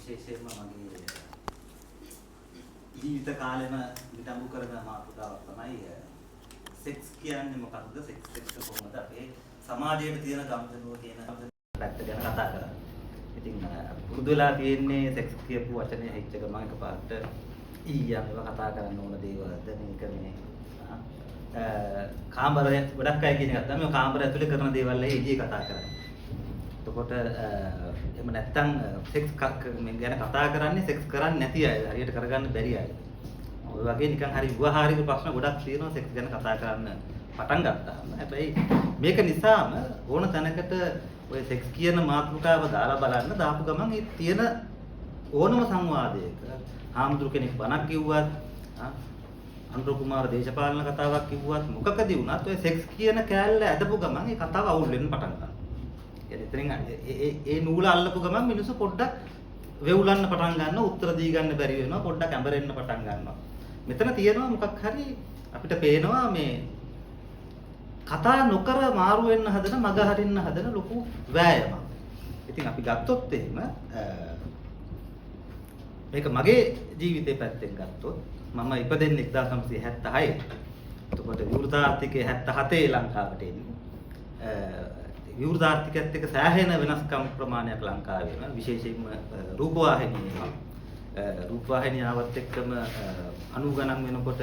විශේෂයෙන්ම මගේ ජීවිත කාලෙම විතඹු කරන මාතෘකාවක් තමයි සෙක්ස් කියන්නේ මොකක්ද, සෙක්ස් එක්ක කොහොමද අපේ සමාජයේ තියෙන ගම්දනුව කියන පැත්ත ගැන කතා කරන්නේ. ඉතින් පුරුදු වෙලා තියෙන්නේ සෙක්ස් කියපු වචනේ හිච්ච ගමන් එකපාරට ඊයන් ඒවා කතා කරන්න ඕන දේවල්ද මේක මේ කාමරය ගොඩක් අය කියන එක තමයි මේ කාමරය ඇතුලේ කරන දේවල් එළියේ කතා කරන්නේ. එතකොට එහෙම නැත්තම් සෙක්ස් ගැන කතා කරන්නේ සෙක්ස් කරන්නේ නැති අය, හරියට කරගන්න බැරි අය. ඔය වගේ නිකන් හරි ව්‍යවහාරික ප්‍රශ්න ගොඩක් තියෙනවා සෙක්ස් ගැන කතා කරන්න පටන් ගත්තාම. හැබැයි මේක නිසාම ඕන තැනකට ඔය සෙක්ස් කියන මාතෘකාව දාලා බලන්න දාපු ගමන් ඒ තියෙන ඕනම සංවාදයක හාමුදුරු කෙනෙක් බණක් කිව්වත් අනුර කුමාර දේශපාලන කතාවක් කිව්වත් මොකකදී වුණත් ඔය සෙක්ස් කියන කෑල්ල ඇදපු ගමන් ඒ කතාව අවුල් වෙන්න පටන් ගන්නවා. එතනින් ඒ නූල අල්ලපු ගමන් මිනිස්සු පොඩ්ඩක් වෙවුලන්න පටන් ගන්නවා, උත්තර දී ගන්න බැරි වෙනවා, පොඩ්ඩක් ඇඹරෙන්න පටන් ගන්නවා. මෙතන තියෙනවා මොකක් හරි අපිට පේනවා මේ කතා නොකර මාරු වෙන්න හදන, මග හරින්න හදන ලොකු වෑයමක්. ඉතින් අපි ගත්තොත් එහෙම මේක මගේ ජීවිතේ පැත්තෙන් ගත්තොත් මම ඉපදෙන්නේ 1976. එතකොට විවෘතාර්ථිකයේ 77 ලංකාවට එන්නේ. විවෘතාර්ථිකයත් එක්ක සෑහෙන වෙනස්කම් ප්‍රමාණයක් ලංකාවේ විශේෂයෙන්ම රූපවාහිනිය. රූපවාහිනියාවත් එක්කම 90 ගණන් වෙනකොට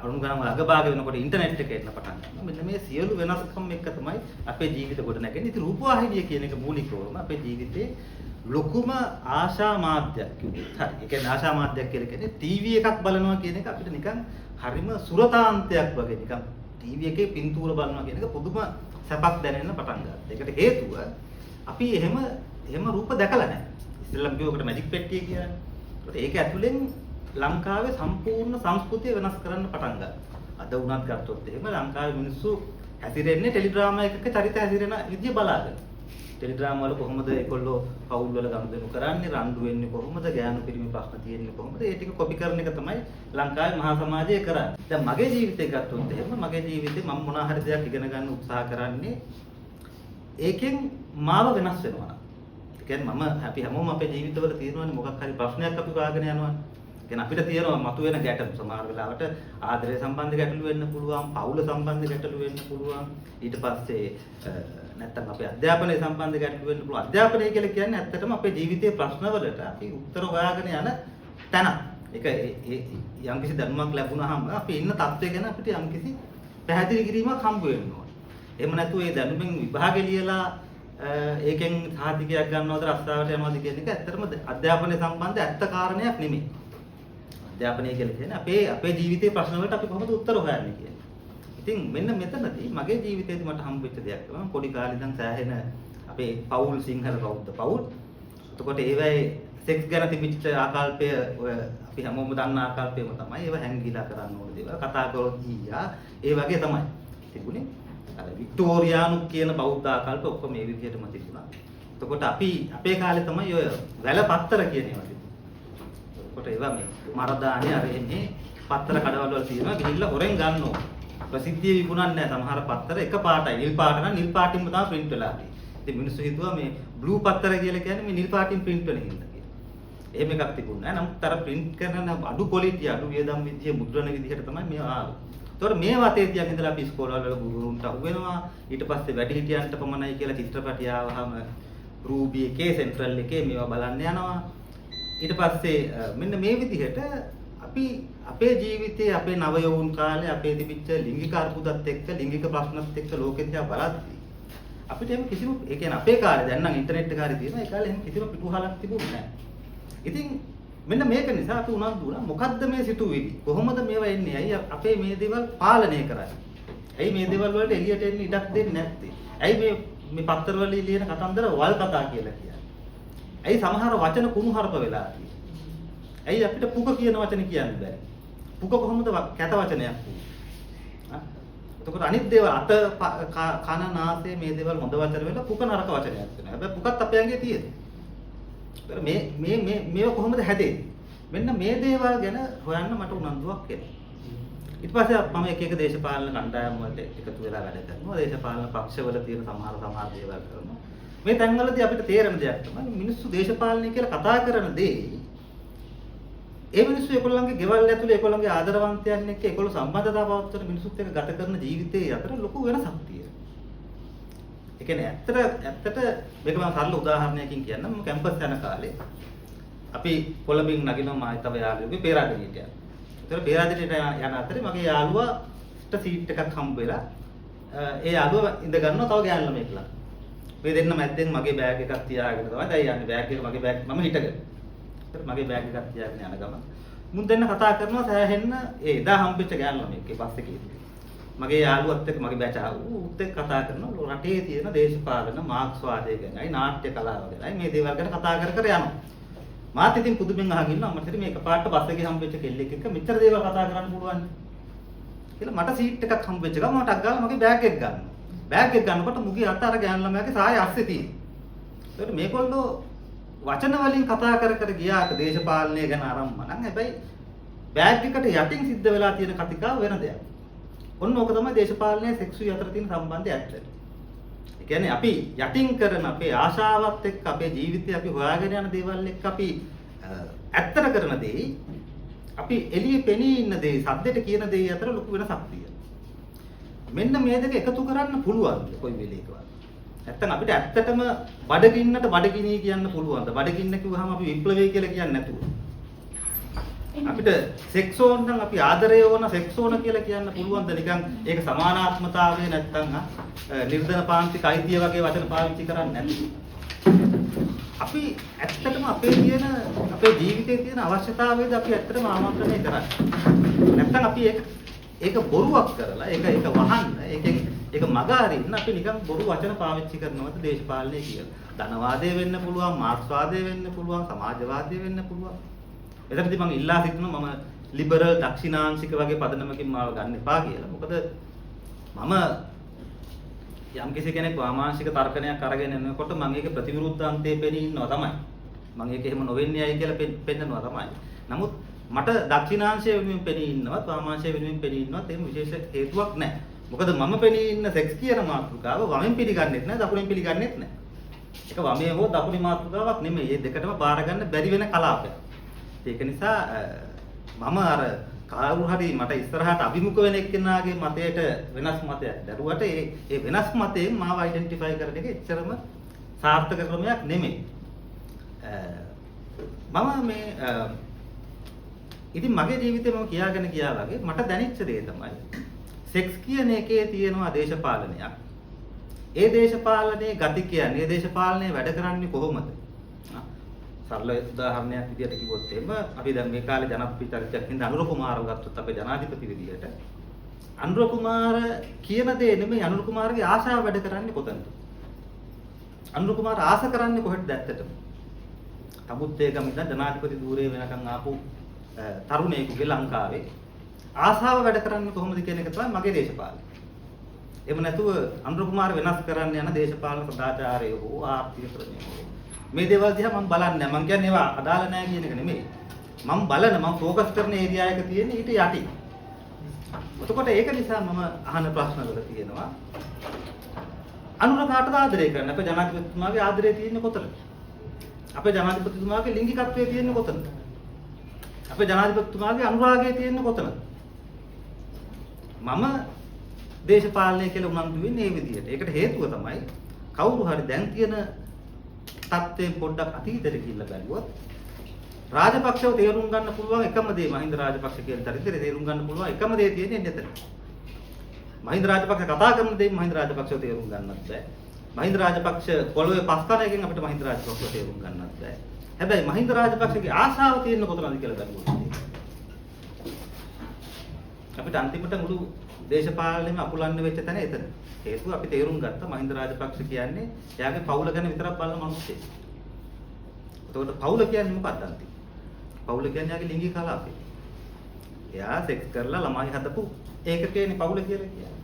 අනුගමන අගභාග වෙනකොට ඉන්ටර්නෙට් එක එන්න පටන් ගන්නවා. මෙන්න මේ සියලු වෙනස්කම් එක්ක තමයි අපේ ජීවිත ගොඩ නැගෙන්නේ. ඉතින් රූපවාහිනිය කියන එක මූලිකවම අපේ ජීවිතේ ලොකුම ආශා මාධ්‍යයක් කිව්වොත් හරි. ඒ කියන්නේ ආශා මාධ්‍යයක් කියලා කියන්නේ ටීවී එකක් බලනවා කියන එක අපිට නිකන් හරිම සුරතාන්තයක් වගේ නිකන් ටීවී එකේ පින්තූර බලනවා කියන එක පුදුම සැපක් දැනෙන්න පටන් ගත්තා. ඒකට හේතුව අපි එහෙම රූප දැකලා නැහැ. ඉස්සෙල්ලම කිව්වකට මැජික් පෙට්ටිය කියන්නේ. ඒක ඇතුලෙන් ලංකාවේ සම්පූර්ණ සංස්කෘතිය වෙනස් කරන්න පටන් ගත්තා. අද වුණත් ගත්තොත් එහෙම ලංකාවේ මිනිස්සු හැසිරෙන්නේ ටෙලිඩ්‍රාමා එකක චරිත හැසිරෙන විදිය බලාගෙන. ටෙලිඩ්‍රාමා වල කොහොමද ඒගොල්ලෝ පවුල් වල ගනුදෙනු කරන්නේ, රණ්ඩු වෙන්නේ කොහොමද, ගෑනු පිරිමි ප්‍රශ්න තියෙන්නේ කොහොමද, ඒ ටික කොපි කරන එක තමයි ලංකාවේ මහා සමාජය කරන්නේ. දැන් මගේ ජීවිතේ ගත්තොත් එහෙම මගේ ජීවිතේ මම මොනවා හරි දෙයක් ඉගෙන ගන්න උත්සාහ කරන්නේ ඒකෙන් මාව වෙනස් වෙනවා. ඒ කියන්නේ අපි හැමෝම අපේ ජීවිතවල තියෙනවානේ මොකක් හරි ප්‍රශ්නයක් අපි වාගෙන යනවා. කියන්නේ අපිට තියෙනවා මතුවෙන ගැටලු. සමහර වෙලාවට ආදරය සම්බන්ධ ගැටලු වෙන්න පුළුවන්, පවුල සම්බන්ධ ගැටලු වෙන්න පුළුවන්. ඊට පස්සේ නැත්තම් අපේ අධ්‍යාපනය සම්බන්ධ ගැටලු වෙන්න පුළුවන්. අධ්‍යාපනය කියලා කියන්නේ ඇත්තටම අපේ ජීවිතයේ ප්‍රශ්නවලට අපි උත්තර හොයාගෙන යන තැන. ඒක යම්කිසි දැනුමක් ලැබුණාම අපි ඉන්න තත්ත්වය ගැන අපිට යම්කිසි පැහැදිලි කිරීමක් හම්බ වෙන්න ඕනේ. එහෙම නැත්නම් ඒ දැනුමින් විභාගෙ ලියලා ඒකෙන් සාධිකයක් ගන්නවද රස්සාවට යනවද කියන එක ඇත්තටම අධ්‍යාපනය සම්බන්ධ ඇත්ත කාරණයක් නෙමෙයි. අධ්‍යාපනය කියලා කියන්නේ අපේ ජීවිතයේ ප්‍රශ්න වලට අපි කොහොමද උත්තර හොයන්නේ කියන්නේ. ඉතින් මෙන්න මෙතනදී මගේ ජීවිතේදී මට හම්බෙච්ච දෙයක් තමයි පොඩි කාලේ ඉඳන් සෑහෙන අපේ පවුල් සිංහල බෞද්ධ පවුල්. එතකොට ඒවයි සෙක්ස් ගැන තිබිච්ච ආකල්පය ඔය අපි හැමෝම දන්න ආකල්පයම තමයි. ඒව හැංගිලා කරන්න ඕන දේවල් කතා කරොත් ඊයා ඒ වගේ තමයි තිබුණේ. අර වික්ටෝරියානු කියන බෞද්ධ ආකල්ප ඔක්කොම මේ විදිහටම තිබුණා. එතකොට අපේ කාලේ තමයි ඔය වැල පත්තර කියන ඒවා තිබුණේ. කොට ඒවා මේ මරදානේ අර එන්නේ පත්තර කඩවල වල තියෙනවා ගිහිල්ලා හොරෙන් ගන්නවා. ප්‍රසිද්ධිය විකුණන්නේ නැහැ සමහර පත්තර එක පාටයි. නිල් පාට නම් නිල් පාටින්ම තමයි print වෙලා තියෙන්නේ. ඉතින් මිනිස්සු හිතුවා මේ blue පත්තර කියලා කියන්නේ මේ නිල් පාටින් print වෙන හින්දා කියලා. එහෙම එකක් තිබුණේ නැහැ. නමුත් අර print කරන අඩු quality අඩු වියදම් විදිය මුද්‍රණ විදිහට තමයි මේවා ආවේ. ඒතකොට මේ වතේ තියන් ඉඳලා අපි ඉස්කෝලවල ගුරුවරුන්ට අහු වෙනවා. ඊට පස්සේ වැඩිහිටියන්ට පමණයි කියලා චිත්‍රපටය ආවහම රූබි එකේ සෙන්ට්‍රල් එකේ මේවා බලන්න යනවා. ඊට පස්සේ මෙන්න මේ විදිහට අපි අපේ ජීවිතයේ අපේ නව යෞවන කාලේ අපේ තිබිච්ච ලිංගික අර්බුදත් එක්ක ලිංගික ප්‍රශ්නත් එක්ක ලෝකෙ දිහා බලද්දී අපිට එහෙම කිසිම ඒ කියන්නේ අපේ කාලේ දැන් නම් ඉන්ටර්නෙට් එක හරි තියෙනවා ඒ කාලේ එහෙම කිසිම පිටුහලක් තිබුණේ නැහැ. ඉතින් මෙන්න මේක නිසා අපි උනන්දු වුණා මොකද්ද මේ සිතුවිලි? කොහොමද මේවා එන්නේ? ඇයි අපේ මේ දේවල් පාලනය කරන්නේ? ඇයි මේ දේවල් වලට එළියට එන්න ඉඩක් දෙන්නේ නැත්තේ? ඇයි මේ පත්තරවල ලියන කතන්දර වල් කතා කියලා කියන්නේ? ඇයි සමහර වචන කුණුහරුප වෙලා තියෙන්නේ? ඇයි අපිට පුක කියන වචන කියන්න බැරි? පුක කොහොමද කැත වචනයක් වුනේ? එතකොට අනිත් දේවල් අත කන නාසය මේ දේවල් හොඳ වචන වෙලා පුක නරක වචනයක් වෙනවා. හැබැයි පුකත් අපේ ඇඟේ තියෙනවා. මේව කොහොමද හැදෙන්නේ? මෙන්න මේ දේවල් ගැන හොයන්න මට උනන්දුවක් එනවා. ඊට පස්සේ මම එක දේශපාලන කණ්ඩායම් වලට එකතු වෙලා වැඩ කරනවා. දේශපාලන පක්ෂවල තියෙන සමහර දේවල් කරනවා. මේ තැන්වලදී අපිට තේරෙන දෙයක් තමයි මිනිස්සු දේශපාලනය කියලා කතා කරන දේ ඒ මිනිස්සු ඒගොල්ලන්ගේ ගෙවල් ඇතුලේ ඒගොල්ලන්ගේ ආදරවන්තයන් එක්ක ඒගොල්ලෝ සම්බන්ධතාව පවත්වන මිනිස්සුත් එක්ක ගත කරන ජීවිතයේ අතර ලොකු වෙනසක් තියෙනවා. ඒ කියන්නේ ඇත්තට මේක මම සරල උදාහරණයකින් කියන්නම්. මම කැම්පස් යන කාලේ අපි කොළඹින් නගිනවා මා හිතව යාළුවෙකුගේ පේරාදෙණියට යනවා. ඒතර පේරාදෙණියට යන අතරේ මගේ යාළුවාට සීට් එකක් හම්බ වෙලා ඒ යාළුවා ඉඳ ගන්නවා තව ගෑනු ළමයෙක් ළඟ. මේ දෙන්න මැද්දෙන් මගේ බෑග් එකක් තියාගෙන තමයි දැන් යන්නේ. බෑග් එක මගේ බෑග් මම හිටගෙන. ඒතර මගේ බෑග් එකක් තියාගෙන යන ගමන් මුන් දෙන්න කතා කරනවා සෑහෙන්න ඒ එදා හම්බෙච්ච ගෑනු ළමයෙක් ඒ බස් එකේ. මගේ යාළුවත් එක්ක මගේ බැච් ඌත් එක්ක කතා කරනවා රටේ තියෙන දේශපාලන මාක්ස්වාදය ගැනයි නාට්‍ය කලාව ගැනයි මේ දේවල් ගැන කතා කර යනවා. මාත් ඉතින් පුදුමෙන් අහගෙන ඉන්නවා මට ඉතින් මේක පාට බස් එකේ හම්බෙච්ච කෙල්ලෙක් එක්ක මෙච්චර දේවල් කතා කරන්න පුළුවන් කියලා මට සීට් එකක් හම්බෙච්ච ගමන් මට අග්ගාලා මගේ බෑග් එක ගන්නවා. බෑග් එක ගන්නකොට මුගේ අත අර ගෑනු ළමයාගේ සාය අස්සේ තියෙනවා. ඒකට මේගොල්ලෝ වචන වලින් කතා කර ගියාට දේශපාලනය ගැන ආරම්භ නම් හැබැයි බෑග් එකට යටින් සිද්ධ වෙලා තියෙන කතිකාව වෙන දෙයක්. ඔන්න ඕක තමයි දේශපාලනයේ සෙක්සුයි අතර තියෙන සම්බන්ධය ඇත්තට. ඒ කියන්නේ අපි යටින් කරන අපේ ආශාවත් එක්ක අපේ ජීවිතේ අපි හොයාගෙන යන දේවල් එක්ක අපි ඇත්තට කරන දේ අපි එළියේ පෙනී ඉන්න දේ සද්දෙට කියන දේ අතර ලොකු වෙනසක් තියෙනවා. මෙන්න මේ දෙක එකතු කරන්න පුළුවන් කොයි වෙලේකවත්. නැත්තම් අපිට ඇත්තටම බඩගින්නට බඩගිනී කියන්න පුළුවන්ද? බඩගින්න කිව්වහම අපි විප්ලවය කියලා කියන්නේ නැතුව. අපිට සෙක්ස් ඕන නම් අපි ආදරය ඕන සෙක්ස් ඕන කියලා කියන්න පුළුවන්ද? නිකන් ඒක සමානාත්මතාවය නැත්තම් නිර්ධන පාන්තික අයිතිය වගේ වචන පාවිච්චි කරන්නේ නැති. අපි ඇත්තටම අපේ ජීවිතයේ තියෙන අවශ්‍යතාවයද අපි ඇත්තටම ආමන්ත්‍රණය කරන්නේ. නැත්තම් අපි ඒක බොරුවක් කරලා ඒක වහන්න ඒක මග අරින්න අපි නිකන් බොරු වචන පාවිච්චි කරනවද දේශපාලනය කියලා. ධනවාදය වෙන්න පුළුවන්, මාක්ස්වාදය වෙන්න පුළුවන්, සමාජවාදය වෙන්න පුළුවන්. එතනදී මම ඉල්ලා සිටිනවා මම ලිබරල් දක්ෂිනාංශික වගේ පදනමකින් මාව ගන්න එපා කියලා. මොකද මම යම් කිසි කෙනෙක් වාමාංශික තර්කණයක් අරගෙන එනකොට මම ඒක ප්‍රතිවිරුද්ධ අන්තයේ පෙනී ඉන්නවා තමයි. මම ඒක එහෙම නොවෙන්නේ ඇයි කියලා පෙන්නනවා තමයි. නමුත් මට දක්ෂිනාංශය වෙනුවෙන් පෙනී ඉන්නවත් වාමාංශය වෙනුවෙන් පෙනී ඉන්නවත් එහෙම විශේෂ හේතුවක් නැහැ. මොකද මම පෙනී ඉන්න සෙක්ස් කියන මාතෘකාව වමෙන් පිළිගන්නෙත් නැහැ, දකුණෙන් පිළිගන්නෙත් නැහැ. ඒක වමේ හෝ දකුණේ මාතෘකාවක් නෙමෙයි. මේ දෙකටම බාර ගන්න බැරි වෙන කලාපයක්. ඒක නිසා මම අර කවුරු හරි මට ඉස්සරහට අභිමුඛ වෙන එක්කෙනාගේ මතයට වෙනස් මතයක් දරුවට ඒ වෙනස් මතයෙන් මාව අයිඩෙන්ටිෆයි කරන එක එච්චරම සාර්ථක ක්‍රමයක් නෙමෙයි. මම මේ ඉතින් මගේ ජීවිතේ මම කියාගෙන ගියා වගේ මට දැනෙච්ච දේ තමයි සෙක්ස් කියන එකේ තියෙනවා දේශපාලනයක්. ඒ දේශපාලනයේ ගති කියන්නේ ඒ දේශපාලනයේ වැඩ කරන්නේ කොහොමද? සරල උදාහරණයක් විදිහට කිව්වොත් එහෙම අපි දැන් මේ කාලේ ජනප්‍රිය චරිතයක් හින්දා අනුර කුමාරව ගත්තොත් අපේ ජනාධිපති විදිහට අනුර කුමාර කියන දේ නෙමෙයි අනුර කුමාරගේ ආශාව වැඩ කරන්නේ කොතනද? අනුර කුමාර ආස කරන්නේ කොහෙටද ඇත්තටම? තමුත්තේගම ඉඳන් ජනාධිපති ධූරේ වෙනකන් ආපු තරුණයෙකුගේ ලංකාවේ ආශාව වැඩ කරන්නේ කොහොමද කියන එක තමයි මගේ දේශපාලනය. එහෙම නැතුව අනුර කුමාර වෙනස් කරන්න යන දේශපාලන සදාචාරය හෝ ආර්ථික ක්‍රමය හෝ මේ දේවල් දිහා මම බලන්නේ නැහැ. මම කියන්නේ ඒවා අදාළ නැහැ කියන එක නෙමෙයි. මම ફોකස් කරන ඒරියා එක තියෙන්නේ ඊට යටි. එතකොට ඒක නිසා මම අහන ප්‍රශ්න වල තියෙනවා අනුර කාටද ආදරය කරන්නේ? අපේ ජනාධිපතිතුමාගේ ආදරය තියෙන්නේ කොතනද? අපේ ජනාධිපතිතුමාගේ ලිංගිකත්වය තියෙන්නේ කොතනද? අපේ ජනාධිපතිතුමාගේ අනුරාගය තියෙන්නේ කොතනද? මම දේශපාලනය කියලා උනන්දු වෙන්නේ මේ විදිහට. ඒකට හේතුව තමයි කවුරු හරි දැන් තියෙන තත්ත්වයෙන් පොඩ්ඩක් අතීතයට ගිහිල්ලා බැලුවොත් රාජපක්ෂව තේරුම් ගන්න පුළුවන් එකම දේ මහින්ද රාජපක්ෂ කියන චරිතේ තේරුම් ගන්න පුළුවන් එකම දේ තියෙන්නේ එතන. මහින්ද රාජපක්ෂ කතා කරන දේ මහින්ද රාජපක්ෂව තේරුම් ගන්නත් බෑ. මහින්ද රාජපක්ෂ පොළොවේ පස් කන එකෙන් අපිට මහින්ද රාජපක්ෂව තේරුම් ගන්නත් බෑ. හැබැයි මහින්ද රාජපක්ෂගේ ආශාව තියෙන කොතනද කියලා බැලුවොත් අපිට අන්තිමට මුළු දේශපාලනයම අකුලන්න වෙච්ච තැන එතන. හේතුව අපි තේරුම් ගත්ත මහින්ද රාජපක්ෂ කියන්නේ එයාගේ පවුල ගැන විතරක් බලන මිනිස්සෙක්. එතකොට පවුල කියන්නේ මොකක්ද අන්තිම? පවුල කියන්නේ එයාගේ ලිංගික කලාපය. එයා සෙක්ස් කරලා ළමයි හදපු ඒකකේනේ පවුල කියලා කියන්නේ.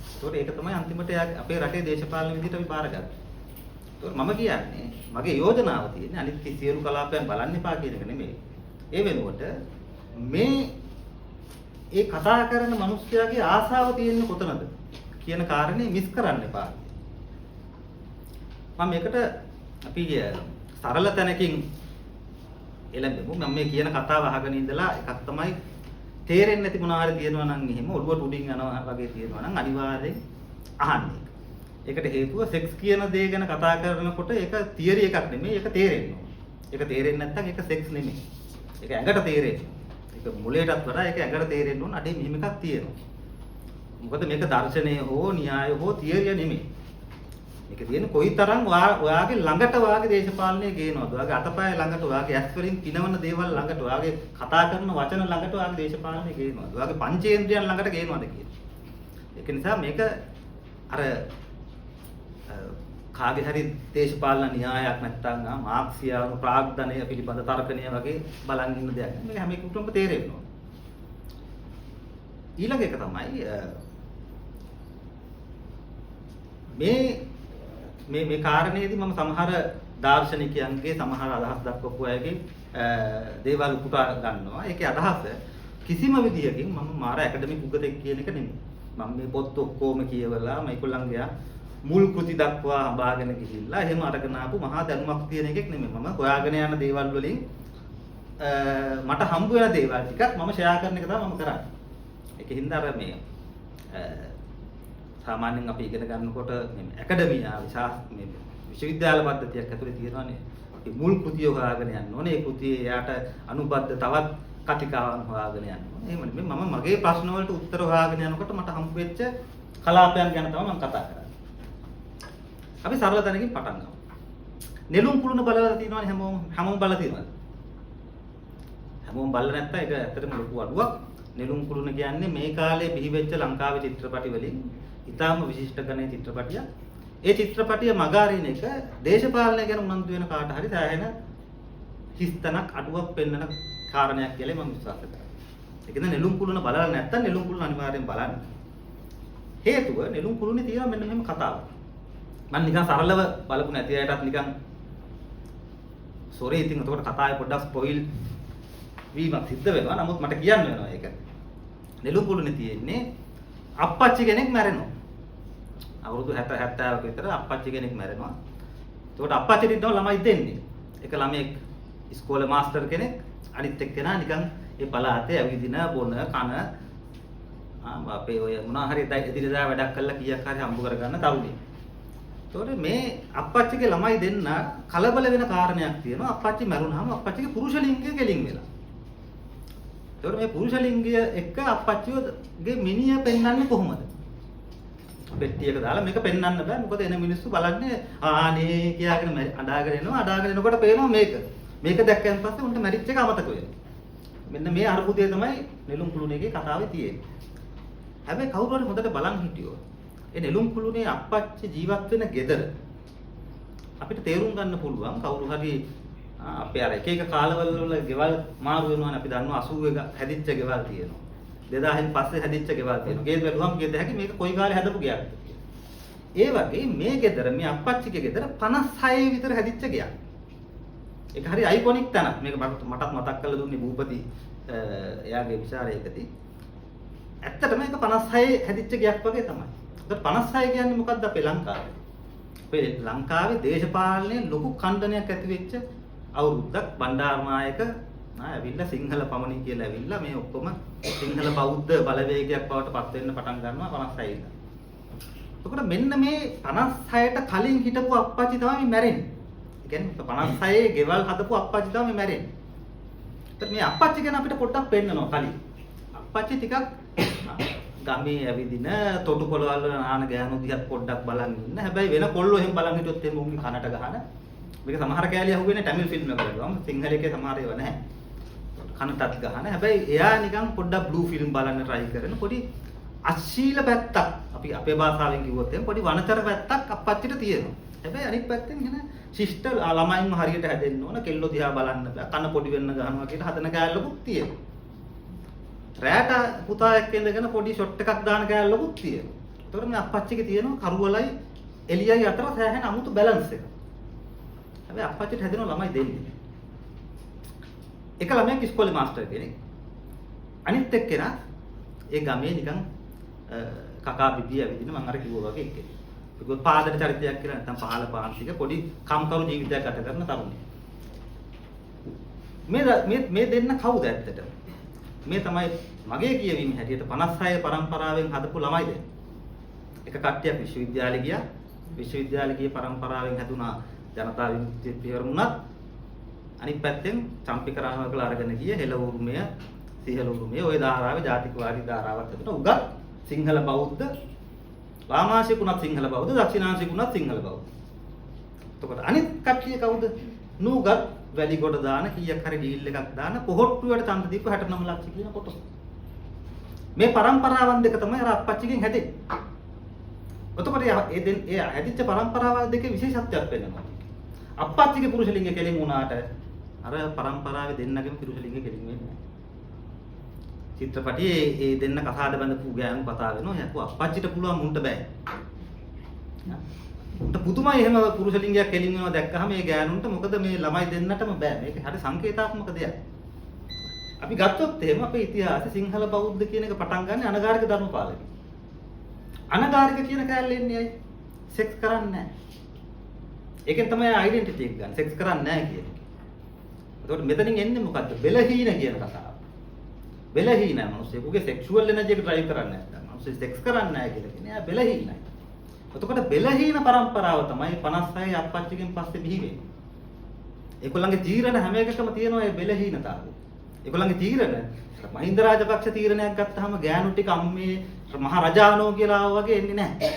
එතකොට ඒක තමයි අන්තිමට එයා අපේ රටේ දේශපාලන විදිහට අපි බාරගත්තේ. එතකොට මම කියන්නේ මගේ යෝජනාව තියෙන්නේ අනිත් සියලු කලාපයන් බලන්න එපා කියන එක නෙමෙයි. ඒ වෙනුවට ඒ කතා කරන මිනිස්යාගේ ආසාව තියෙන්නේ කොතනද කියන කාරණේ මිස් කරන්න එපා. මම මේකට අපි සරල තැනකින් එළඹෙමු. මම මේ කියන කතාව අහගෙන ඉඳලා එකක් තමයි තේරෙන්නේ නැති මොනවා හරි තියෙනවා නම් එහෙම ඔළුවට උඩින් යනවා වගේ තියෙනවා නම් අනිවාර්යෙන් අහන්න. ඒකට හේතුව සෙක්ස් කියන දේ ගැන කතා කරනකොට ඒක තියරි එකක් නෙමෙයි, ඒක තේරෙන්න ඕන. ඒක තේරෙන්නේ නැත්නම් ඒක සෙක්ස් නෙමෙයි. ඒක ඇඟට තේරෙන්නේ. ඒක මුලයටත් වඩා ඒක ඇඟට තේරෙන්න ඕන. අඩේ මෙහෙම එකක් තියෙනවා. මොකද මේක දර්ශනය හෝ න්‍යාය හෝ තියරිය නෙමෙයි. මේක තියෙන්නේ කොයිතරම් ඔයාගේ ළඟට ඔයාගේ දේශපාලනය ගේනවද? ඔයාගේ අතපය ළඟට, ඔයාගේ ඇස් වලින් පිනවන දේවල් ළඟට, ඔයාගේ කතා කරන වචන ළඟට ඔයාගේ දේශපාලනය ගේනවද? ඔයාගේ පංචේන්ද්‍රයන් ළඟට ගේනවද කියන. ඒක නිසා මේක අර කාගේ හරි දේශපාලන න්‍යායක් නැත්නම් මාක්සියානු ප්‍රාග්ධනය පිළිබඳ තර්කණය වගේ බලන් ඉන්න දෙයක්. මේක හැම එකටම තේරෙන්න ඕන. ඊළඟ එක තමයි මේ කාරණේදී මම සමහර දාර්ශනිකයන්ගේ සමහර අදහස් දක්වපු අයගේ දේවල් උපුටා ගන්නවා. ඒකේ අදහස කිසිම විදියකින් මම මාර ඇකඩමික් උගතෙක් කියන එක නෙමෙයි. මම මේ පොත් ඔක්කොම කියවලා මේගොල්ලන්ගේ මුල් කෘති දක්වා හඹාගෙන ගිහිල්ලා එහෙම අරගෙන ආපු මහා දැනුමක් තියෙන එකෙක් නෙමෙයි. මම හොයාගෙන යන දේවල් වලින් මට හම්බ වෙන දේවල් ටිකක් මම ෂෙයා කරන එක තමයි මම කරන්නේ. ඒකින්ද අර මේ සාමාන්‍යයෙන් අපි ඉගෙන ගන්නකොට මේ ඇකඩමියා මේ විශ්වවිද්‍යාල පද්ධතියක් ඇතුලේ තියෙනවානේ. අපි මුල් කෘතිය හොයාගෙන යන්න ඕනේ. ඒ කෘතියේ යාට අනුබද්ධ තවත් කතිකාවන් හොයාගෙන යන්න ඕනේ. එහෙම නෙමෙයි මම මගේ ප්‍රශ්න වලට උත්තර හොයාගෙන යනකොට මට හම්බ වෙච්ච කලාපයන් ගැන තමයි මම කතා කරන්නේ. අපි සරල තැනකින් පටන් ගමු. නෙළුම් කුළුණ බලලා තියෙනවනේ හැමෝම බලලා තියෙනවද? හැමෝම බලලා නැත්නම් ඒක ඇත්තටම ලොකු අඩුවක්. නෙළුම් කුළුණ කියන්නේ මේ කාලේ බිහිවෙච්ච ලංකාවේ චිත්‍රපටි වලින් ඉතාම විශිෂ්ට ගණයේ චිත්‍රපටියක්. ඒ චිත්‍රපටිය මගහරින එක දේශපාලනය ගැන උනන්දු වෙන කාට හරි සෑහෙන හිස්තනක් අඩුවක් පෙන්වන කාරණයක් කියලා මම විශ්වාස කරනවා. ඒ කියන්නේ නෙළුම් කුළුණ බලලා නැත්නම් නෙළුම් කුළුණ අනිවාර්යෙන් බලන්න. හේතුව නෙළුම් කුළුණේ තියෙන මෙන්න මෙහෙම කතාවක්. මම නිකන් සරලව බලපු නැති අයටත් නිකන් සෝරි ඉතින් උතකොට කතාවේ පොඩ්ඩක් ස්පොයිල් වීමක් සිද්ධ වෙනවා. නමුත් මට කියන්න වෙනවා ඒක. නෙළුම් කුළුණේ තියෙන්නේ අප්පච්චි කෙනෙක් මැරෙනවා. අවුරුදු 70ක විතර අප්පච්චි කෙනෙක් මැරෙනවා. එතකොට අප්පච්චිට ඉන්නව ළමයි දෙන්නේ. එක ළමෙක් ඉස්කෝලේ මාස්ටර් කෙනෙක්, අනිත් එක්කෙනා නිකන් ඒ පළාතේ ඇවිදින බොන කන අපේ ඔය මොනවා හරි එදිනෙදා වැඩක් කරලා කීයක් හරි හම්බ කරගන්න තරුණිය. එතකොට මේ අප්පච්චිගේ ළමයි දෙන්න කලබල වෙන කාරණයක් තියෙනවා. අප්පච්චි මැරුණාම අප්පච්චිගේ පුරුෂ ලිංගය කෙලින් වෙලා. එතකොට මේ පුරුෂ ලිංගය එක්ක අප්පච්චිගේ මිනිය පෙන්වන්නේ කොහොමද? පෙට්ටියක දාලා මේක පෙන්වන්න බෑ. මොකද එන මිනිස්සු බලන්නේ ආනේ කියාගෙන අඬාගෙන එනවා. අඬාගෙන එනකොට පේනවා මේක. මේක දැක්කයන් පස්සේ උන්ට මැරිච් එක අමතක වෙනවා. මෙන්න මේ අරුබුදය තමයි නෙළුම් කුළුණේගේ කතාවේ තියෙන්නේ. හැබැයි කවුරු හරි හොඳට බලන් හිටියොත් ඒ නෙළුම් කුළුණේ අප්පච්චි ජීවත් වෙන ගෙදර අපිට තේරුම් ගන්න පුළුවන් කවුරු හරි අපේ අර එක එක කාලවල වල ගෙවල් මාරු වෙනවනේ. අපි දන්නවා 80 හැදිච්ච ගෙවල් තියෙනවා. 2000න් පස්සේ හැදිච්ච ගෙවල් තියෙනවා. ගේ බැලුවම ගෙද හැකි මේක කොයි කාලේ හදපු ගෙයක්ද කියලා. ඒ වගේ මේ ගෙදර මේ අප්පච්චිගේ ගෙදර 56 විතර හැදිච්ච ගෙයක්. ඒක හරි අයිකොනික් තැනක්. මේක මටත් මතක් කරලා දුන්නේ භූපති එයාගේ විචාරයකදී. ඇත්තටම ඒක 56 හැදිච්ච ගෙයක් වගේ තමයි. ඒත් 56 කියන්නේ මොකද්ද අපේ ලංකාවේ? අපේ ලංකාවේ දේශපාලනයේ ලොකු ඛණ්ඩනයක් ඇති වෙච්ච අවුරුද්දක් බණ්ඩාරනායක ඇවිල්ලා සිංහල පමණින් කියලා ඇවිල්ලා මේ ඔක්කොම සිංහල බෞද්ධ බලවේගයක් බවට පත් වෙන්න පටන් ගන්නවා 56 ඉඳන්. එතකොට මෙන්න මේ 56ට කලින් හිටපු අප්පච්චි තමයි මැරෙන්නේ. ඒ කියන්නේ 56 ගෙවල් හදපු අප්පච්චි තමයි මැරෙන්නේ. ඒත් මේ අප්පච්චි ගැන අපිට පොඩ්ඩක් පෙන්නනවා කලින්. අප්පච්චි ටිකක් ගමේ ඇවිදින තොටු පොළවල් වල නාන ගෑනු දිහා පොඩ්ඩක් බලන් ඉන්න. හැබැයි වෙන කොල්ලෝ එහෙම බලන් හිටියොත් එන්නේ උන්ගේ කනට ගහන. මේක සමහර කෑලි අහුවෙන්නේ ටැමිල් ෆිල්ම් එකකට ගම. සිංහල එකේ සමහර ඒවා නැහැ. කනටත් ගහන. හැබැයි එයා නිකන් පොඩ්ඩක් බ්ලූ ෆිල්ම් බලන්න try කරන පොඩි අශ්ලීල පැත්තක් අපි අපේ භාෂාවෙන් කිව්වොත් එහෙනම් පොඩි වනතර පැත්තක් අප්පච්චිට තියෙනවා. හැබැයි අනිත් පැත්තෙන් එන ශිෂ්ට ළමයින්ම හරියට හැදෙන්න ඕන. කෙල්ලෝ දිහා බලන්න බෑ. කන පොඩි වෙන්න ගහනවා කියලා හදන කෑල්ලකුත් තියෙනවා. රැට පුතා එක්ක ඉඳගෙන පොඩි ෂොට් එකක් දාන කෑල්ලකුත් තියෙනවා. ඒතකොට මේ අප්පච්චිගේ තියෙනවා කරුවලයි එළියයි අතර සෑහෙන අමුතු බැලන්ස් එක. හැබැයි අප්පච්චිට හැදෙන ළමයි දෙන්නේ. එක ළමයෙක් ඉස්කෝලේ මාස්ටර් කෙනෙක්. අනිත් එක්කෙනා ඒ ගමේ නිකන් කකා බිබී ඇවිදින මම අර කිව්වා වගේ එක්කෙනෙක්. ඒක පාදට චරිතයක් කියලා නැත්නම් පහළ පාන්තික පොඩි කම්කරු ජීවිතයක් ගත කරන තරුණයෙක්. මේ දෙන්න කවුද ඇත්තට? මේ තමයි මගේ කියවීම හැටියට 56 පරම්පරාවෙන් හදපු ළමයි දෙන්න. එක කට්ටියක් විශ්වවිද්‍යාලේ ගියා. විශ්වවිද්‍යාලේ ගිය පරම්පරාවෙන් හැදුනා ජනතා විමුක්ති පියවරුණත් අනිත් පැත්තෙන් චම්පික රාමකල අරගෙන ගිය හෙළ උරුමය, සිහළ උරුමය ওই ධාරාවේ ජාතිකවාදී ධාරාවක් තිබුණා. උගත් සිංහල බෞද්ධ වාමාංශිකුණත් සිංහල බෞද්ධ, දක්ෂිණාංශිකුණත් සිංහල බෞද්ධ. එතකොට අනිත් කට්ටිය කවුද? නූගත් වැඩි කොට දාන කීයක් හරි ඩීල් එකක් දාන පොහොට්ටුවට ඡන්ද දීපු 69 ලක්ෂ කියන කොටස. මේ පරම්පරාවන් දෙක තමයි අර අප්පච්චිගෙන් හැදෙන්නේ. එතකොට ඒ හැදිච්ච පරම්පරාව දෙකේ විශේෂත්වයක් වෙනවා. අප්පච්චිගේ පුරුෂ ලිංග කෙලින් වුණාට අර පරම්පරාවේ දෙන්නගෙම පුරුෂ ලිංග කෙලින් වෙන්නේ නැහැ. චිත්‍රපටියේ ඒ දෙන්න කසාද බඳපු ගෑනු කතා වෙනවා. යකෝ අප්පච්චිට පුළුවන් මුන්ට බෑ. උන්ට පුදුමයි එහෙම පුරුෂ ලිංගයක් කෙලින් වෙනවා දැක්කහම මේ ගෑනුන්ට මොකද මේ ළමයි දෙන්නටම බෑ. මේක හරි සංකේතාත්මක දෙයක්. අපි ගත්තොත් එහෙම අපේ ඉතිහාසයේ සිංහල බෞද්ධ කියන එක පටන් ගන්න අනගාരിക ධර්මපාලකෙන්. අනගාരിക කියන කැලේ එන්නේ අය සෙක්ස් කරන්නේ නැහැ. ඒකෙන් තමයි ඩෙන්ටිටි එක ගන්න. සෙක්ස් කරන්නේ නැහැ කියන එක. එතකොට මෙතනින් එන්නේ මොකද්ද? බෙලහීන කියන කතාව. බෙලහීන මිනිස්සුගේ සෙක්ෂුවල් එනර්ජි එක ඩ්‍රයිව් කරන්නේ නැත්නම් මිනිස්සු සෙක්ස් කරන්නේ නැහැ කියලා කියන්නේ. එයා බෙලහීනයි. එතකොට බෙලහීන පරම්පරාව තමයි 56 අප්පච්චිගෙන් පස්සේ බිහි වෙන්නේ. ඒගොල්ලන්ගේ තීරණ හැම එකකම තියෙනවා මේ බෙලහීනතාවය. ඒගොල්ලන්ගේ තීරණ මහින්ද රාජපක්ෂ තීරණයක් ගත්තාම ගෑනු ටික අම්මේ මහ රජානෝ කියලා ආවා වගේ එන්නේ නැහැ.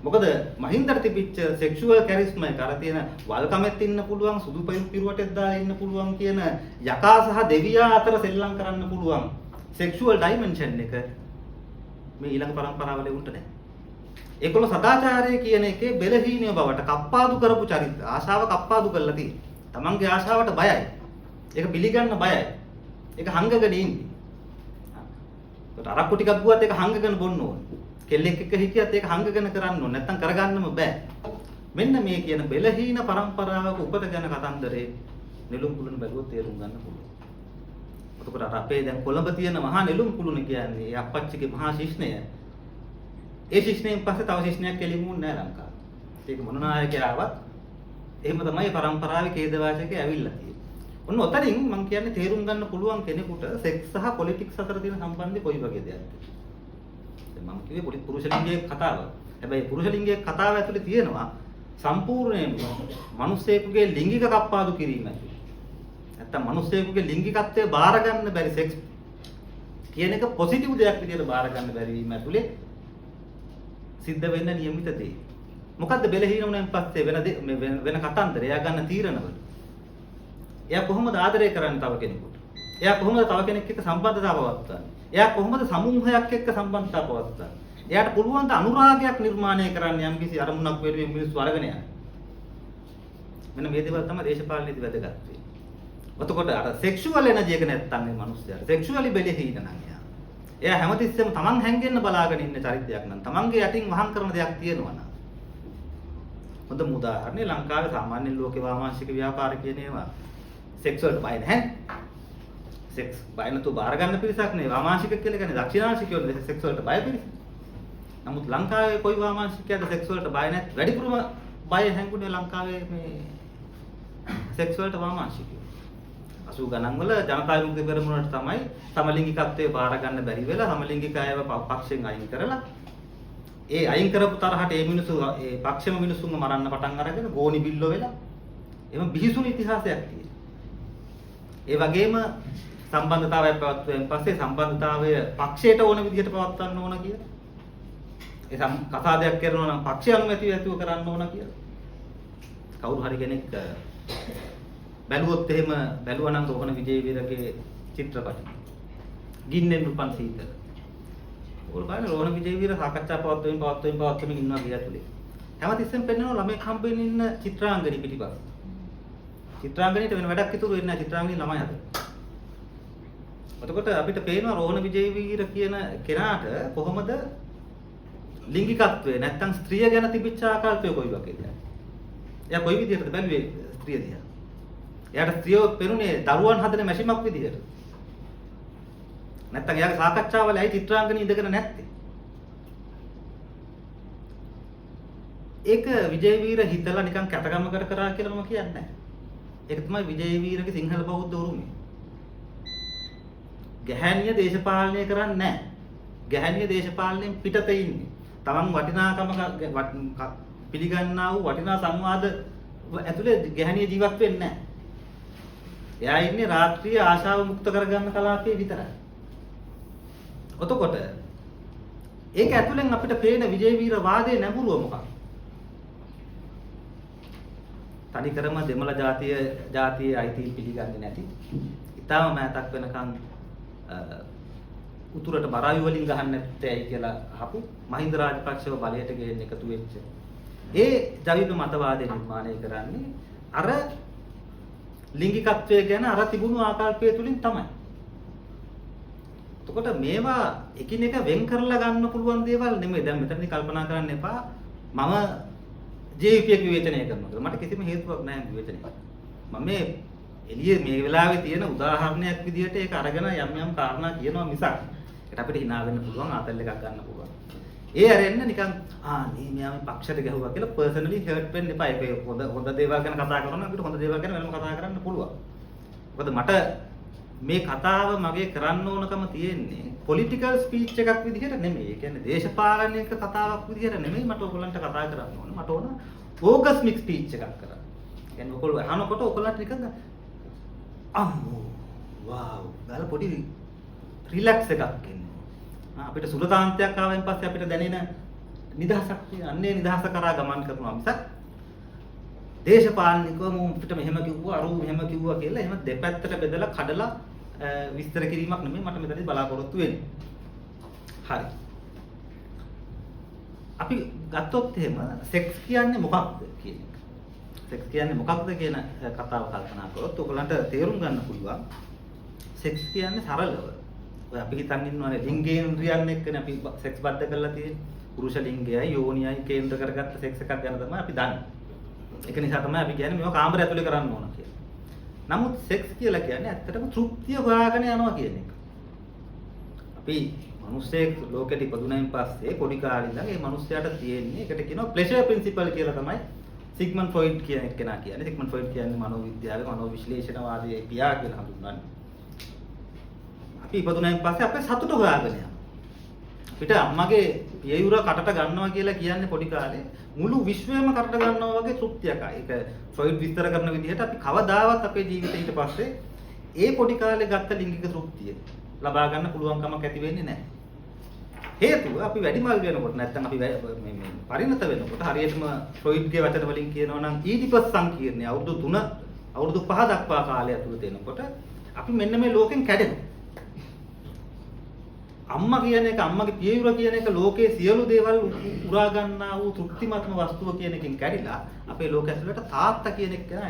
මොකද මහින්දට තිබිච්ච සෙක්ෂුවල් කැරිස්ම එක අර තියෙන වල්කමෙත් ඉන්න පුළුවන් සුදු පිරුවටෙත් දාලා ඉන්න පුළුවන් කියන යකා සහ දෙවියා අතර සෙල්ලම් කරන්න පුළුවන් සෙක්ෂුවල් ඩයිමන්ෂන් එක මේ ඊළඟ පරම්පරාවල උන්ට නැහැ. ඒගොල්ලෝ සදාචාරය කියන එකේ බෙලහීනිය බවට කප්පාදු කරපු චරිත ආශාව කප්පාදු කරලා තියෙනවා. තමන්ගේ ආශාවට බයයි. ඒක පිළිගන්න බයයි. ඒක හංගගෙන ඉන්නේ. ඒකට අරක්කු ටිකක් බුවත් ඒක හංගගෙන බොන්න ඕන. කෙල්ලෙක් එක්ක හිටියත් ඒක හංගගෙන කරන්න ඕන. නැත්තම් කරගන්නම බෑ. මෙන්න මේ කියන බෙලහීන පරම්පරාවක උපත ගැන කතන්දරේ නෙළුම් කුළුණ බැලුවොත් තේරුම් ගන්න පුළුවන්. එතකොට අර අපේ දැන් කොළඹ තියෙන මහා නෙළුම් කුළුණ කියන්නේ ඒ අප්පච්චිගේ මහා ශිෂ්ණය. ඒ ශිෂ්ණයෙන් පස්සේ තව ශිෂ්ණයක් කෙලිමුන්නේ නැහැ ලංකාවේ. ඒක මොන නායකයා ආවත් එහෙම තමයි පරම්පරාවේ ඛේදවාචකේ ඇවිල්ලා තියෙන්නේ. ඔන්න ඔතනින් මම කියන්නේ තේරුම් ගන්න පුළුවන් කෙනෙකුට සෙක්ස් සහ පොලිටික්ස් අතර තියෙන සම්බන්ධය කොයි වගේ දෙයක්ද? දැන් මම කිව්වේ පුරුෂ ලිංගයේ කතාව. හැබැයි පුරුෂ ලිංගයේ කතාව ඇතුලේ තියෙනවා සම්පූර්ණයෙන්ම මිනිස්සෙකුගේ ලිංගික කප්පාදු කිරීම ඇතුලේ. නැත්තම් මිනිස්සෙකුගේ ලිංගිකත්වය බාර ගන්න බැරි සෙක්ස් කියන එක පොසිටිව් දෙයක් විදිහට බාර ගන්න බැරි වීම ඇතුලේ සිද්ධ වෙන්න නියමිත දේ. මොකද්ද බෙලහීන වුණාන් පස්සේ වෙන කතන්දර එයා ගන්න තීරණවල. එයා කොහොමද ආදරය කරන්නේ තව කෙනෙකුට? එයා කොහොමද තව කෙනෙක් එක්ක සම්බන්ධතාව පවත්වන්නේ? එයා කොහොමද සමූහයක් එක්ක සම්බන්ධතාව පවත්වන්නේ? එයාට පුළුවන් ද අනුරාගයක් නිර්මාණය කරන්න යම්කිසි අරමුණක් වෙනුවෙන් මිනිස්සු අරගෙන යන්න. මෙන්න මේ දේවල් තමයි දේශපාලනයේදී වැදගත් වෙන්නේ. එතකොට අර සෙක්ෂුවල් එනර්ජි එක නැත්තම් මේ මිනිස්සයාට සෙක්ෂුවලි බෙලහීන නම් එයා හැමතිස්සෙම තමන් හැංගෙන්න බලාගෙන ඉන්න චරිතයක් නම් තමන්ගේ යටින් වහන් කරන දෙයක් තියෙනවා නම් හොඳම උදාහරණේ ලංකාවේ සාමාන්‍ය ලෝකේ වාමාංශික ව්‍යාපාර කියන ඒවා සෙක්ස් වලට බය නැහැ. සෙක්ස් බය නැතුව බාර ගන්න පිරිසක් නේ වාමාංශික කියලා කියන්නේ දක්ෂිණාංශිකයෝ සෙක්ස් වලට බය පිරිස. නමුත් ලංකාවේ කොයි වාමාංශිකයද සෙක්ස් වලට බය නැහැ? වැඩිපුරම බය හැංගුනේ ලංකාවේ මේ සෙක්ස් වලට වාමාංශිකයෝ. 80 ගණන් වල ජනතා විමුක්ති පෙරමුණට තමයි සමලිංගිකත්වයේ බාර ගන්න බැරි වෙලා සමලිංගික අයව පක්ෂයෙන් අයින් කරලා ඒ අයින් කරපු තරහට ඒ මිනිස්සු ඒ පක්ෂම මිනිස්සුන්ව මරන්න පටන් අරගෙන ගෝනි බිල්ලෝ වෙලා එහෙම බිහිසුණු ඉතිහාසයක් තියෙනවා. ඒ වගේම සම්බන්ධතාවයක් පැවැත්වුවෙන් පස්සේ සම්බන්ධතාවය පක්ෂයට ඕන විදිහට පවත්වන්න ඕන කියලා. ඒ කතාදයක් කරනවා නම් පක්ෂය අනුමැතිය ඇතුව කරන්න ඕන කියලා. කවුරු හරි කෙනෙක් බැලුවොත් එහෙම බැලුවා නම් රෝහණ විජේවීරගේ චිත්‍රපටි. ගින්නෙන් උපන් සීතල. ඕල් බලන්න රෝහණ විජේවීර සාකච්ඡා පවත්වමින් ඉන්නවා ගිය ඇතුලේ. හැමතිස්සෙම පෙන්නනවා ළමයි හම්බෙන්න ඉන්න චිත්‍රාංගනී පිටිපස්ස. චිත්‍රාංගනීට වෙන වැඩක් ඉතුරු වෙන්නේ නැහැ චිත්‍රාංගනී ළමයි හද. එතකොට අපිට පේනවා රෝහණ විජේවීර කියන කෙනාට කොහොමද ලිංගිකත්වය නැත්තම් ස්ත්‍රිය ගැන තිබිච්ච ආකල්පය කොයි වගේද? එයා කොයි විදිහටද බැලුවේ ස්ත්‍රිය දිහා? එයාට ස්ත්‍රියව පෙනුනේ දරුවන් හදන මැෂිමක් විදිහට. නැත්තම් එයාගේ සාකච්ඡාවල ඇයි චිත්‍රාංගනී ඉඳගෙන නැත්තේ? ඒක විජේවීර හිතලා නිකන් කැතකමකට කරා කියලා මම කියන්නේ නැහැ. ඒක තමයි විජේවීරගේ සිංහල බෞද්ධ උරුමය. ගැහැණිය දේශපාලනය කරන්නේ නැහැ. ගැහැණිය දේශපාලනයෙන් පිටත ඉන්නේ. තමන් වටිනාකම පිළිගන්නා වූ වටිනා සංවාද ඇතුලේ ගැහැණිය ජීවත් වෙන්නේ නැහැ. එයා ඉන්නේ රාත්‍රියේ ආශාව මුක්ත කරගන්න කලාපයේ විතරයි. ඔතකොට ඒක ඇතුලෙන් අපිට පේන විජේවීර වාදයේ නැඹුරුව මොකක්ද? තනිකරම දෙමළ ජාතියේ අයිතිය පිළිගන්නේ නැති. ඊටම මෑතක් වෙනකන් උතුරට බරායු වලින් ගහන්න නැත්තේයි කියලා අහපු මහින්ද රාජපක්ෂව බලයට ගේන්න එකතු වෙච්ච. ඒ ජවිප මතවාදය නිර්මාණය කරන්නේ අර ලිංගිකත්වය ගැන අර තිබුණු ආකල්පය තුලින් තමයි. එතකොට මේවා එකිනෙක වෙන් කරලා ගන්න පුළුවන් දේවල් නෙමෙයි. දැන් මෙතනදී කල්පනා කරන්න එපා මම ජීවිතයක් විවේචනය කරනවා. මට කිසිම හේතුවක් නැහැ විවේචනය කරන්න. මම මේ එළියේ මේ වෙලාවේ තියෙන උදාහරණයක් විදිහට ඒක අරගෙන යම් කාරණා කියනවා මිසක් ඒකට අපිට hina වෙන්න පුළුවන් ආතල් එකක් ගන්න පුළුවන්. ඒ අරෙන්න නිකන් නේ මෙයා මේ පක්ෂයට ගැහුවා කියලා පර්සනලි හර්ට් වෙන්න එපා. ඒක හොඳ දේවල් ගැන කතා කරනවා අපිට හොඳ දේවල් ගැන වෙනම කතා කරන්න පුළුවන්. මොකද මට මේ කතාව මගේ කරන්න ඕනකම තියෙන්නේ පොලිටිකල් ස්පීච් එකක් විදිහට නෙමෙයි. ඒ කියන්නේ දේශපාලනික කතාවක් විදිහට නෙමෙයි මට ඔයගොල්ලන්ට කතා කරන්න ඕන. මට ඕන ඕගස්මික් ස්පීච් එකක් කරන්න. කියන්නේ ඔයගොල්ලෝ අහනකොට ඔයගොල්ලන්ට නිකන් අම්මෝ වව් ගාලා පොඩි රිලැක්ස් එකක් එන්නේ. අපිට සුලතාන්තයක් ආවෙන් පස්සේ අපිට දැනෙන නිදහසක් තියෙන. අන්නේ නිදහස කරා ගමන් කරනවා මිසක් දේශපාලනිකව මම අපිට මෙහෙම කිව්වා අරු මෙහෙම කිව්වා කියලා එහෙම දෙපැත්තට බෙදලා කඩලා විස්තර කිරීමක් නෙමෙයි මට මෙතනදී බලාපොරොත්තු වෙන්නේ. හරි. අපි ගත්තොත් එහෙම සෙක්ස් කියන්නේ මොකක්ද කියන එක. සෙක්ස් කියන්නේ මොකක්ද කියන කතාව කල්පනා කරොත් ඔයගලන්ට තේරුම් ගන්න පුළුවන්. සෙක්ස් කියන්නේ සරලව ඔය අපි හිතන් ඉන්නවනේ ලිංගේන්ද්‍රයන් එක්කනේ අපි සෙක්ස් බද්ධ කරලා තියෙන්නේ. පුරුෂ ලිංගයයි යෝනියයි කේන්ද්‍ර කරගත්ත සෙක්ස් එකක් ගැන තමයි අපි දන්නේ. ඒක නිසා තමයි අපි කියන්නේ මේවා කාමරය ඇතුලේ කරන්න ඕන කියලා. නමුත් සෙක්ස් කියලා කියන්නේ ඇත්තටම තෘප්තිය හොයාගෙන යනවා කියන එක. අපි මිනිස්සෙක් ලෝකෙට ඉපදුනයින් පස්සේ පොඩි කාලේ ඉඳන් ඒ මිනිස්යාට තියෙන්නේ ඒකට කියනවා ප්ලෙෂර් ප්‍රින්සිපල් කියලා තමයි සිග්මන්ඩ් ෆ්‍රොයිඩ් කියන කෙනා කියන්නේ. සිග්මන්ඩ් ෆ්‍රොයිඩ් කියන්නේ මනෝවිද්‍යාවේ මනෝවිශ්ලේෂණවාදයේ පියා කියලා හඳුන්වන්නේ. අපි ඉපදුනයින් පස්සේ අපේ සතුට හොයාගෙන යනවා. අපිට අම්මගේ පියයුර කටට ගන්නවා කියලා කියන්නේ පොඩි කාලේ මුළු විශ්වයම කටට ගන්නවා වගේ තෘප්තියක්. ඒක ෆ්‍රොයිඩ් විස්තර කරන විදිහට අපි කවදාවත් අපේ ජීවිතේ ඊට පස්සේ ඒ පොඩි කාලේ ගත්ත ලිංගික තෘප්තිය ලබා ගන්න පුළුවන් කමක් ඇති වෙන්නේ නැහැ. හේතුව අපි වැඩිමල් වෙනකොට නැත්නම් අපි මේ පරිණත වෙනකොට හරියටම ෆ්‍රොයිඩ්ගේ වචන වලින් කියනවා නම් ඊඩිපස් සංකීර්ණය අවුරුදු 3 අවුරුදු 5 දක්වා කාලය ඇතුළත එනකොට අපි මෙන්න මේ ලෝකෙන් කැඩෙනවා. අම්මා කියන එක අම්මගේ පියවුර කියන එක ලෝකයේ සියලු දේවල් උරා ගන්නා වූ තෘප්තිමත්ම වස්තුව කියන එකෙන් කැඩිලා අපේ ලෝක ඇතුළට තාත්තා කියන එක එනවා.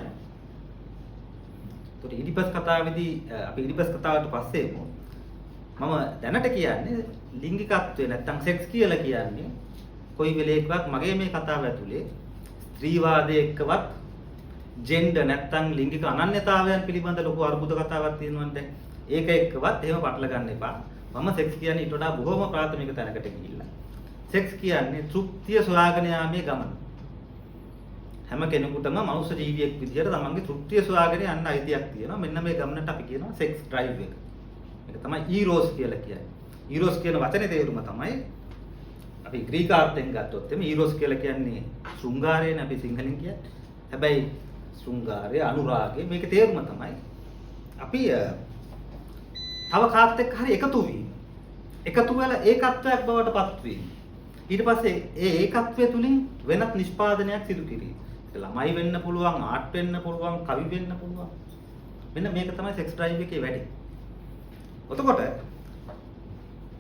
ඒතකොට ඊඩිපස් කතාවේදී අපි ඊඩිපස් කතාවට පස්සේ මම දැනට කියන්නේ ලිංගිකත්වය නැත්තම් සෙක්ස් කියලා කියන්නේ කොයි වෙලේකවත් මගේ මේ කතාව ඇතුලේ ස්ත්‍රීවාදයේ එක්කවත් ජෙන්ඩර් නැත්තම් ලිංගික අනන්‍යතාවයන් පිළිබඳ ලොකු අරුබුද කතාවක් තියෙනවනේ. ඒක එක්කවත් එහෙම පටල ගන්න එපා. මම සෙක්ස් කියන්නේ ඊට වඩා බොහොම ප්‍රාථමික තැනකට ගිහිල්ලා. සෙක්ස් කියන්නේ තෘප්තිය සොයාගෙන යාමේ ගමන. හැම කෙනෙකුටම මනුෂ්‍ය ජීවියෙක් විදිහට තමන්ගේ තෘප්තිය සොයාගෙන යන්න අයිතියක් තියෙනවා. මෙන්න මේ ගමනට අපි කියනවා සෙක්ස් ඩ්‍රයිව් එක. ඒක තමයි ඊරෝස් කියලා කියන්නේ. ඊරෝස් කියන වචනේ තේරුම තමයි අපි ග්‍රීක අර්ථයෙන් ගත්තොත් එමේ ඊරෝස් කියලා කියන්නේ ශෘංගාරයනේ අපි සිංහලෙන් කියන්නේ. හැබැයි ශෘංගාරය අනුරාගය මේකේ තේරුම තමයි අපි තව කාත් එක්ක හරි එකතු වීම. එකතු වෙලා ඒකත්වයක් බවට පත් වීම. ඊට පස්සේ ඒ ඒකත්වය තුලින් වෙනත් නිෂ්පාදනයක් සිදු කිරීම. ඒක ළමයි වෙන්න පුළුවන්, ආර්ට් වෙන්න පුළුවන්, කවි වෙන්න පුළුවන්. මෙන්න මේක තමයි සෙක්ස් ඩ්‍රයිව් එකේ වැඩි. එතකොට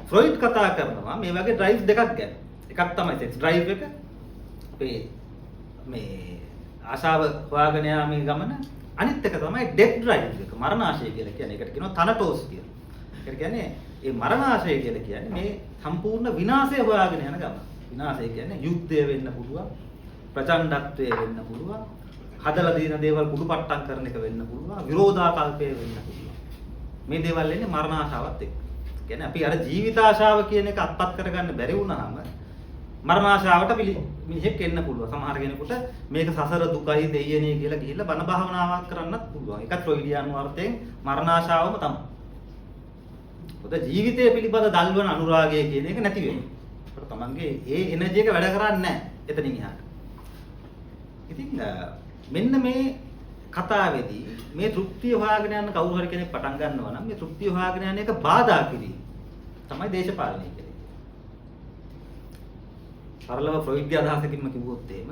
ෆ්‍රොයිඩ් කතා කරනවා මේ වගේ ඩ්‍රයිව්ස් දෙකක් ගැන. එකක් තමයි සෙක්ස් ඩ්‍රයිව් එක. අපේ මේ ආශාව හොයාගෙන යාමේ ගමන. අනිත් එක තමයි ඩෙත් ඩ්‍රයිව් එක. මරණාශය කියලා කියන්නේ. ඒකට කියනවා තනටෝස් කියලා. ඒ කියන්නේ මේ මරණාශය කියලා කියන්නේ මේ සම්පූර්ණ විනාශය හොයාගෙන යන ගමන. විනාශය කියන්නේ යුද්ධය වෙන්න පුළුවන්, ප්‍රචණ්ඩත්වය වෙන්න පුළුවන්, හදලා දින දේවල් කුඩුපට්ටම් කරන එක වෙන්න පුළුවන්, විරෝධාකල්පය වෙන්න පුළුවන්. මේ දේවල් එන්නේ මරණ ආශාවත් එක්ක. කියන්නේ අපි අර ජීවිත ආශාව කියන එක අත්පත් කරගන්න බැරි වුණාම මරණ ආශාවට මිනිහෙක් එන්න පුළුවන්. සමහර කෙනෙකුට මේක සසර දුකයි දෙයියනේ කියලා ගිහිල්ලා බණ භාවනාවක් කරන්නත් පුළුවන්. ඒකත් ෆ්‍රොයිඩියානු අර්ථයෙන් මරණ ආශාවම තමයි. පොත ජීවිතය පිළිබඳ දල්වන අනුරාගය කියන එක නැති වෙනවා. ඒකට තමන්ගේ ඒ එනර්ජි එක වැඩ කරන්නේ නැහැ එතනින් එහාට. ඉතින් මෙන්න මේ කතාවේදී මේ තෘප්තිය හොයාගෙන යන කවුරු හරි කෙනෙක් පටන් ගන්නවා නම් මේ තෘප්තිය හොයාගෙන යන එක බාධා කිරීම තමයි දේශපාලනය කියන්නේ. සරලව ෆ්‍රොයිඩ්ගේ අදහසකින්ම කිව්වොත් එහෙම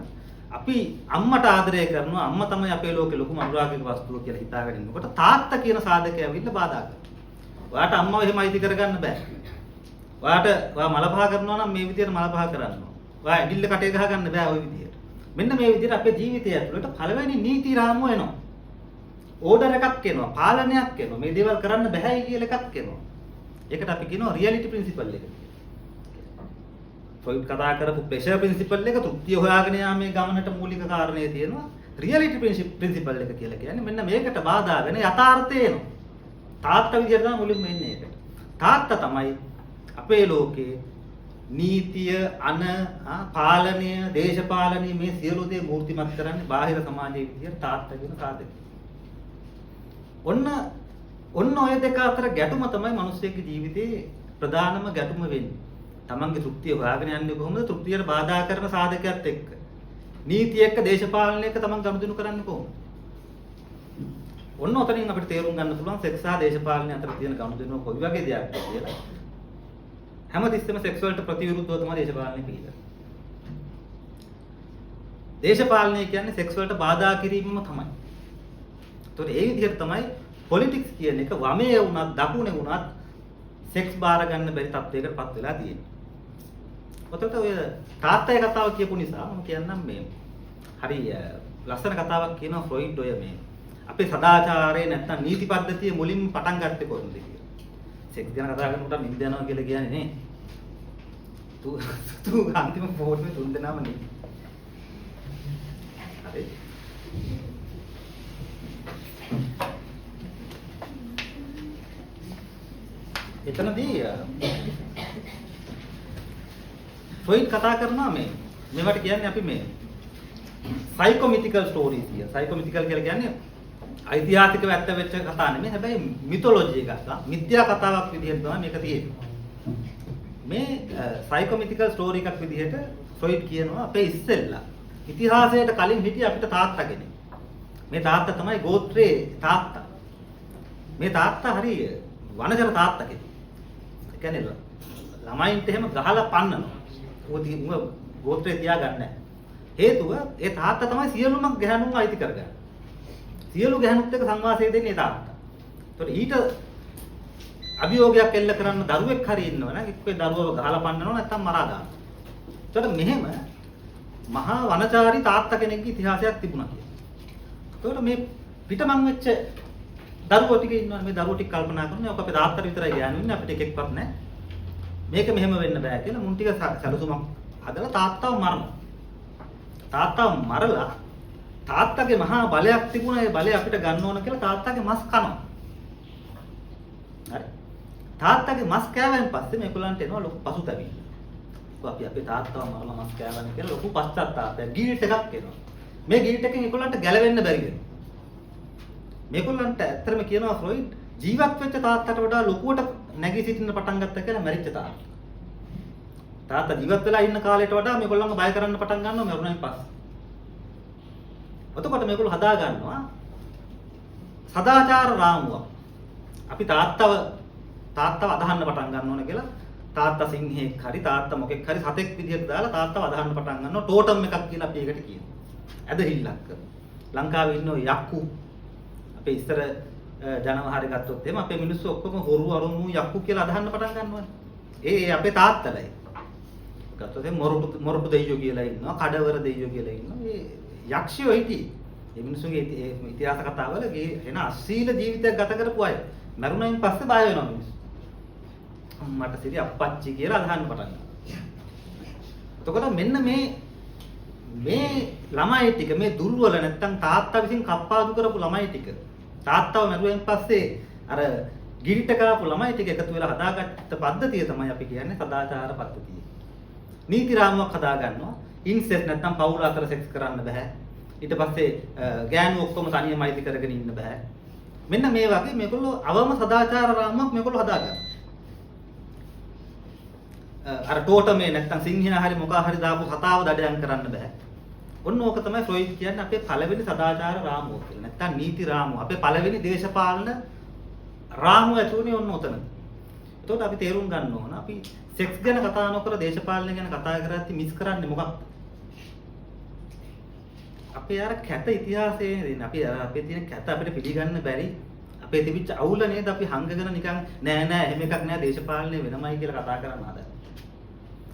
අපි අම්මට ආදරය කරනවා අම්මා තමයි අපේ ලෝකේ ලොකුම අනුරාගික වස්තුව කියලා හිතාගෙන ඉන්නකොට තාත්තා කියන සාධකය ඇවිල්ලා බාධා කරනවා. ඔයාට අම්මව එහෙම අයිති කරගන්න බෑ. ඔයා මලපහ කරනවා නම් මේ විදිහට මලපහ කරන්න ඕන. ඔයා ඇඟිල්ල කටේ ගහ ගන්න බෑ ওই විදිහට. මෙන්න මේ විදිහට අපේ ජීවිතය ඇතුළට පළවෙනි නීති රාමුව එනවා. ඕඩර් එකක් එනවා, පාලනයක් එනවා. මේ දේවල් කරන්න බෑයි කියලා එකක් එනවා. ඒකට අපි කියනවා රියැලිටි ප්‍රින්සිපල් එක. ෆ්‍රොයිඩ් කතා කරපු ප්‍රෙෂර් ප්‍රින්සිපල් එක තෘප්තිය හොයාගෙන යාමේ ගමනට මූලික කාරණේ තියෙනවා. රියැලිටි ප්‍රින්සිපල් එක කියලා කියන්නේ මෙන්න මේකට බාධා වෙන යථාර්ථය එනවා. තාත්තා විදියට තමයි මුලින්ම එන්නේ ඒකට. තාත්තා තමයි අපේ ලෝකේ නීතිය පාලනය දේශපාලනය මේ සියලු දේ මූර්තිමත් කරන්නේ බාහිර සමාජයේ විදියට තාත්තා කියන සාධකය. ඔන්න ඔය දෙක අතර ගැටුම තමයි මිනිස්සෙක්ගේ ජීවිතේ ප්‍රධානම ගැටුම වෙන්නේ. තමන්ගේ තෘප්තිය හොයාගෙන යන්නේ කොහොමද? තෘප්තියට බාධා කරන සාධකයක් එක්ක. නීතිය එක්ක දේශපාලනය එක්ක තමන් ගනුදෙනු කරන්නේ කොහොමද? ඔන්න ඔතනින් අපිට තේරුම් ගන්න පුළුවන් සෙක්ස් සහ දේශපාලනය අතර තියෙන ගනුදෙනුව කොයි වගේ දෙයක්ද කියලා. හැමතිස්සෙම සෙක්ස් වලට ප්‍රතිවිරුද්ධව තමයි දේශපාලනය පිළිගන්නේ. දේශපාලනය කියන්නේ සෙක්ස් වලට බාධා කිරීමම තමයි. ඒතකොට ඒ විදිහට තමයි පොලිටික්ස් කියන එක වමේ වුණත් දකුණේ වුණත් සෙක්ස් බාර ගන්න බැරි තත්ත්වයකටපත් වෙලා තියෙනවා. ඔතකොට ඔය තාත්තගේ කතාව කියපු නිසා මම කියන්නම් මේ හරි ලස්සන කතාවක් කියනවා ෆ්‍රොයිඩ් ඔය මේ අපේ සදාචාරයේ නැත්තම් නීති පද්ධතිය මුලින්ම පටන් ගත්තේ කොහොමද කියලා. සෙක්ස් ගැන කතා කරනකොට නිින්ද යනවා කියලා කියන්නේ නේ. තු අන්තිම ෆෝටෝ තුන් දෙනාම නේ. හරි. එතනදී ෆ්‍රොයිඩ් කතා කරනවා මේවට කියන්නේ අපි මේ සයිකොමිතිකල් ස්ටෝරීස් කිය. සයිකොමිතිකල් කියලා කියන්නේ ඓතිහාසිකව ඇත්ත වෙච්ච කතා නෙමෙයි. හැබැයි මිතොලොජි එකක්. මිත්‍යා කතාවක් විදිහට තමයි මේක තියෙන්නේ. මේ සයිකොමිතිකල් ස්ටෝරි එකක් විදිහට ෆ්‍රොයිඩ් කියනවා අපේ ඉස්සෙල්ලා ඉතිහාසයට කලින් හිටිය අපිට තාත්තා කෙනෙක්. මේ තාත්තා තමයි ගෝත්‍රයේ තාත්තා. මේ තාත්තා හරිය වනජන තාත්තා කෙනෙක්. ඒ කියන්නේ ළමයින්ට එහෙම ගහලා පන්නනවා. උඹ ගෝත්‍රේ තියාගන්න නැහැ. හේතුව ඒ තාත්තා තමයි සියලුම ගැහණුන් අයිති කරගන්නේ. සියලු ගැහණුත් එක්ක සංවාසය දෙන්නේ තාත්තා. ඒතකොට ඊට අභියෝගයක් එල්ල කරන්න දරුවෙක් හරි ඉන්නවනම් එක්කේ දරුවව ගහලා පන්නනවා නැත්නම් මරා දානවා. ඒතකොට මෙහෙම මහා වනචාරී තාත්තා කෙනෙක්ගේ ඉතිහාසයක් තිබුණා කියලා. ඒතකොට මේ පිටමං වෙච්ච දරුවෝ ටික ඉන්නවනේ මේ දරුවෝ ටික කල්පනා කරනවා ඔක අපේ තාත්තට විතරයි ගෑනු ඉන්නේ අපිට එකෙක්වත් නැහැ. මේක මෙහෙම වෙන්න බෑ කියලා මුන් ටික සැලසුමක් හදලා තාත්තව මරනවා. තාත්තව මරලා තාත්තගේ මහා බලයක් තිබුණා ඒ බලය අපිට ගන්න ඕන කියලා තාත්තගේ මස් කනවා. හරි. තාත්තගේ මස් කෑවෙන් පස්සේ මේගොල්ලන්ට එනවා ලොකු පසුතැවිල්ල. අපි අපේ තාත්තව මරලා මස් කෑවනේ කියලා ලොකු පශ්චාත්තාපයක් ගිනිට එකක් එනවා. මේ ගිනිට එකෙන් ඒගොල්ලන්ට ගැලවෙන්න බැරි වෙනවා. මේගොල්ලන්ට ඇත්තටම කියනවා ෆ්‍රොයිඩ් ජීවත් වෙච්ච තාත්තට වඩා ලොකුවට නැගී සිටින්න පටන් ගත්තා කියලා මැරිච්ච තාත්තා. තාත්තා ජීවත් වෙලා ඉන්න කාලයට වඩා මේගොල්ලන්ව බය කරන්න පටන් ගන්නවා මරුණයින් පස්සේ. එතකොට මේගොල්ලෝ හදා ගන්නවා සදාචාර රාමුවක්. අපි තාත්තව අදහන්න පටන් ගන්න ඕන කියලා තාත්තා සිංහෙක් හරි තාත්තා මොකෙක් හරි සතෙක් විදිහට දාලා තාත්තව අදහන්න පටන් ගන්නවා ටෝටම් එකක් කියලා අපි ඒකට කියනවා. ඇදහිල්ලක් කරනවා. ලංකාවේ ඉන්න යක්කු අපේ ඉස්සර ජනවහාරය ගත්තොත් එහෙම අපේ මිනිස්සු ඔක්කොම හොරු අරුණු යක්කු කියලා අදහන්න පටන් ගන්නවානේ. ඒ අපේ තාත්තලයි. ගත්තොත් එහෙම මොරටු දෙයියෝ කියලා ඉන්නවා, කඩවර දෙයියෝ කියලා ඉන්නවා. මේ යක්ෂයෝ හිටියේ. මේ මිනිස්සුගේ ඉතිහාස කතාවල එන අශීල ජීවිතයක් ගත කරපු අය. මරුණයින් පස්සේ බය වෙනවා මිනිස්සු. අම්මට සිරි අප්පච්චි කියලා අදහන්න පටන් ගන්නවා. එතකොට මෙන්න මේ ළමයි ටික මේ දුර්වල නැත්තම් තාත්තා විසින් කප්පාදු කරපු ළමයි ටික තාත්තව මරුවෙන් පස්සේ අර ගිරිට කරපු ළමයි ටික එකතු වෙලා හදාගත්ත පද්ධතිය තමයි අපි කියන්නේ සදාචාර පද්ධතිය. නීති රාමුවක් හදා ගන්නවා. ඉන්සෙස් නැත්නම් පවුල අතර සෙක්ස් කරන්න බෑ. ඊට පස්සේ ගෑනු ඔක්කොම තනියම අයිති කරගෙන ඉන්න බෑ. මෙන්න මේ වගේ මේගොල්ලෝ අවම සදාචාර රාමුවක් මේගොල්ලෝ හදා ගන්නවා. අර ටෝටමේ නැත්නම් සිංහන හරි මොකා හරි දාපු කතාව දඩයන් කරන්න බෑ. ඔන්න ඕක තමයි ෆ්‍රොයිඩ් කියන්නේ අපේ පළවෙනි සදාචාර රාමුව කියලා. නැත්නම් නීති රාමුව. අපේ පළවෙනි දේශපාලන රාමුව ඇතුළේ ඔන්න ඔතන. එතකොට අපි තේරුම් ගන්න ඕන අපි සෙක්ස් ගැන කතා නොකර දේශපාලනය ගැන කතා කරද්දී මිස් කරන්නේ මොකක්ද? අපේ අර කැත ඉතිහාසයේ නේද? අපේ තියෙන කැත අපිට පිළිගන්න බැරි අපේ තිබිච්ච අවුල නේද අපි හංගගෙන නිකන් නෑ එහෙම එකක් නෑ දේශපාලනය වෙනමයි කියලා කතා කරන්න හදන්නේ.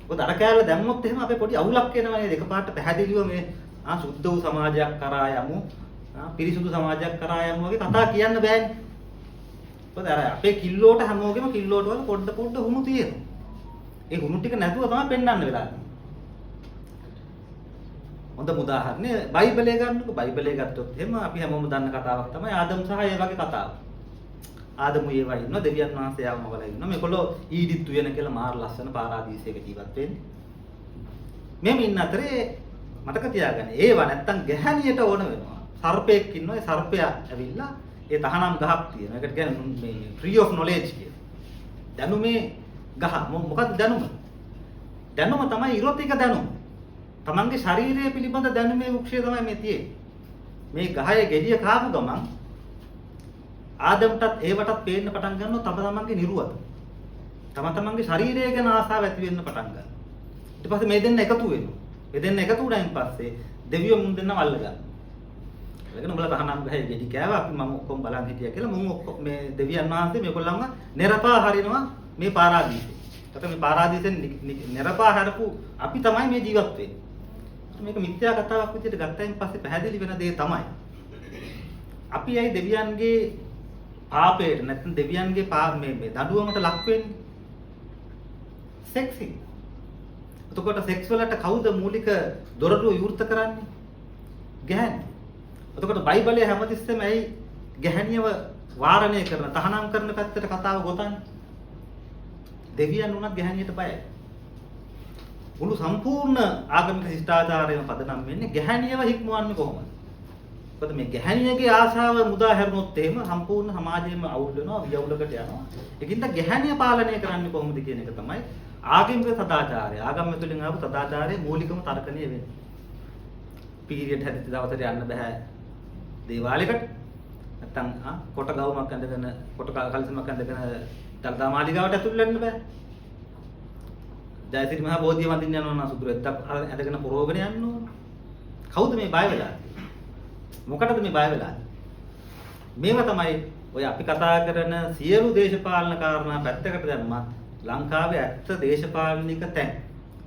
මොකද අර කෑල්ල දැම්මොත් එහෙම අපේ පොඩි අවුලක් එනවා නේද? එකපාරට පැහැදිලිව මේ සුද්ධ වූ සමාජයක් කරා යමු, පිරිසුදු සමාජයක් කරා යමු වගේ කතා කියන්න බෑනේ. මොකද අර අපේ කිල්ලෝට හැමෝගෙම කිල්ලෝට වල පොඩ හුණු තියෙනවා. ඒ හුණු ටික නැතුව තමයි පෙන්වන්න වෙලාවේ. හොඳ උදාහරණය බයිබලය ගන්නකො. බයිබලය ගත්තොත් එහෙම අපි හැමෝම දන්න කතාවක් තමයි ආදම් සහ ඒ වගේ කතාව. ආදමු ඒවා ඉන්නවා දෙවියන් වහන්සේ යාම වල ඉන්නවා. මේගොල්ලෝ ඊඩිත් උයන කියලා මාර ලස්සන පාරාදීසයක ජීවත් වෙන්නේ. මෙහෙම ඉන්න අතරේ මතක තියාගන්න. ඒවා නැත්තම් ගැහණියට ඕන වෙනවා. සර්පෙක් ඉන්නවා. ඒ සර්පයා ඇවිල්ලා ඒ තහනම් ගහක් තියෙනවා. ඒකට කියන්නේ මේ tree of knowledge කියන. දැනුමේ ගහ. මොකක්ද දැනුම? දැනුම තමයි ඉරොතික දැනුම. තමන්ගේ ශරීරය පිළිබඳ දැනුමේ වෘක්ෂය තමයි මේ තියෙන්නේ. මේ ගහේ ගෙඩිය කාපු ගමන් ආදම්ටත් ඒවටත් පේන්න පටන් ගන්නවා තමන්ගේ නිර්වත. තමන්ගේ ශරීරය ගැන ආසාව ඇති වෙන්න පටන් ගන්නවා. ඊට පස්සේ මේ දෙන්න එකතු වෙනවා. මේ දෙන්න එකතු වුණායින් පස්සේ දෙවියෝ මුන් දෙන්නව අල්ල ගන්නවා. ඒකන උඹලා තහනම් ගහේ ගෙඩි කෑවා අපි මම ඔක්කොම බලන් හිටියා කියලා මුන් ඔක්කොම මේ දෙවියන් වහන්සේ මේගොල්ලන්ව නිරපා හරිනවා මේ පාරාදීසෙ. එතකොට මේ පාරාදීසෙන් නිරපා හරපු අපි තමයි මේ ජීවත් වෙන්නේ. මේක මිත්‍යා කතාවක් විදිහට ගත්තයින් පස්සේ පැහැදිලි වෙන දේ තමයි අපි ඇයි දෙවියන්ගේ පාපයට නැත්නම් දෙවියන්ගේ මේ දඬුවමට ලක් වෙන්නේ? සෙක්සි. එතකොට සෙක්ස් වලට කවුද මූලික දොරටුව විවෘත කරන්නේ? ගැහණිය. එතකොට බයිබලයේ හැමතිස්සෙම ඇයි ගැහණියව වාරණය කරන තහනම් කරන පැත්තට කතාව ගොතන්නේ? දෙවියන් උනත් ගැහණියට බයයි. මුළු සම්පූර්ණ ආගමික ශිෂ්ටාචාරයම පදනම් වෙන්නේ ගැහණියව හික්මවන්නේ කොහොමද? මොකද මේ ගැහණියගේ ආශාව මුදා හැරුණොත් එහෙම සම්පූර්ණ සමාජයේම අවුල් වෙනවා, වියවුලකට යනවා. ඒකින්ද ගැහණිය පාලනය කරන්නේ කොහොමද කියන එක තමයි ආගමික සදාචාරය. ආගම තුළින් ආපු සදාචාරයේ මූලිකම තර්කණය වෙන්නේ. පීරියඩ් හැදිච්ච දවසට යන්න බෑ දේවාලයකට. නැත්තම් කොට ගවුමක් ඇඳගෙන කොට කලිසමක් ඇඳගෙන දළදා මාලිගාවට ඇතුල් වෙන්න බෑ. ජයසිරි මහ බෝධිය වඳින්න යනවා නම් සුදු රෙද්දක් ඇඳගෙන පොරෝගෙන යන්න ඕන. කවුද මේ බය වෙලා? මොකටද මේ බය වෙලා? මේවා තමයි ඔය අපි කතා කරන සියලු දේශපාලන කාරණා පැත්තකට දැම්මත් ලංකාවේ ඇත්ත දේශපාලනික තැන්.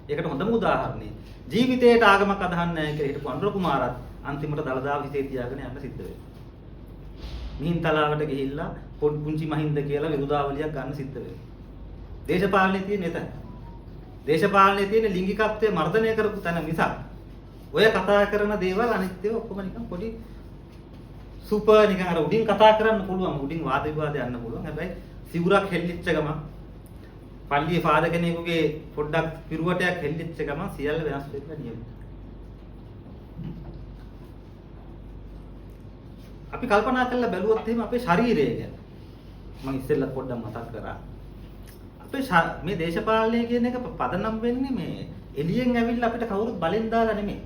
ඒකට හොඳම උදාහරණය ජීවිතේට ආගමක් අදහන්නේ නැහැ කියලා හිටපු අනුර කුමාරත් අන්තිමට දළදා විසේ තියාගෙන යන්න සිද්ධ වෙනවා. මිහින්තලාවට ගිහිල්ලා පුංචි මහින්ද කියලා විරුදාවලියක් ගන්න සිද්ධ වෙනවා. දේශපාලනේ තියෙන එතන. දේශපාලනේ තියෙන ලිංගිකත්වය මර්ධනය කරපු තැන මිසක් ඔය කතා කරන දේවල් අනිත් ඒවා ඔක්කොම නිකන් පොඩි සුපර් නිකන් අර උඩින් කතා කරන්න පුළුවන් උඩින් වාද විවාද යන්න පුළුවන්. හැබැයි සිවුරක් හෙල්ලිච්ච ගම පල්ලියේ පාද කෙනෙකුගේ පොඩ්ඩක් පිරුවටයක් හෙල්ලිච්ච ගම සියල්ල වෙනස් වෙන්න නියමිත. අපි කල්පනා කරලා බැලුවොත් එහෙම අපේ ශරීරය ගැන මම ඉස්සෙල්ලා පොඩ්ඩක් මතක් කරා. මේ දේශපාලනය කියන එක පදනම් වෙන්නේ මේ එළියෙන් ඇවිල්ලා අපිට කවුරුත් බලෙන් දාලා නෙමෙයි.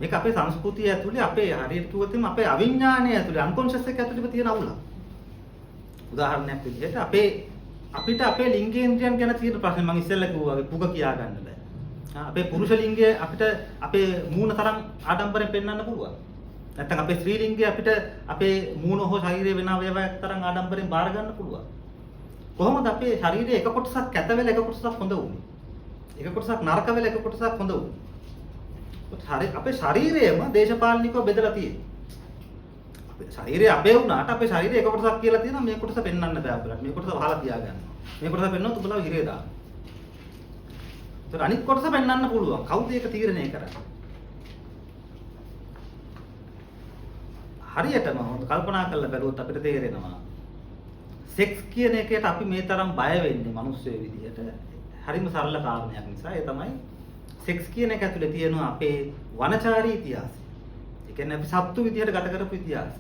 මේක අපේ සංස්කෘතිය ඇතුලේ අපේ හරියට කිව්වොත් අපේ අවිඥානය ඇතුලේ අන්කොන්ෂස් එක ඇතුලේ තියෙන අවුල. උදාහරණයක් විදිහට අපිට අපේ ලිංගේන්ද්‍රයන් ගැන තියෙන ප්‍රශ්නේ මම ඉස්සෙල්ලා කිව්වා වගේ පුග කියා ගන්න බෑ. අපේ පුරුෂ ලිංගය අපිට අපේ මූණ තරම් ආඩම්බරයෙන් පෙන්වන්න පුළුවන්. නැත්නම් අපේ ස්ත්‍රී ලිංගය අපිට අපේ මූණ හෝ ශරීරය වෙන අවයවයක් තරම් ආඩම්බරයෙන් බාර ගන්න පුළුවන්. කොහොමද අපේ ශරීරයේ එක කොටසක් කැත වෙලා එක කොටසක් හොඳ වුනේ? එක කොටසක් නරක වෙලා එක කොටසක් හොඳ වුනේ. අපේ ශරීරයම දේශපාලනිකව බෙදලා තියෙන්නේ. අපේ ශරීරය අපේ වුණාට අපේ ශරීරය එක කොටසක් කියලා තියෙනවා මේ කොටස පෙන්වන්න බෑ අපිට. මේ කොටස වහලා තියාගන්න. මේ කොටස පෙන්වන්නොත් උඹලා හිරේ දාන්න. ඒතර අනිත් කොටස පෙන්වන්න පුළුවන්. කවුද ඒක තීරණය කරන්නේ? හරියටම හොඳ කල්පනා කරලා බැලුවොත් අපිට තේරෙනවා සෙක්ස් කියන එකට අපි මේ තරම් බය වෙන්නේ මිනිස්සු විදිහට හරිම සරල කාරණයක් නිසා. ඒ තමයි සෙක්ස් කියන එක ඇතුලේ තියෙනවා අපේ වනචාරී ඉතිහාසය. ඒ කියන්නේ අපි සත්තු විදිහට ගත කරපු ඉතිහාසය.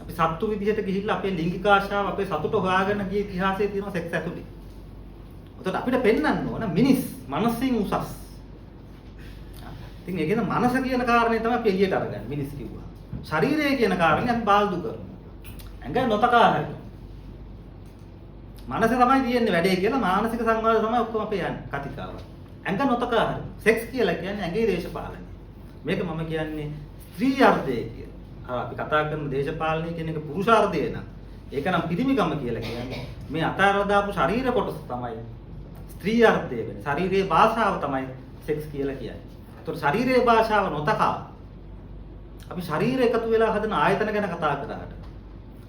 අපි සත්තු විදිහට ගිහිල්ලා අපේ ලිංගික ආශාව අපේ සතුට හොයාගෙන ගිය ඉතිහාසයේ තියෙනවා සෙක්ස් ඇතුලේ. එතකොට අපිට පෙන්වන්න ඕන මිනිස් මනසින් උසස්. ඉතින් ඒකෙන මනස කියන කාරණේ තමයි අපි එළියට අරගන්නේ මිනිස් කිව්වා. ශරීරය කියන කාරණේ අපි බාල්දු කරනවා. ඇඟ නොතකා හරිනවා. මනස තමයි තියෙන්නේ වැඩේ කියලා මානසික සංවාද තමයි ඔක්කොම අපේ යන්නේ කතිකාව. ඇඟ නොතකා හරිනවා. සෙක්ස් කියලා කියන්නේ ඇඟේ දේශපාලනය. මේක මම කියන්නේ ස්ත්‍රී අර්ධය කියලා. අපි කතා කරන දේශපාලනය කියන එක පුරුෂාර්ධය නම් ඒක නම් පිරිමිකම කියලා කියන්නේ. මේ අතාරව දාපු ශරීර කොටස තමයි ස්ත්‍රී අර්ධය වෙන්නේ. ශරීරයේ භාෂාව තමයි සෙක්ස් කියලා කියන්නේ. ඒතකොට ශරීරයේ භාෂාව නොතකා අපි ශරීර එකතු වෙලා හදන ආයතන ගැන කතා කරාට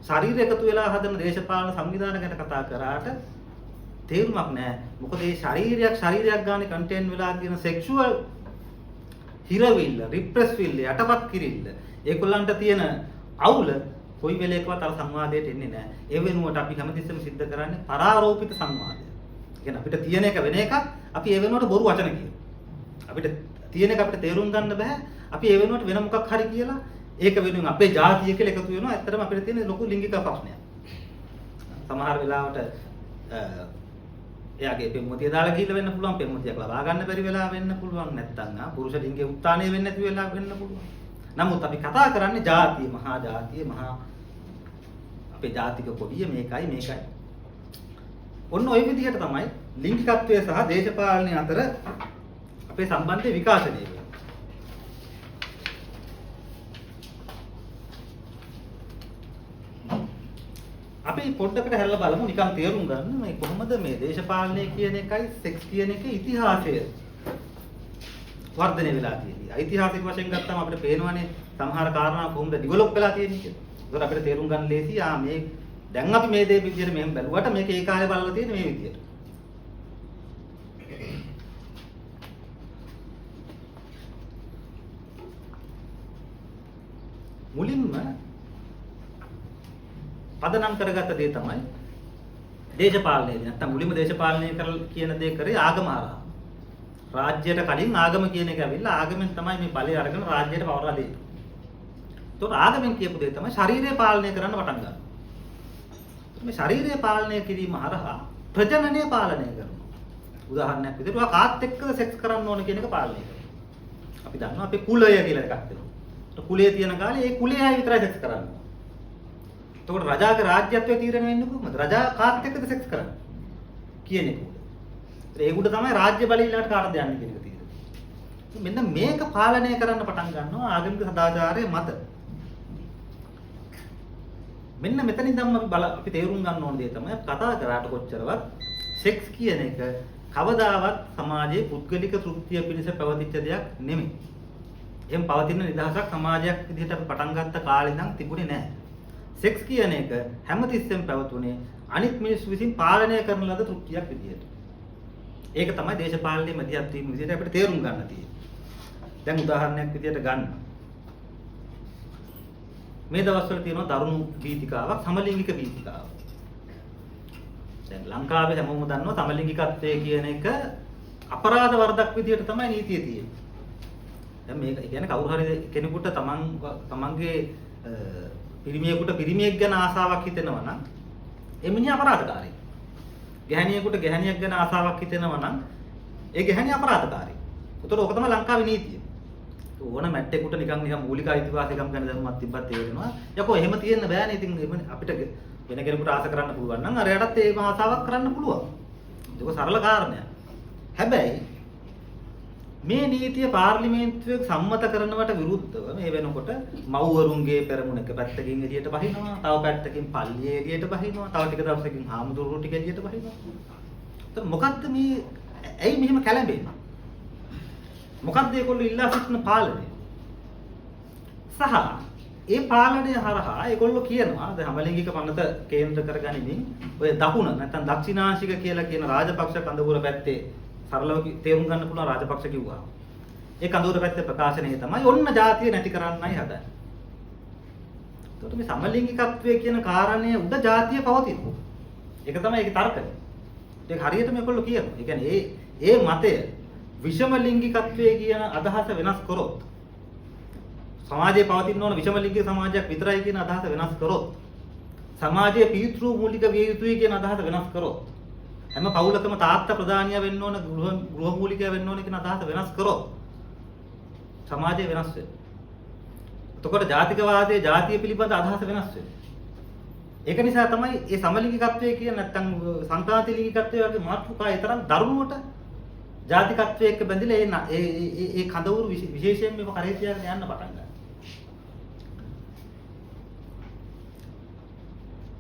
ශරීර එකතු වෙලා හදන දේශපාලන සංවිධාන ගැන කතා කරාට තේරුමක් නැහැ. මොකද මේ ශරීරයක් ගානේ කන්ටේන් වෙලා තියෙන සෙක්ෂුවල් හිරවිල්ල, රිප්‍රෙස් විල්ල, යටපත් කිරිල්ල, ඒගොල්ලන්ට තියෙන අවුල කොයි වෙලේකවත් අර සංවාදයට එන්නේ නැහැ. ඒ වෙනුවට අපි හැමතිස්සෙම සිද්ධ කරන්නේ පරාරෝපිත සංවාදය. ඒ කියන්නේ අපිට තියෙන එක වෙන එකක්, අපි ඒ වෙනුවට බොරු වචන කියනවා. අපිට තියෙන එක අපිට තේරුම් ගන්න බෑ. අපි ඒ වෙනුවට වෙන මොකක් හරි කියලා ඒක වෙනුවෙන් අපේ ජාතිය කියලා එකතු වෙනවා. ඇත්තටම අපිට තියෙන ලොකු ලිංගික ප්‍රශ්නයක්. සමහර වෙලාවට එයාගේ පෙම්වතිය දාලා ගිහිල්ලා වෙන්න පුළුවන්, පෙම්වතියක් ලබා ගන්න බැරි වෙලා වෙන්න පුළුවන්, නැත්නම් පුරුෂ ලිංගයේ උත්තානය වෙන්නේ නැති වෙලා වෙන්න පුළුවන්. නමුත් අපි කතා කරන්නේ ජාතිය, මහා ජාතිය, මහා අපේ ජාතික කොඩිය මේකයි. ඔන්න ওই විදිහට තමයි ලිංගිකත්වය සහ දේශපාලනය අතර අපේ සම්බන්ධය විකාශනය වෙන්නේ. අපි පොඩ්ඩකට හැරලා බලමු නිකන් තේරුම් ගන්න මේ කොහොමද මේ දේශපාලනය කියන එකයි සෙක්ස් කියන එකේ ඉතිහාසය වර්ධනය වෙලා තියෙන්නේ. ඓතිහාසික වශයෙන් ගත්තාම අපිට පේනවනේ සමහර කාරණා කොහොමද ඩිවෙලොප් වෙලා තියෙන්නේ කියලා. ඒකට අපිට තේරුම් ගන්න ලේසි. මේ දැන් අපි මේ දේ විදිහට මෙහෙම බැලුවට මේක ඒ කාලේ බලලා තියෙන්නේ මේ විදිහට. මුලින්ම පදනම් කරගත්ත දේ තමයි දේශපාලනය. නැත්තම් මුලින්ම දේශපාලනය කරලා කියන දේ කරේ ආගම හරහා. රාජ්‍යයට කලින් ආගම කියන එක ඇවිල්ලා ආගමෙන් තමයි මේ බලය අරගෙන රාජ්‍යයට පවරලා දෙන්නේ. ඒතකොට ආගමෙන් කියපු දේ තමයි ශරීරය පාලනය කරන්න පටන් ගන්නවා. මේ ශරීරය පාලනය කිරීම හරහා ප්‍රජනනය පාලනය කරනවා. උදාහරණයක් විදිහට ඔයා කාත් එක්කද සෙක්ස් කරන්න ඕන කියන එක පාලනය කරනවා. අපි දන්නවා අපේ කුලය කියලා එකක් තියෙනවා. කුලයේ තියෙන කාලේ ඒ කුලයේ අය විතරයි සෙක්ස් කරන්නේ. එතකොට රජාගේ රාජ්‍යත්වයේ තීරණය වෙන්නේ කොහොමද? රජා කාත් එක්කද සෙක්ස් කරන්නේ කියන එක. ඒක උඩ තමයි රාජ්‍ය බලය ඊළඟට කාටද යන්නේ කියන එක තියෙන්නේ. මෙන්න මේක පාලනය කරන්න පටන් ගන්නවා ආගමික සදාචාරයේ මත. මෙන්න මෙතන ඉඳන්ම අපි තේරුම් ගන්න ඕන දේ තමයි කතා කරාට කොච්චරවත් සෙක්ස් කියන එක කවදාවත් සමාජයේ පුද්ගලික තෘප්තිය පිණිස පැවතිච්ච දෙයක් නෙමෙයි. එහෙම පවතින නිදහසක් සමාජයක් විදිහට අපි පටන් ගත්ත කාලේ ඉඳන් තිබුණේ නැහැ. සෙක්ස් කියන එක හැමතිස්සෙම පැවතුනේ අනිත් මිනිස්සු විසින් පාලනය කරන ලද තෘප්තියක් විදිහට. ඒක තමයි දේශපාලනයේ මැදිහත් වීම විදිහට අපිට තේරුම් ගන්න තියෙන්නේ. දැන් උදාහරණයක් විදිහට ගන්න. මේ දවස්වල තියෙනවා දරුණු වීතිකාවක්, සමලිංගික වීතිකාවක්. දැන් ලංකාවේ හැමෝම දන්නවා සමලිංගිකත්වය කියන එක අපරාධ වරදක් විදිහට තමයි නීතිය තියෙන්නේ. දැන් මේක කියන්නේ කවුරු හරි කෙනෙකුට තමන්ගේ පිරිමියෙකුට පිරිමියෙක් ගැන ආසාවක් හිතෙනවා නම් ඒ මිනිහා අපරාධකාරී. ගැහණියෙකුට ගැහණියක් ගැන ආසාවක් හිතෙනවා නම් ඒ ගැහණිය අපරාධකාරී. උතන ඕක තමයි ලංකාවේ නීතිය. ඕන මැට්ටෙකුට නිකන් මූලික අයිතිවාසිකම් ගැන දැනුමක් තිබ්බත් තේරෙනවා. යකෝ එහෙම තියෙන්න බෑනේ. ඉතින් අපිට වෙන කෙනෙකුට ආස කරන්න පුළුවන් නම් අරයටත් ඒ ආසාවක් කරන්න පුළුවන්. ඒක සරල කාරණයක්. හැබැයි මේ නීතිය පාර්ලිමේන්තුවේ සම්මත කරනවට විරුද්ධව මේ වෙනකොට මව්වරුන්ගේ පෙරමුණක පැත්තකින් එළියට බහිනවා, තව පැත්තකින් පල්ලියේ එළියට බහිනවා, තව ටික දවසකින් හාමුදුරුවෝ ටික එළියට බහිනවා. එතකොට මොකද්ද මේ ඇයි මෙහෙම කැළඹෙන්නේ? මොකද්ද ඒගොල්ලෝ ඉල්ලා සිටින පාලනය? සහ ඒ පාලනය හරහා ඒගොල්ලෝ කියනවා දැන් සමලිංගික පනත කේන්ද්‍ර කරගනිමින් ඔය දකුණ නැත්නම් දක්ෂිනාංශික කියලා කියන රාජපක්ෂ කඳවුර පැත්තේ සරලව තේරුම් ගන්න පුළුවන් රාජපක්ෂ කිව්වා. ඒ කඳවුර පැත්තේ ප්‍රකාශනය තමයි ඔන්න ජාතිය නැති කරන්නයි හදන්නේ. ඒකට මේ සමලිංගිකත්වය කියන කාරණය උඩ ජාතිය පවතිනවා. ඒක තමයි ඒකේ තර්කය. ඒක හරියට මේගොල්ලෝ කියනවා. ඒ කියන්නේ ඒ මතය විෂම ලිංගිකත්වයේ කියන අදහස වෙනස් කරොත් සමාජයේ පවතින ඕන විෂම ලිංගික සමාජයක් විතරයි කියන අදහස වෙනස් කරොත් සමාජයේ පීතෘ මූලික විය යුතුයි කියන අදහස වෙනස් කරොත් හැම පවුලකම තාත්තා ප්‍රධානියා වෙන්න ඕන ගෘහ මූලිකයා වෙන්න ඕන කියන අදහස වෙනස් කරොත් සමාජය වෙනස් වෙනවා. එතකොට ජාතිකවාදයේ ජාතිය පිළිබඳ අදහස වෙනස් වෙනවා. ඒක නිසා තමයි මේ සමලිංගිකත්වය කියන නැත්තම් සංක්‍රාන්ති ලිංගිකත්වය වගේ මාතෘකා ඊතරම් දරුණුවට ජාතිකත්වයේ එක්ක බැඳිලා ඒ කඳවුරු විශේෂයෙන් මේක කරේ තියාගෙන යන්න පටන් ගන්නවා.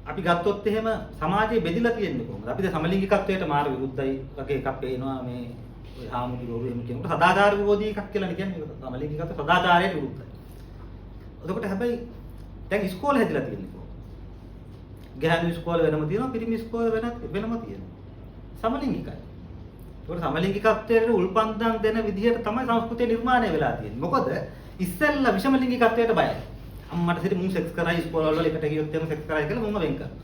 අපි ගත්තොත් එහෙම සමාජයේ බෙදිලා තියෙන්නේ කොහොමද? අපි දැන් සමලිංගිකත්වයට මාර විරුද්ධයි වගේ එකක් පේනවා මේ ඔය හාමුදුරුවෝ එහෙම කියනකොට සදාචාර විරෝධී එකක් කියලා කියන්නේ සමලිංගිකත්ව සදාචාරයට විරුද්ධයි. එතකොට හැබැයි දැන් ඉස්කෝල හැදිලා තියෙන්නේ කොහොමද? ගැහැණු ඉස්කෝල වෙනම තියෙනවා, පිරිමි ඉස්කෝල වෙනම තියෙනවා. සමලිංගිකයි. ඒකට සමලිංගිකත්වයට උල්පන්දම් දෙන විදිහට තමයි සංස්කෘතිය නිර්මාණය වෙලා තියෙන්නේ. මොකද ඉස්සෙල්ලා විෂම ලිංගිකත්වයට බයයි. අම්මට සිට මුන් සෙක්ස් කරයි ඉස්කෝල වල එකට ගියොත් එහෙම සෙක්ස් කරයි කියලා මුන්ව වෙන් කරනවා.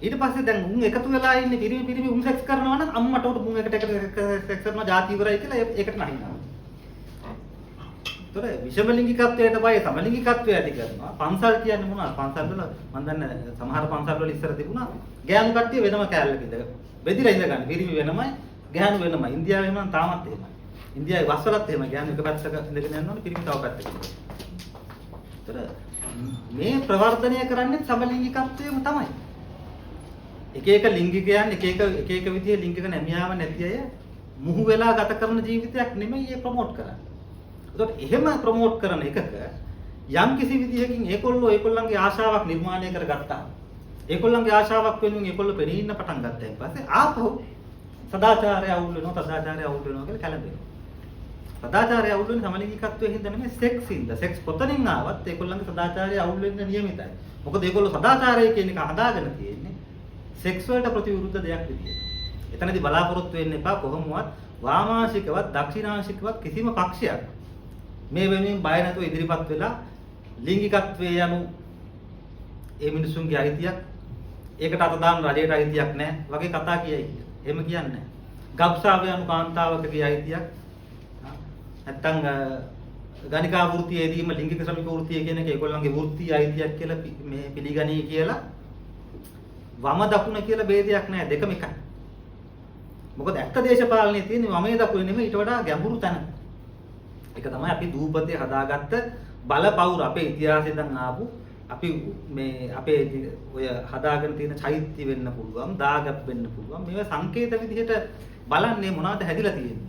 ඊට පස්සේ දැන් මුන් එකතු වෙලා ඉන්නේ පිරිමි උන් සෙක්ස් කරනවා නම් අම්මට උට මුන් එකට සෙක්ස් කරනවා ಜಾති ඉවරයි කියලා ඒකට නැහිනවා. ඒතර විෂම ලිංගිකත්වයට බය සමලිංගිකත්වය ඇති කරනවා. පන්සල් කියන්නේ මොනවද? පන්සල් වල මම දන්නේ සමහර පන්සල් වල ඉස්සර තිබුණා ගෑනු කට්ටිය වෙනම කෑල්ලක ඉඳ බෙදිලා ඉඳ ගන්න. පිරිමි වෙනමයි ගෑනු වෙනමයි. ඉන්දියාවේ නම් තාමත් එහෙමයි. ඉන්දියාවේ වස්වලත් එහෙමයි. ගෑනු එක පැත්තක ඉඳගෙන යන්න ඕනේ පිරිමි තව පැත්තක. මේ ප්‍රවර්ධනය කරන්නේ සමලිංගිකත්වයම තමයි. එක එක ලිංගිකයන් එක එක විදිහේ ලිංගික නැමියාව නැති අය මුහු වෙලා ගත කරන ජීවිතයක් නෙමෙයි ඒ ප්‍රොමෝට් කරන්නේ. ඒකට එහෙම ප්‍රොමෝට් කරන එකක යම් කිසි විදිහකින් ඒගොල්ලන්ගේ ආශාවක් නිර්මාණය කරගත්තා. ඒගොල්ලන්ගේ ආශාවක් වෙනුවෙන් ඒගොල්ලෝ පෙනී ඉන්න පටන් ගත්තාන් පස්සේ ආපහු සදාචාරය අවුල් වෙනවා කියලා කැළඹෙනවා. සදාචාරය අවුල් වෙන්නේ සමලිංගිකත්වයේ හින්දා නෙමෙයි සෙක්ස් හින්දා. සෙක්ස් කොතනින් ආවත් ඒගොල්ලන්ගේ සදාචාරය අවුල් වෙන්න නියමිතයි. මොකද ඒගොල්ලෝ සදාචාරය කියන එක හදාගෙන තියෙන්නේ සෙක්ස් වලට ප්‍රතිවිරුද්ධ දෙයක් විදියට. එතනදී බලාපොරොත්තු වෙන්න එපා කොහොමවත් වාමාංශිකවත් දක්ෂිණාංශිකවත් කිසිම පක්ෂයක් මේ වෙනුවෙන් බය නැතුව ඉදිරිපත් වෙලා ලිංගිකත්වයේ යනු ඒ මිනිසුන්ගේ අයිතියක් ඒකට අත දාන රජයට අයිතියක් නැහැ වගේ කතා කියයි. එහෙම කියන්නේ නැහැ. ගබ්සාව යනු කාන්තාවකගේ අයිතියක් නැත්තම් ගණිකා වෘත්තියේදීම ලිංගික ශ්‍රමික වෘත්තිය කියන එක ඒගොල්ලන්ගේ වෘත්ති අයිතියක් කියලා මේ පිළිගනී කියලා වම දකුණ කියලා ભેදයක් නැහැ දෙකම එකයි. මොකද ඇත්ත දේශපාලනයේ තියෙන්නේ වමේ දකුණේ නෙමෙයි ඊට වඩා ගැඹුරු තැන. ඒක තමයි අපි දූපතේ හදාගත්ත බලපෞර අපේ ඉතිහාසයෙන් දැන් ආපු අපි මේ අපේ ඔය හදාගෙන තියෙන චෛත්‍ය වෙන්න පුළුවන් දාගත් වෙන්න පුළුවන් මේවා සංකේත විදිහට බලන්නේ මොනවද හැදිලා තියෙන්නේ.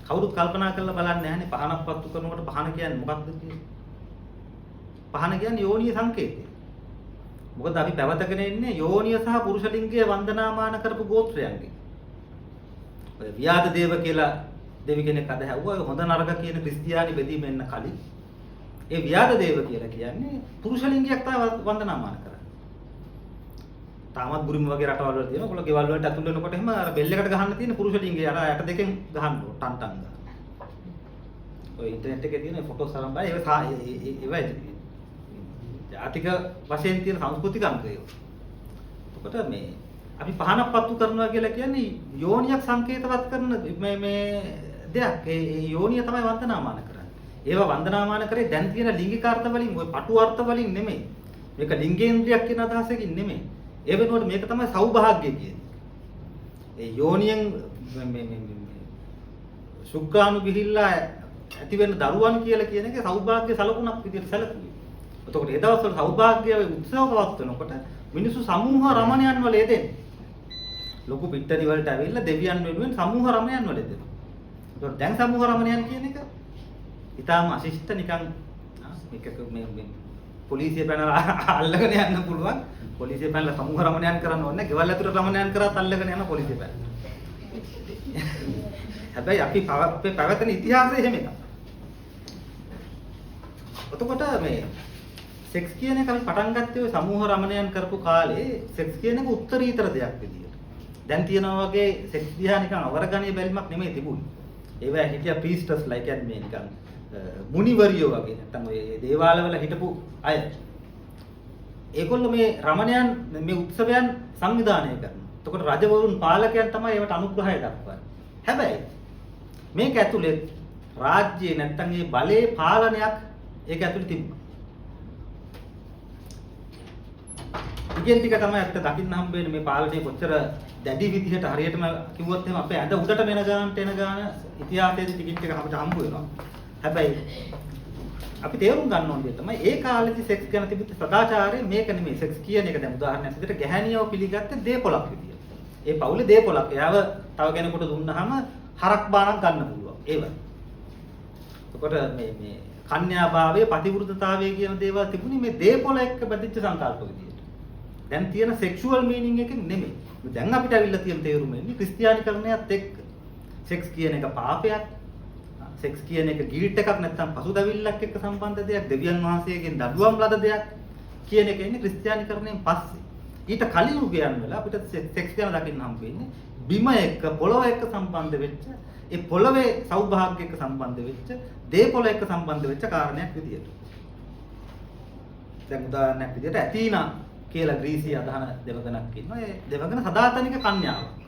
කවුරුත් කල්පනා කරලා බලන්නේ නැහැනේ පහනක් පත්තු කරනකොට පහන කියන්නේ මොකක්ද කියන්නේ? පහන කියන්නේ යෝනිය සංකේතය. මොකද අපි පැවතගෙන ඉන්නේ යෝනිය සහ පුරුෂ ලිංගයේ වන්දනාමාන කරපු ගෝත්‍රයන්ගේ. ඔය වියාද දේව කියලා දෙවි කෙනෙක් අද හැවුවා හොඳ නරක කියන ක්‍රිස්තියානි බෙදීම එන්න කලින්. ඒ වියාද දේව කියලා කියන්නේ පුරුෂ ලිංගයක් තමයි වන්දනාමාන කරන්නේ. තාමත් බුරුම වගේ රටවල් වල තියෙනවා. ඔයගොල්ලෝ ගෙවල් වලට අතුල් වෙනකොට එහෙම අර බෙල් එකට ගහන්න තියෙන පුරුෂ ලිංගය අර යට දෙකෙන් ගහන්න ඕන ටන් ටන් ගන්න. ඔය ඉන්ටර්නෙට් එකේ තියෙන ෆොටෝස් අරන් බලන්න ඒවා ජාතික වශයෙන් තියෙන සංස්කෘතික අංගය. එතකොට මේ අපි පහනක් පත්තු කරනවා කියලා කියන්නේ යෝනියක් සංකේතවත් කරන මේ දෙයක්. ඒ යෝනිය තමයි වන්දනාමාන කරන්නේ. ඒවා වන්දනාමාන කරේ දැන් තියෙන ලිංගික අර්ථ වලින් ඔය පටු අර්ථ වලින් නෙමෙයි. මේක ලිංගේන්ද්‍රයක් කියන අදහසකින් නෙමෙයි. ඒ වෙනුවට මේක තමයි සෞභාග්‍ය කියන්නේ. ඒ යෝනියෙන් මේ ශුක්‍රාණු ගිහිල්ලා ඇති වෙන දරුවන් කියලා කියන එක සෞභාග්‍ය සලකුණක් විදිහට සැලකුවේ. එතකොට ඒ දවස්වල සෞභාග්‍ය උත්සව පවත්වනකොට මිනිස්සු සමූහ රමණයන් වල යෙදෙන්නේ. ලොකු පිටරි වලට ඇවිල්ලා දෙවියන් වෙනුවෙන් සමූහ රමණයන් වල යෙදෙනවා. එතකොට දැන් සමූහ රමණයන් කියන එක ඊටාම අශිෂ්ට නිකන් මේක මේ පොලිසිය පැනලා අල්ලගෙන යන්න පුළුවන්. පොලිසිය පැනලා සමූහ රමණයන් කරන්න ඕනේ නැහැ. ගෙවල් ඇතුළට රමණයන් කරාත් අල්ලගෙන යන පොලිසිය පැනලා. හැබැයි අපේ පැවැතෙන ඉතිහාසය එහෙම එකක්. එතකොට මේ සෙක්ස් කියන එක අපි පටන් ගත්තේ ඔය සමූහ රමණයන් කරපු කාලේ සෙක්ස් කියන එක උත්තරීතර දෙයක් විදියට. දැන් තියෙනවා වගේ සෙක්ස් දිහා නිකන් අවරගණීය බැල්මක් නෙමෙයි තිබුණේ. ඒවා හිටියා ප්‍රීස්ටස්ලා කියන්නේ මේ නිකන් මුනිවරියෝ වගේ නැත්තම් ඔය දේවාලවල හිටපු අය. ඒගොල්ලෝ මේ රමණයන් මේ උත්සවයන් සංවිධානය කරනවා. එතකොට රජවරුන් පාලකයන් තමයි ඒවට අනුග්‍රහය දක්වන්නේ. හැබැයි මේක ඇතුලේ රාජ්‍යයේ නැත්තම් මේ බලයේ පාලනයක් ඒක ඇතුලේ තිබුණා. ඉතින් ටික තමයි අපිට දකින්න හම්බ වෙන්නේ මේ පාලනය කොච්චර දැඩි විදිහට හරියටම කිව්වොත් එහෙම අපේ ඇඳ උඩට මෙන ගානට එන ගාන ඉතිහාසයේදී ටිකට් එක අපිට හම්බ වෙනවා. හැබැයි අපි තේරුම් ගන්න ඕනේ තමයි ඒ කාලේදී සෙක්ස් ගැන තිබිච්ච සදාචාරය මේක නෙමෙයි. සෙක්ස් කියන එක දැන් උදාහරණයක් විදිහට ගැහැණියව පිළිගත්තේ දේපොලක් විදියට. ඒ පවුලේ දේපොලක්. එයාව තව කෙනෙකුට දුන්නාම හරක් බානක් ගන්න පුළුවන්. ඒව. එතකොට මේ කන්‍යාභාවයේ ප්‍රතිවිරුද්ධතාවය කියන දේවල් තිබුණේ මේ දේපොල එක්ක බැඳිච්ච සංකල්ප විදියට. දැන් තියෙන සෙක්ෂුවල් මීනින් එකෙන් නෙමෙයි. දැන් අපිට අවිල්ල තියෙන තේරුම එන්නේ ක්‍රිස්තියානිකරණයත් එක්ක. සෙක්ස් කියන එක පාපයක්. සෙක්ස් කියන එක ගිල්ට් එකක් නැත්නම් පසුදැවිල්ලක් එක්ක සම්බන්ධ දෙයක්. දෙවියන් වහන්සේගෙන් දඩුවම් ලද දෙයක් කියන එක එන්නේ ක්‍රිස්තියානිකරණයෙන් පස්සේ. ඊට කලින් යුගයන් වල අපිට සෙක්ස් ගැන දකින්න හම්බ වෙන්නේ බිම එක්ක පොළොව එක්ක සම්බන්ධ වෙච්ච ඒ පොළවේ සෞභාග්‍ය එක්ක සම්බන්ධ වෙච්ච දේපොළ එක්ක සම්බන්ධ වෙච්ච කාරණයක් විදියට. දැන් උදාහරණයක් විදියට ඇතීනා කියලා ග්‍රීසිය අදහන දෙවඟනක් ඉන්නවා. ඒ දෙවඟන සදාතනික කන්‍යාවක්.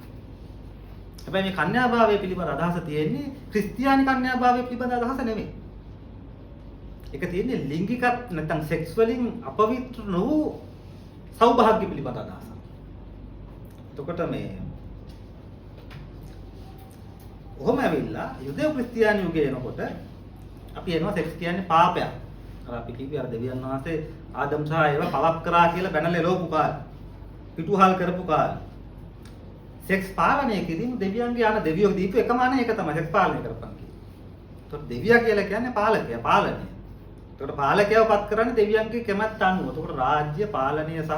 හැබැයි මේ කන්‍යාභාවය පිළිබඳ අදහස තියෙන්නේ ක්‍රිස්තියානි කන්‍යාභාවය පිළිබඳ අදහස නෙමෙයි. ඒක තියෙන්නේ ලිංගික නැත්නම් සෙක්ස් වලින් අපවිත්‍ර නොවූ සෞභාග්‍ය පිළිබඳ අදහස. එතකොට මේ ඔහොම ඇවිල්ලා යුදෙව් ක්‍රිස්තියානි යුගයේ එනකොට අපි එනවා සෙක්ස් කියන්නේ පාපයක්. අර අපි කිව්වේ අර දෙවියන් වහන්සේ ආදම් සහ ඒවා පවක් කරා කියලා බැනලා එළවපු කාලේ. පිටුහල් කරපු කාලේ. සෙක්ස් පාලනය කිරීම දෙවියන්ගේ ආන දෙවියෝ දීපු එකම අනේ ඒක තමයි සෙක්ස් පාලනය කරපන් කියන්නේ. ඒතකොට දෙවියා කියලා කියන්නේ පාලකයා, පාලනය. ඒතකොට පාලකයව පත් කරන්නේ දෙවියන්ගේ කැමැත්ත අනුව. ඒතකොට රාජ්‍ය පාලනය සහ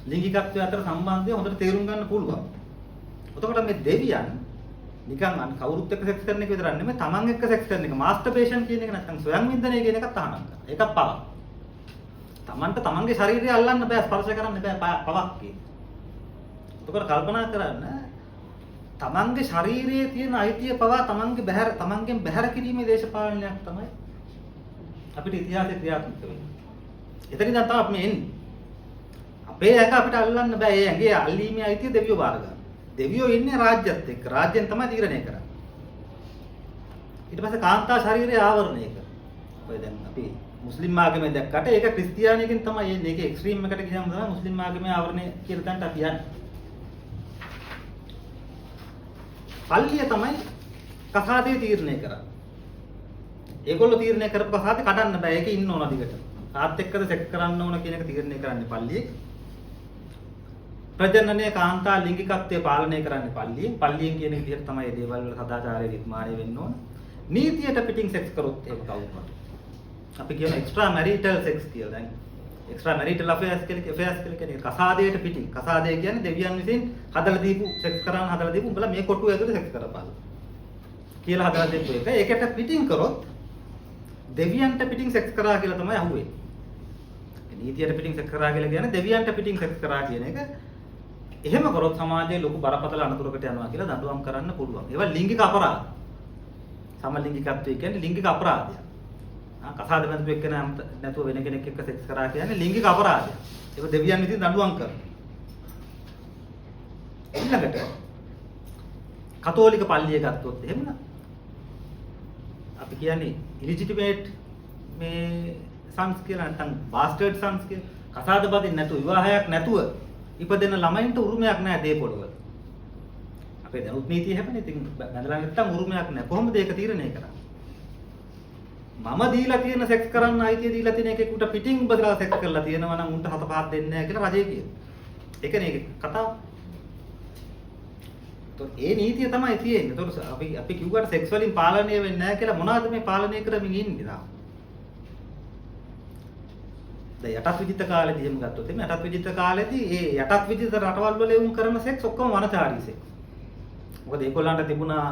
ලිංගිකත්වය අතර සම්බන්ධය හොඳට තේරුම් ගන්න පුළුවන්. එතකොට මේ දෙවියන් නිකන් අන් කවුරුත් එක්ක සෙක්ස් කරන එක විතරක් නෙමෙයි තමන් එක්ක සෙක්ස් කරන එක මාස්ටර්බේෂන් කියන එක නැත්නම් ස්වයං වින්දනය කියන එකත් අහනවා. ඒකත් පවක්. තමන්ට තමන්ගේ ශරීරය අල්ලන්න බෑ ස්පර්ශ කරන්න බෑ පවක් කියන්නේ. එතකොට කල්පනා කරන්න තමන්ගේ ශරීරයේ තියෙන අයිතිය පවා තමන්ගෙන් බැහැර කිරීමේ දේශපාලනයක් තමයි අපිට ඉතිහාසයේ ක්‍රියාත්මක වෙන්නේ. එතනින් තමයි අපි මේ එන්නේ. අපේ ඇඟ අපිට අල්ලන්න බෑ. ඒ ඇඟේ අල්ලීමේ අයිතිය දෙවියෝ බාර ගන්නවා. දෙවියෝ ඉන්නේ රාජ්‍යත් එක්ක. රාජ්‍යයෙන් තමයි තීරණය කරන්නේ. ඊට පස්සේ කාන්තා ශරීරය ආවරණය කරනවා. ඔය දැන් අපි මුස්ලිම් ආගමෙන් දැක්කට ඒක ක්‍රිස්තියානිකෙන් තමයි එන්නේ. ඒක එක්ස්ට්‍රීම් එකට ගියම තමයි මුස්ලිම් ආගමේ ආවරණය කියලා තැනට අපි යන්නේ. පල්ලිය තමයි කසාදේ තීරණය කරන්නේ. ඒගොල්ලෝ තීරණය කරපු කසාදේ කඩන්න බෑ. ඒකේ ඉන්න ඕන දිගට. තාත් එක්කද සෙක්ස් කරන්න ඕන කියන එක තීරණය කරන්නේ පල්ලියේ. ප්‍රජනනයේ කාන්තා ලිංගිකත්වය පාලනය කරන්නේ පල්ලියෙන්. පල්ලියෙන් කියන විදිහට තමයි මේ දේවල් වල සදාචාරය නිර්මාණය වෙන්න ඕන. නීතියට පිටින් සෙක්ස් කරොත් ඒක කවුරුත්. අපි කියන එක්ස්ට්‍රා මැරිටල් සෙක්ස් කියලා. දැන් එක්ස්ට්‍රා මැරිටල් අෆෙයර්ස් කියලා කියන්නේ කසාදයට පිටින්. කසාදය කියන්නේ දෙවියන් විසින් හදලා දීපු සෙක්ස් කරන්න හදලා දීපු උඹලා මේ කොටුව ඇතුලේ සෙක්ස් කරපන් කියලා හදලා දීපු එක. ඒකට පිටින් කරොත් දෙවියන්ට පිටින් සෙක්ස් කරා කියලා තමයි අහුවෙන්නේ. නීතියට පිටින් සෙක්ස් කරා කියලා කියන්නේ දෙවියන්ට පිටින් සෙක්ස් කරා කියන එක. එහෙම කරොත් සමාජයේ ලොකු බරපතල අනතුරකට යනවා කියලා දඬුවම් කරන්න පුළුවන්. ඒවා ලිංගික අපරාධ. සමලිංගිකත්වය කියන්නේ ලිංගික අපරාධයක්. කසාද බඳපු එක්ක නැතුව වෙන කෙනෙක් එක්ක සෙක්ස් කරා කියන්නේ ලිංගික අපරාධයක්. ඒක දෙවියන් විසින් දඬුවම් කරනවා. ඊළඟට කතෝලික පල්ලිය ගත්තොත් එහෙම අපි කියන්නේ ඉලිජිටිමේට් මේ සන්ස් කියලා නැත්නම් බාස්ටර්ඩ් සන්ස් කියලා කසාද බදින්න නැතුව විවාහයක් නැතුව ඉපදෙන ළමයින්ට උරුමයක් නැහැ දේපොළවල. අපේ දැනුත් නීතිය හැපෙන්නේ. ඉතින් බඳලා නැත්තම් උරුමයක් නැහැ. කොහොමද ඒක තීරණය කරන්නේ? මම දීලා තියෙන සෙක්ස් කරන්න අයිතිය දීලා තියෙන එකෙකුට පිටින් බදලා සෙක්ස් කරලා තියෙනවා නම් උන්ට හත පහක් දෙන්නේ නැහැ කියලා රජය කියනවා. ඒකනේ ඒක කතාව. ඒ නීතිය තමයි තියෙන්නේ. ඒතකොට අපි කිව්වට සෙක්ස් වලින් පාලනය වෙන්නේ නැහැ කියලා මොනවද මේ පාලනය කරමින් ඉන්නේ තාම? දැන් යටත් විජිත කාලේදී එහෙම ගත්තොත් එimhe යටත් විජිත කාලේදී ඒ යටත් විජිත රටවල් වල වුන් කරන සෙක්ස් ඔක්කොම වනචාරී සෙක්ස්. මොකද ඒගොල්ලන්ට තිබුණා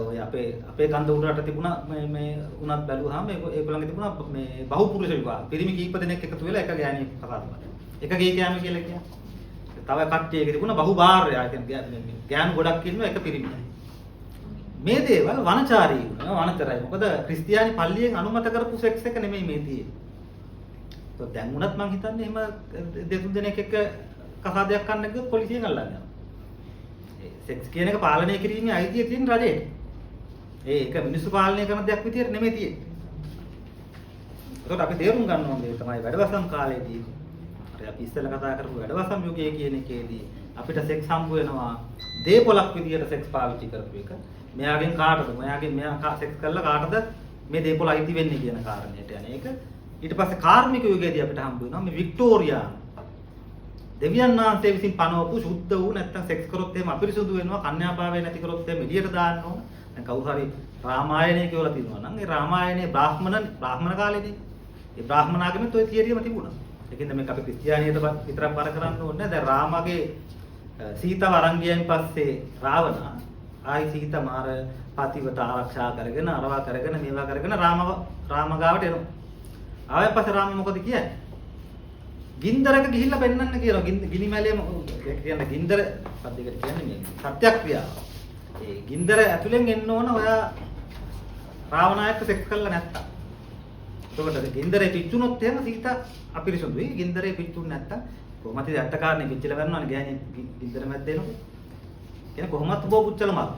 ඔය අපේ කන්ද උඩරට තිබුණා මේ උනත් බැලුවාම ඒගොල්ලන්ගේ තිබුණා මේ බහුපුරුෂ විවාහ. පිරිමි කීප දෙනෙක් එකතු වෙලා එක ගෑණියෙක් කතා කරනවා. එක ගේ කෑම කියලා කියන්නේ. තව කට්ටියක තිබුණා බහුභාර්ය. ඒ කියන්නේ ගෑනු ගොඩක් ඉන්නවා එක පිරිමියි. මේ දේවල් වනචාරී වුණා. වනචරයි. මොකද ක්‍රිස්තියානි පල්ලියෙන් අනුමත කරපු සෙක්ස් එක නෙමෙයි මේ තියෙන්නේ. දැන් උනත් මං හිතන්නේ එහෙම දෙතුන් දෙනෙක් එක්ක කසාදයක් කරන්න ගියොත් පොලිසියෙන් අල්ලන්න යනවා. සෙක්ස් කියන එක පාලනය කිරීමේ අයිතිය තියෙන රජයට. ඒක මිනිස්සු පාලනය කරන දෙයක් විදියට නෙමෙයි තියෙන්නේ. ඒකට අපි තේරුම් ගන්න ඕනේ තමයි වැඩවසම් කාලේදී අර අපි ඉස්සෙල්ලා කතා කරපු වැඩවසම් යුගයේ කියන එකේදී අපිට සෙක්ස් හම්බ වෙනවා දේපොලක් විදියට සෙක්ස් පාවිච්චි කරපු එක. මෙයාගෙන් කාටද? මෙයා සෙක්ස් කළා කාටද මේ දේපොළ අයිති වෙන්නේ කියන කාරණයට යන එක. ඊට පස්සේ කාර්මික යුගයේදී අපිට හම්බ වෙනවා මේ වික්ටෝරියා දෙවියන් වහන්සේ විසින් පනවපු සුද්ධ වූ නැත්තම් සෙක්ස් කරොත් එහෙම අපිරිසුදු වෙනවා කන්‍යාභාවය නැති කරොත් එහෙම එළියට දාන්න ඕන. දැන් කවුරු හරි රාමායනය කියලා තියෙනවා නම් ඒ රාමායනයේ බ්‍රාහ්මණ කාලේදී ඒ බ්‍රාහ්මණ ආගමෙත් ওই තියරියම තිබුණා. ඒකින්ද මේක අපි ක්‍රිස්තියානියට විතරක් බර කරන්න ඕනේ නැහැ. දැන් රාමගේ සීතාව අරන් ගියන් පස්සේ රාවණ ආයි සීතා මාර පතිවත ආරක්ෂා කරගෙන අරවා කරගෙන මේවා කරගෙන රාම ගාවට එනවා. ආයෙත් පස්සේ රාම මොකද කියන්නේ? ගින්දරක ගිහිල්ලා පෙන්නන්න කියලා. ගිනි මැලේම කියන්නේ ගින්දර පද්දයකට කියන්නේ මේ සත්‍යක්‍රියාව. ඒ ගින්දර ඇතුලෙන් එන්න ඕන ඔයා රාවණායක සෙක්ස් කළා නැත්තම්. එතකොට ගින්දරේ පිච්චුනොත් එහෙම සීතා අපිරිසුදුයි. ගින්දරේ පිච්චුනේ නැත්තම් කොහොමද ඇත්ත කාරණේ පිච්චිලා ගන්නවනේ ගෑණි ගින්දර මැද්ද එනකොට. කියන්නේ කොහොමත් බෝ පුච්චල මල්.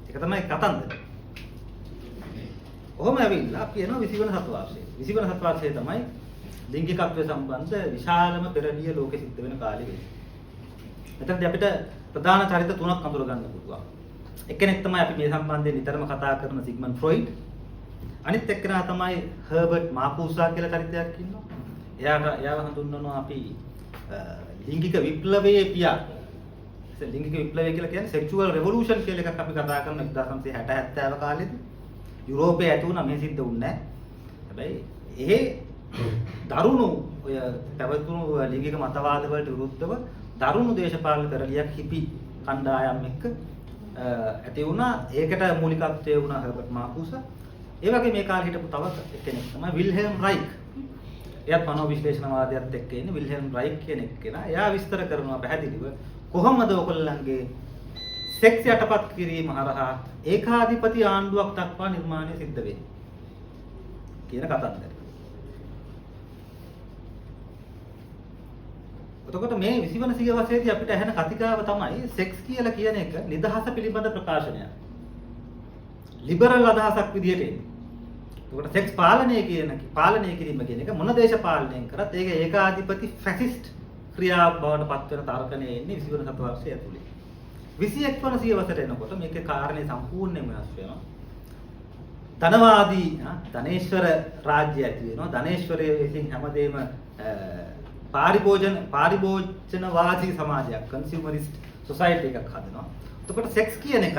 ඒක තමයි කතන්දර. කොහොම ඇවිල්ලා අපි එනවා 20 වෙනි සතවර්ෂයේ. 20 වෙනි සතවර්ෂයේ තමයි ලිංගිකත්වය සම්බන්ධ විශාලම පෙරළිය ලෝකෙ සිද්ධ වෙන කාලෙ වෙන්නේ. එතනදී අපිට ප්‍රධාන චරිත තුනක් අඳුර ගන්න පුළුවන්. එක්කෙනෙක් තමයි අපි මේ සම්බන්ධයෙන් නිතරම කතා කරන සිග්මන්ඩ් ෆ්‍රොයිඩ්. අනිත් එක්කෙනා තමයි හර්බර්ට් මාර්කුසා කියලා චරිතයක් ඉන්නවා. එයාව හඳුන්වනවා අපි ලිංගික විප්ලවයේ පියා. ලිංගික විප්ලවය කියලා කියන්නේ සෙක්ෂුවල් රෙවොලූෂන් කියලා එකක් අපි කතා කරන 1960 70 කාලෙදී යුරෝපයේ ඇති වුණා මේ සිද්ධ වුණේ නැහැ. හැබැයි එහෙ දරුණු ඔය පැවතුණු ලිංගික මතවාද වලට විරුද්ධව දරුණු දේශපාලන පෙරළියක් හිපි කණ්ඩායම් එක්ක ඇති වුණා. ඒකට මූලිකත්වයේ වුණා හර්බර්ට් මාර්කුසා. ඒ වගේ මේ කාලේ හිටපු තව කෙනෙක් තමයි විල්හෙල්ම් රයික්. එයාත් මනෝවිශ්ලේෂණවාදයත් එක්ක ඉන්නේ විල්හෙල්ම් රයික් කියන එක්කෙනා. එයා විස්තර කරනවා පැහැදිලිව කොහොමද ඔයගොල්ලන්ගේ සෙක්ස් යටපත් කිරීම හරහා ඒකාධිපති ආණ්ඩුවක් දක්වා නිර්මාණය සිද්ධ වෙන්නේ කියන කතන්දරය. එතකොට මේ 20 වන සියවසේදී අපිට ඇහෙන කතිකාව තමයි සෙක්ස් කියලා කියන එක නිදහස පිළිබඳ ප්‍රකාශනයක්. ලිබරල් අදහසක් විදියට එන්නේ. එතකොට සෙක්ස් පාලනය කිරීම කියන එක මොන දේශපාලනයෙන් කරත් ඒක ඒකාධිපති ෆැසිස්ට් ක්‍රියාවක් බවට පත් වෙන තර්කණයේ එන්නේ 20 වන සතවර්ෂය ඇතුලේ. 21 වන සියවසට එනකොට මේකේ කාරණේ සම්පූර්ණයෙන්ම වෙනස් වෙනවා. ධනවාදී ධනේශ්වර රාජ්‍ය ඇති වෙනවා. ධනේශ්වරයේ විසින් හැමදේම පාරිභෝජනවාදී සමාජයක් කන්සියුමරිස්ට් සොසයිටි එකක් හදනවා. එතකොට සෙක්ස් කියන එක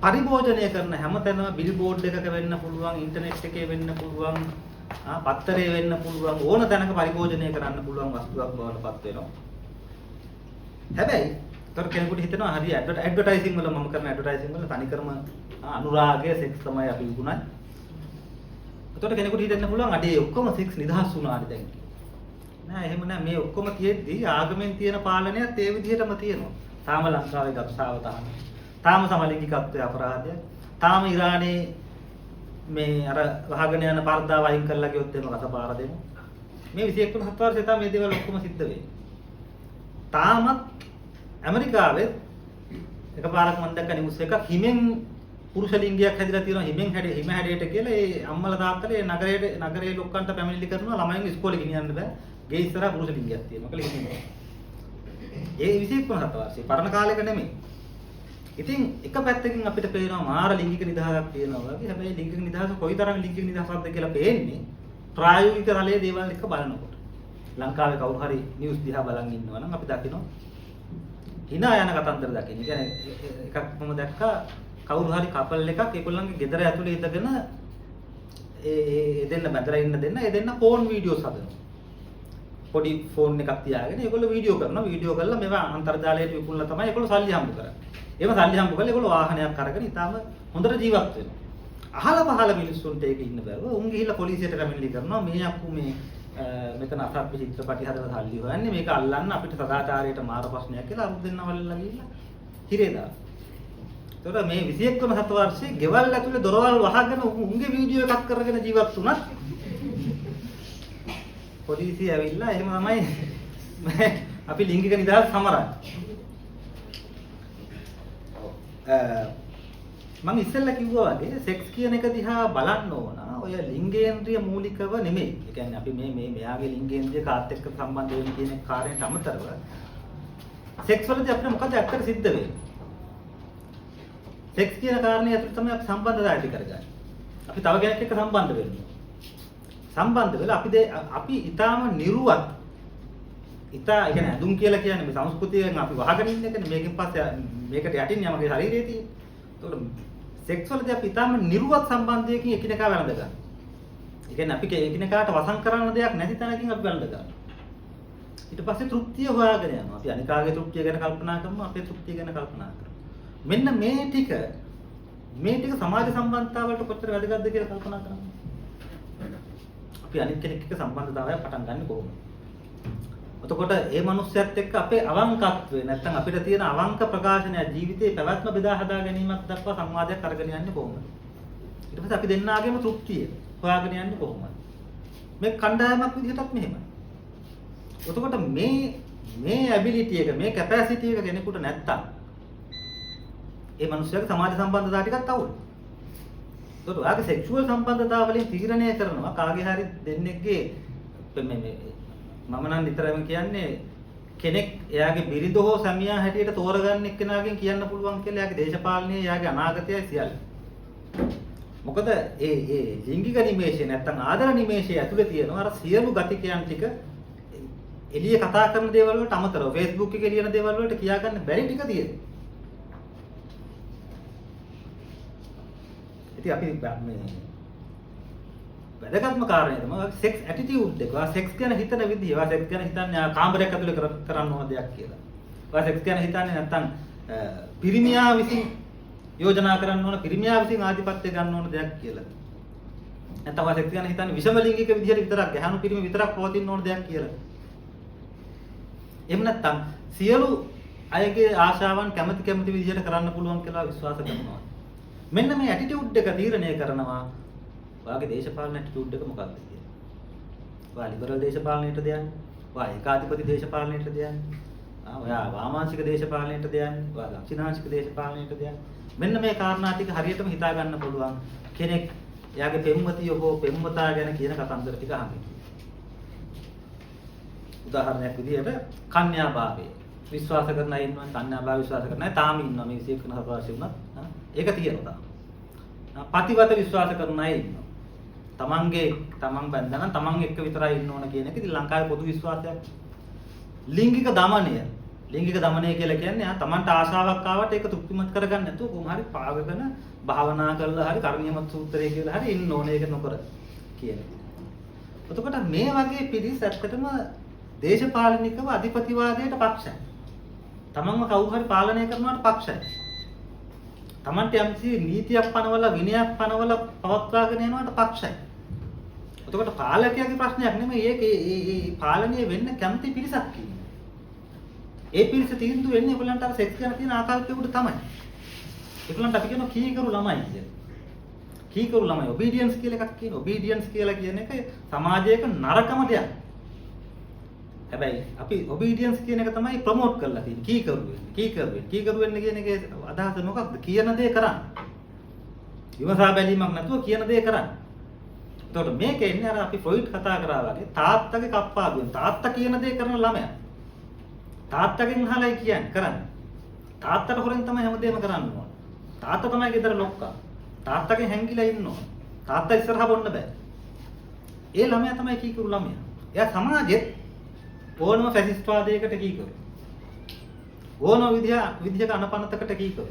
පරිභෝජනය කරන හැමතැනම බිල්බෝඩ් එකක වෙන්න පුළුවන්, ඉන්ටර්නෙට් එකේ වෙන්න පුළුවන්, පත්තරේ වෙන්න පුළුවන්, ඕන තැනක පරිභෝජනය කරන්න පුළුවන් වස්තුවක් බවට පත් වෙනවා. හැබැයි තොර කෙනෙකුට හිතෙනවා හරි ඇඩ්වර්ටයිසින් වල මම කරන ඇඩ්වර්ටයිසින් වල තනිකරම අනුරාගය සෙක්ස් තමයි අපි විකුණන්නේ. එතකොට කෙනෙකුට හිතෙන්න පුළුවන් අඩේ ඔක්කොම සෙක්ස් නිදහස් වුණාද දැන්. නෑ එහෙම නෑ. මේ ඔක්කොම තියෙද්දි ආගමෙන් තියෙන පාලනයත් ඒ විදිහටම තියෙනවා. තාම ලංකාවේ ගබ්සාව තමයි. තාම සමලිංගිකත්වයේ අපරාධය. තාම ඉරානයේ මේ අර වහගෙන යන පර්දාව අයින් කරලා ගියොත් එහෙම රසපාර දෙමු. මේ 21 වෙනි සතවර්ෂයේ තමයි මේ දේවල් ඔක්කොම සිද්ධ වෙන්නේ. තාමත් ඇමරිකාවේ එකපාරක් මම දැක්ක නිවුස් එකක් හිමෙන් පුරුෂ ලිංගයක් හැදිලා තියෙනවා හිම හැඩයට කියලා ඒ අම්මලා තාත්තලා ඒ නගරයේ ලොක්කන්ට පැමිණිලි කරනවා ළමයින්ව ඉස්කෝලේ ගෙනියන්න බෑ. ගේ ඉස්සරහා පුරුෂ ලිංගයක් තියෙනවා කියලා හිතෙනවා. ඒ 21 වෙනි සතවර්ෂයේ පරණ කාලෙක නෙමෙයි. ඉතින් එක පැත්තකින් අපිට පේනවා මාර ලිංගික නිදහසක් තියෙනවා වගේ. හැබැයි ලිංගික නිදහස කොයිතරම් ලිංගික නිදහසක්ද කියලා පේන්නේ ප්‍රායෝගික තලයේ දේවල් එක බලනකොට. ලංකාවේ කවුරු හරි නිවුස් දිහා බලන් ඉන්නවා නම් අපි දකිනවා hina යන කතන්දර දකින්න. කියන්නේ එකක් මම දැක්කා කවුරු හරි කපල් එකක් ඒගොල්ලන්ගේ ගෙදර ඇතුලේ ඉඳගෙන ඒ දෙන්න බැඳලා ඉන්න දෙන්න ඒ දෙන්න ෆෝන් වීඩියෝස් හදනවා. පොඩි ෆෝන් එකක් තියාගෙන ඒගොල්ලෝ වීඩියෝ කරනවා. වීඩියෝ කරලා මේවා අන්තර්ජාලයට විකුණලා තමයි ඒගොල්ලෝ සල්ලි හම්බ කරන්නේ. ඒව සල්ලි හම්බ කරලා ඒගොල්ලෝ වාහනයක් අරගෙන ඉතාලම හොඳට ජීවත් වෙනවා. අහල පහල මිනිස්සුන්ට ඒක ඉන්න බෑව. උන් ගිහිල්ලා පොලිසියට පැමිණිලි කරනවා. මේ අක්කු මේ මෙතන අසභ්‍ය චිත්‍රපටි හදලා සල්ලි හොයන්නේ මේක අල්ලන්න අපිට සදාචාරයට මාර ප්‍රශ්නයක් කියලා අරුත් දෙන්නවල්ලා ගිහිල්ලා හිරේ දානවා. ඒතකොට මේ 21 වන සතවර්ෂයේ ගෙවල් ඇතුලේ දොරවල් වහගෙන උන්ගේ වීඩියෝ එකක් කරගෙන ජීවත් වුණත් පොලිසිය ඇවිල්ලා එහෙම තමයි අපි ලිංගික නිදහස සමරන්නේ. මම ඉස්සෙල්ලා කිව්වා වගේ සෙක්ස් කියන එක දිහා බලන්න ඕන. ඔය ලිංගේන්ද්‍රිය මූලිකව නෙමෙයි. ඒ කියන්නේ අපි මේ මෙයාගේ ලිංගේන්ද්‍රිය කාත් එක්ක සම්බන්ධ වෙන කියන කාර්යයට අමතරව සෙක්ස් වලදී අපිට මොකද ඇත්තට සිද්ධ වෙන්නේ? සෙක්ස් කියන කාරණේ ඇතුළත තමයි අපි සම්බන්ධතාවය ඇති කරගන්නේ. අපි තව කෙනෙක් එක්ක සම්බන්ධ වෙන්නේ. සම්බන්ධ වෙලා අපි ඊටාම නිර්වත් ඒ කියන්නේ අඳුන් කියලා කියන්නේ මේ සංස්කෘතියෙන් අපි වහගෙන ඉන්න එකනේ. මේකෙන් පස්සේ මේකට යටින් යමගේ ශරීරයේ තියෙන. ඒකට සෙක්ස් වලදී අපි ඊටාම නිර්වත් සම්බන්ධයකින් එකිනෙකා වැළඳ ගන්නවා. ඒ කියන්නේ අපි එකිනෙකාට වසන් කරන්න දෙයක් නැති තැනකින් අපි වැළඳ ගන්නවා. ඊට පස්සේ තෘප්තිය හොයාගෙන යනවා. අපි අනිකාගේ තෘප්තිය ගැන කල්පනා කරමු, අපේ තෘප්තිය ගැන කල්පනා කරමු. මෙන්න මේ ටික සමාජ සම්බන්ධතාවලට කොච්චර වැදගත්ද කියලා කල්පනා කරන්න. අපි අනිත් කෙනෙක් එක්ක සම්බන්ධතාවය පටන් ගන්න කොහොමද? එතකොට ඒ මනුස්සයත් එක්ක අපේ අවංකත්වය නැත්නම් අපිට තියෙන අවංක ප්‍රකාශනය ජීවිතේ පැවැත්ම බෙදා හදා ගැනීමක් දක්වා සංවාදයක් අරගෙන යන්නේ කොහොමද? ඊට පස්සේ අපි දෙන්නාගේම තෘප්තිය හොයාගෙන යන්නේ කොහොමද? මේ කණ්ඩායමක් විදිහටත් මෙහෙමයි. එතකොට මේ ඇබිලිටි එක මේ කැපැසිටි එක කෙනෙකුට නැත්තම් ඒ මනුස්සයාගේ සමාජ සම්බන්ධතාව ටිකක් අවුල්. ඒකට ඔයාගේ සෙක්ෂුවල් සම්බන්ධතාව වලින් තීරණය කරනවා කාගේ හරි දෙන්නෙක්ගේ මම නම් නිතරම කියන්නේ කෙනෙක් එයාගේ බිරිඳ හෝ සැමියා හැටියට තෝරගන්න එක්කෙනාගෙන් කියන්න පුළුවන් කියලා එයාගේ දේශපාලනයේ එයාගේ අනාගතයයි සියල්ල. මොකද ඒ ලිංගික නිමේෂය නැත්තම් ආදර නිමේෂය ඇතුලේ තියෙනවා අර සියලු ගතිකයන් ටික එළිය කතා කරන දේවල් වලට අමතරව Facebook එකේ ලියන දේවල් වලට කියාගන්න බැරි ටික තියෙනවා. ඉතින් අපි මේ වැදගත්ම කාරණේ තමයි සෙක්ස් ඇටිටියුඩ් එක. සෙක්ස් ගැන හිතන විදිය, සෙක්ස් ගැන හිතන්නේ කාමරයක් ඇතුලේ කරන්න ඕන දෙයක් කියලා. සෙක්ස් ගැන හිතන්නේ නැත්තම් පිරිමියා විසින් යෝජනා කරන්න ඕන, පිරිමියා විසින් ආධිපත්‍ය ගන්න ඕන දෙයක් කියලා. නැත්තම් සෙක්ස් ගැන හිතන්නේ විෂම ලිංගික විදියට විතරක්, ගැහණු පිරිමි විතරක් පවතින ඕන දෙයක් කියලා. එහෙම නැත්තම් සියලු අයගේ ආශාවන් කැමති විදියට කරන්න පුළුවන් කියලා විශ්වාස කරනවා. මෙන්න මේ ඇටිටියුඩ් එක තීරණය කරනවා ඔයාගේ දේශපාලන ඇටිටියුඩ් එක මොකක්ද කියලා. ඔයා ලිබරල් දේශපාලනයටද යන්නේ? ඔයා ඒකාධිපති දේශපාලනයටද යන්නේ? ඔයා වාමාංශික දේශපාලනයටද යන්නේ? ඔයා දක්ෂිණාංශික දේශපාලනයටද යන්නේ? මෙන්න මේ කාරණා ටික හරියටම හිතා ගන්න පුළුවන් කෙනෙක් එයාගේ පෙම්වතිය හෝ පෙම්වතා ගැන කියන කතන්දර ටික අහන්නේ. උදාහරණයක් විදිහට කන්‍යා භාවය විශ්වාස කරන අය ඉන්නවා, කන්‍යා භාවය විශ්වාස කරන අය තාම ඉන්නවා. මේ 21 වෙනි සපරාශය වුණත් ඒක තියෙනවා. පතිවත විශ්වාස කරන අය ඉන්නවා. තමන් බැඳලා තමන් එක්ක විතරයි ඉන්න ඕන කියන එක ඉතින් ලංකාවේ පොදු විශ්වාසයක්. ලිංගික දමනය කියලා කියන්නේ තමන්ට ආශාවක් ආවට ඒක තෘප්තිමත් කරගන්න නැතුව කොහොම හරි පාගගෙන භාවනා කරලා හරි කර්ණීයමත් සූත්‍රය කියලා හරි ඉන්න ඕනේ ඒක නොකර කියන එක. එතකොට මේ වගේ පිරිස ඇත්තටම දේශපාලනිකව අධිපතිවාදයට පක්ෂයි. තමන්ව කවුරු හරි පාලනය කරනවට පක්ෂයි. තමන්ට යම්කිසි නීතියක් පනවලා විනයක් පනවලා පවත්වාගෙන යනවට පක්ෂයි. එතකොට පාලකයාගේ ප්‍රශ්නයක් නෙමෙයි ඒක ඒ පාලනය වෙන්න කැමති පිරිසක් ඉන්නේ. ඒ පිරිස තීන්දුව වෙන්නේ ඒගොල්ලන්ට අර සෙක්ස් ගැන තියෙන ආකල්පය උඩ තමයි. ඒගොල්ලන්ට අපි කියනවා කීකරු ළමයි කියලා. කීකරු ළමයි ඔබීඩියන්ස් කියලා එකක් කියනවා. ඔබීඩියන්ස් කියලා කියන එක සමාජයක නරකම දෙයක්. හැබැයි අපි ඔබීඩියන්ස් කියන එක තමයි ප්‍රොමෝට් කරලා තියෙන්නේ. කීකරු වෙන්න කියන එකේ අදහස මොකක්ද? කියන දේ කරන්න. විමසා බැලීමක් නැතුව කියන දේ කරන්න. එතකොට මේකේ ඉන්නේ අර අපි ෆ්‍රොයිඩ් කතා කරා වගේ තාත්තගේ කප්පාදුවෙන් තාත්තා කියන දේ කරන ළමයා. තාත්තගෙන් අහලයි කියන්නේ කරන්නේ. තාත්තට හොරෙන් තමයි හැමදේම කරන්න ඕන. තාත්තා තමයි ගෙදර ලොක්කා. තාත්තගෙන් හැංගිලා ඉන්න ඕන. තාත්තා ඉස්සරහා බොන්න බෑ. ඒ ළමයා තමයි කීකරු ළමයා. එයා සමාජෙත් ඕනම ෆැසිස්ට්වාදයකට කීකරු. ඕනම විදිහක අනපනතකට කීකරු.